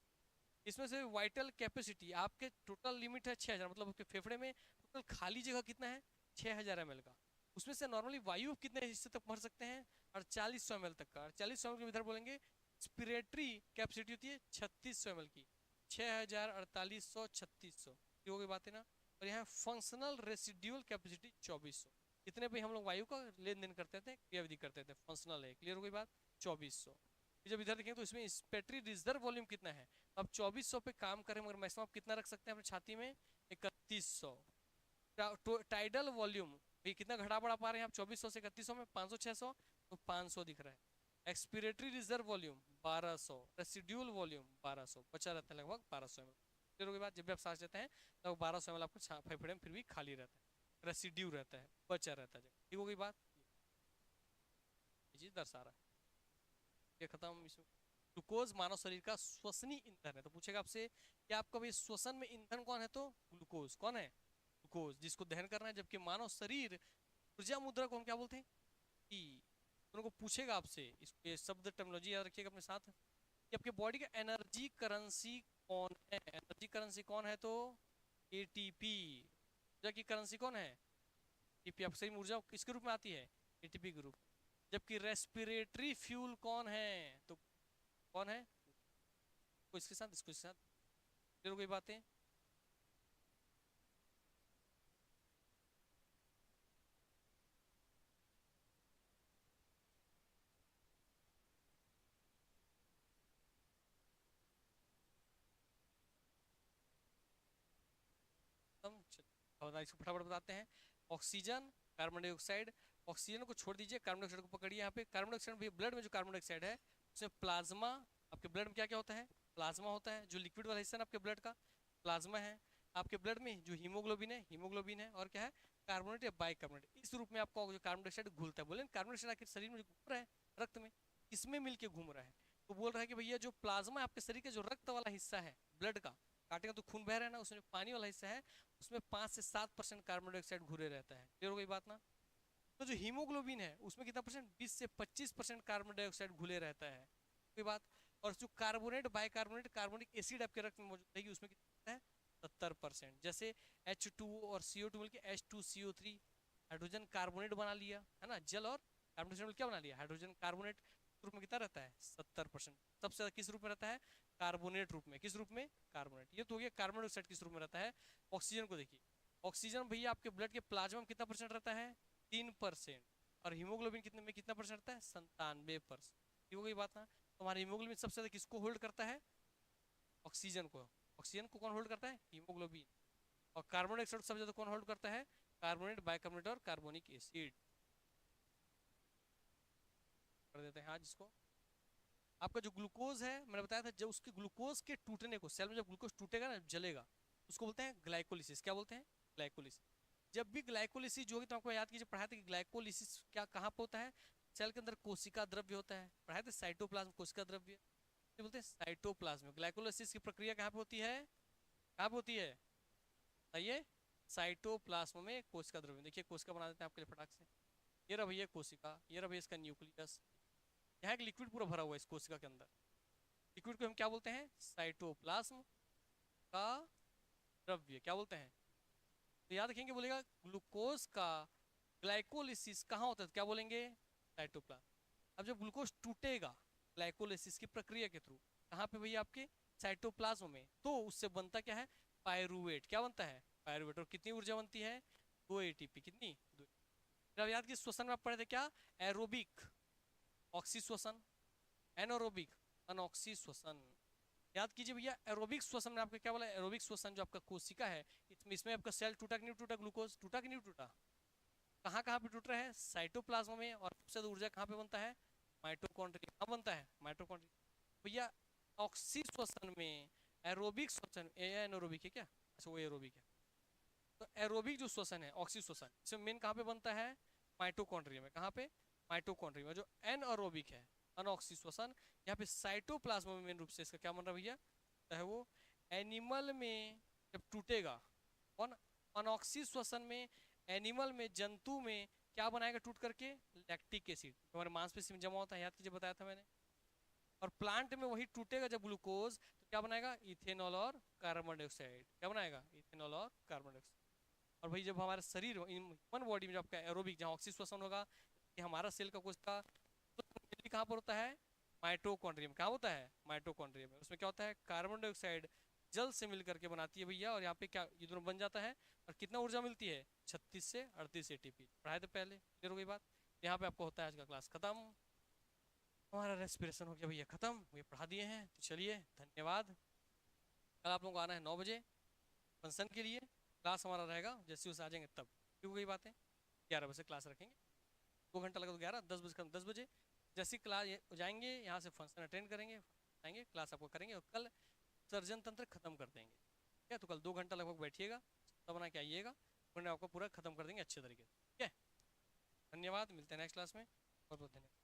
इसमें से वाइटल कैपेसिटी, आपके टोटल लिमिट है 6000, मतलब आपके फेफड़े में टोटल खाली जगह कितना है 6000 ml का, उसमें से नॉर्मली वायु कितने हिस्से तक भर सकते हैं 4800 ml तक का, 4800 ml के इधर बोलेंगे। इंस्पिरेटरी कैपेसिटी होती है 3600 ml की, 6000, 4800, 3600, ये हो गई बात है ना। और यहाँ फंक्शनल रेसिड्यूल कैपेसिटी 2400, इतने पे हम लोग वायु का लेन देन करते थे, क्रियाविधि करते थे, फंक्शनल है। क्लियर हो गई बात, 2400। जब इधर देखेंगे तो इसमें इंस्पिरेटरी रिजर्व वॉल्यूम कितना है, अब 2400 पे काम करें, मगर मैक्सिमम आप कितना रख सकते हैं अपनी छाती में, 3100। टाइडल वॉल्यूम ये कितना घटा बढ़ा पा रहे हैं आप, 2400 से 3100 में 500 600, तो 500 दिख रहा है। Expiratory reserve volume 1200, residual volume 1200, बचा रहता है लगभग 1200 ml। फिर उसके बाद जब भी आप सांस लेते हैं लगभग 1200 ml आपको फेफड़े में फिर भी खाली रहता है, रेसिड्यू रहता है, बचा रहता है। ठीक हो गई बात, ये चीज दर्शा रहा है। ये खत्म। इसमें ग्लूकोज मानव शरीर का श्वसनीय ईंधन है, तो पूछेगा आपसे कि आपका भी श्वसन में ईंधन कौन है, तो ग्लूकोज। कौन है, ग्लूकोज, जिसको दहन करना है। जबकि मानव शरीर ऊर्जा मुद्रा को हम क्या बोलते हैं, कि उनको पूछेगा आपसे, इसको ये शब्द टर्मिनोलॉजी याद रखिएगा अपने साथ, कि आपके बॉडी का एनर्जी करेंसी कौन है, एनर्जी करेंसी कौन है, तो एटीपी। ऊर्जा की करेंसी कौन है, एटीपी। आपकी शरीर में ऊर्जा किसके रूप में आती है, एटीपी के रूप। जबकि रेस्पिरेटरी फ्यूल कौन है, तो कौन है, को इसके साथ, इसको इसके साथ। क्लियर हो गई बातें। इसको फटाफट बताते हैं। ऑक्सीजन, कार्बन डाइऑक्साइड, ऑक्सीजन को छोड़ दीजिए, कार्बन डाइऑक्साइड को पकड़िए। यहाँ पे कार्बन डाइऑक्साइड, ब्लड में जो कार्बन डाइऑक्साइड है उसमें प्लाज्मा, आपके ब्लड में क्या क्या होता है, प्लाज्मा होता है, जो लिक्विड वाला हिस्सा है आपके ब्लड का, प्लाज्मा है। आपके ब्लड में जो हीमोग्लोबिन है, हीमोग्लोबिन है, और क्या है, कार्बोनेट या बाइकार्बोनेट, इस रूप में आपका जो कार्बन डाइऑक्साइड घुलता है। बोले कार्बन डाइऑक्साइड आखिर शरीर में जो घूम रहा है, रक्त में, इसमें मिलके घूम रहा है। तो बोल रहा है कि भैया जो प्लाज्मा आपके शरीर के जो रक्त वाला हिस्सा है ब्लड का, काटेगा तो खून बह रहा है ना, उसमें जो पानी वाला हिस्सा है उसमें 5 से 7% कार्बन डाइऑक्साइड घुरे रहता है। क्लियर हो गई बात ना। तो जो हीमोग्लोबिन है उसमें कितना परसेंट, 20 से 25% कार्बन डाइऑक्साइड घुले रहता है, कोई बात। और जो कार्बोनेट, बाइकार्बोनेट, कार्बोनिक एसिड आपके रक्त में मौजूद रहेगी, उसमें कितना है, 70%। जैसे H2 और CO2 मिलकर H2CO3, हाइड्रोजन कार्बोनेट बना लिया, है ना, जल और कार्बन डाइऑक्साइड क्या बना लिया, हाइड्रोजन कार्बोनेट। रूप में कितना रहता है, 70%। सबसे ज्यादा किस रूप में रहता है, कार्बोनेट रूप में। किस रूप में, कार्बोनेट। ये तो हो गया कार्बन डाइऑक्साइड किस रूप में रहता है। ऑक्सीजन को देखिए, ऑक्सीजन भैया आपके ब्लड के प्लाज्मा में कितना परसेंट रहता है, 3%। और हीमोग्लोबिन कितने में कितना परसेंट रहता है? 97%। ठीक हो गई बात ना। तो हमारा हीमोग्लोबिन सबसे ज्यादा किसको होल्ड करता है? ऑक्सीजन को। ऑक्सीजन को कौन होल्ड करता है? हीमोग्लोबिन। और कार्बन डाइऑक्साइड सबसे ज्यादा कौन होल्ड करता है? कार्बोनेट, बाइकार्बोनेट और कार्बोनिक एसिड। कर देते हैं आज इसको। आपका जो ग्लूकोज है, मैंने बताया था, जब उसके ग्लूकोज के टूटने को, सेल में जब ग्लूकोज टूटेगा ना, जलेगा, उसको बोलते हैं ग्लाइकोलिसिस। क्या बोलते हैं? ग्लाइकोलिसिस। जब भी ग्लाइकोलिसिस जो होगी तो आपको याद कीजिए, पढ़ाया था कि ग्लाइकोलिसिस क्या कहाँ पे होता है? सेल के अंदर कोशिका द्रव्य होता है, पढ़ाया था साइटोप्लाज्म कोशिका द्रव्य, ये बोलते हैं साइटोप्लाज्म। ग्लाइकोलिसिस की प्रक्रिया कहाँ पे होती है? कहाँ पे होती है? बताइए। साइटोप्लाज्म में कोशिका द्रव्य। देखिए कोशिका बना देते हैं आपके लिए फटाक से। ये रहा भैया कोशिका, ये रहा भैया इसका न्यूक्लियस। यहाँ एक लिक्विड पूरा भरा हुआ है इस कोशिका के अंदर। लिक्विड को हम क्या बोलते हैं? साइटोप्लाज्म का द्रव्य। क्या बोलते हैं? तो याद रखेंगे, बोलेगा ग्लूकोज का ग्लाइकोलिसिस कहाँ होता है, क्या बोलेंगे? साइटोप्लाज्म। अब जब ग्लूकोज टूटेगा ग्लाइकोलिसिस की प्रक्रिया के थ्रू, कहाँ पे भैया? आपके साइटोप्लाज्म में। तो उससे बनता क्या है? पायरूवेट। क्या बनता है? पायरूवेट। और कितनी ऊर्जा बनती है? 2 एटीपी। कितनी? 2। अब याद की श्वसन में आप पढ़े थे क्या? एरोबिक ऑक्सी श्वसन, एनोरोबिक अनऑक्सी श्वसन। याद कीजिए भैया, एरोबिक श्वसन में आपका क्या बोला? एरोबिक श्वसन जो आपका कोशिका है, इसमें आपका सेल टूटा कि नहीं टूटा? ग्लूकोज टूटा कि नहीं टूटा? कहाँ कहाँ पे टूट रहा है? साइटोप्लाज्म में। और सबसे ज्यादा ऊर्जा कहाँ पे बनता है? माइटोकॉन्ड्रिया। कहाँ बनता है? माइटोकॉन्ड्रिया। भैया ऑक्सी श्वसन में, एरोबिक श्वसन, एनारोबिक है क्या? अच्छा वो एरोबिक है। तो एरोबिक जो श्वसन है, ऑक्सी श्वसन, इसमें मेन कहाँ पे बनता है? माइटोकॉन्ड्रिया में। कहाँ पे? माइटोकॉन्ड्रिया में। जो एनएरोबिक है, अनऑक्सी श्वसन, यहाँ पे साइटोप्लाज्म में मेन रूप से इसका क्या बन रहा है भैया? है वो एनिमल में जब टूटेगा, कौन? अनऑक्सी श्वसन में, एनिमल में, जंतु में क्या बनाएगा टूट करके? Lactic acid. हमारे मांसपेशी में जमा होता है, याद कीजिए, बताया था मैंने। और प्लांट में वही टूटेगा जब ग्लूकोज, तो क्या बनाएगा? इथेनॉल और कार्बन डाइऑक्साइड। क्या बनाएगा? इथेनॉल और कार्बन डाइऑक्साइड। और भाई जब हमारा शरीर, ह्यूमन बॉडी में, जो आपका एरोबिक जहाँ ऑक्सी श्वसन होगा, कि हमारा सेल का कोशिका कहाँ पर होता है? माइटोकॉन्ड्रिया में। कहाँ होता है? माइटोकॉन्ड्रिया में। उसमें क्या होता है? कार्बन डाइऑक्साइड जल से मिल करके बनाती है भैया, और यहाँ पे क्या ये दोनों बन जाता है। और कितना ऊर्जा मिलती है? 36 से 38 एटीपी। पढ़ाए थे पहले, क्लियर हो गई बात। यहाँ पे आपको होता है आज का क्लास खत्म। हमारा रेस्पिरेशन हो गया भैया खत्म, ये पढ़ा दिए हैं, तो चलिए धन्यवाद। कल आप लोगों को आना है 9 बजे फंक्शन के लिए। क्लास हमारा रहेगा जैसे उसे आ जाएंगे तब। ठीक हो गई बातें। 11 बजे क्लास रखेंगे, 2 घंटा लगेगा। 11, 10 बजे खत्म। 10 बजे जैसे क्लास जाएंगे, यहाँ से फंक्शन अटेंड करेंगे, आएंगे क्लास आपको करेंगे, और कल सर्जन तंत्र खत्म कर देंगे। ठीक है, तो कल 2 घंटा लगभग बैठिएगा, तब बना के आइएगा, फिर आपको पूरा खत्म कर देंगे अच्छे तरीके से। ठीक है, धन्यवाद। मिलते हैं नेक्स्ट क्लास में। बहुत बहुत धन्यवाद।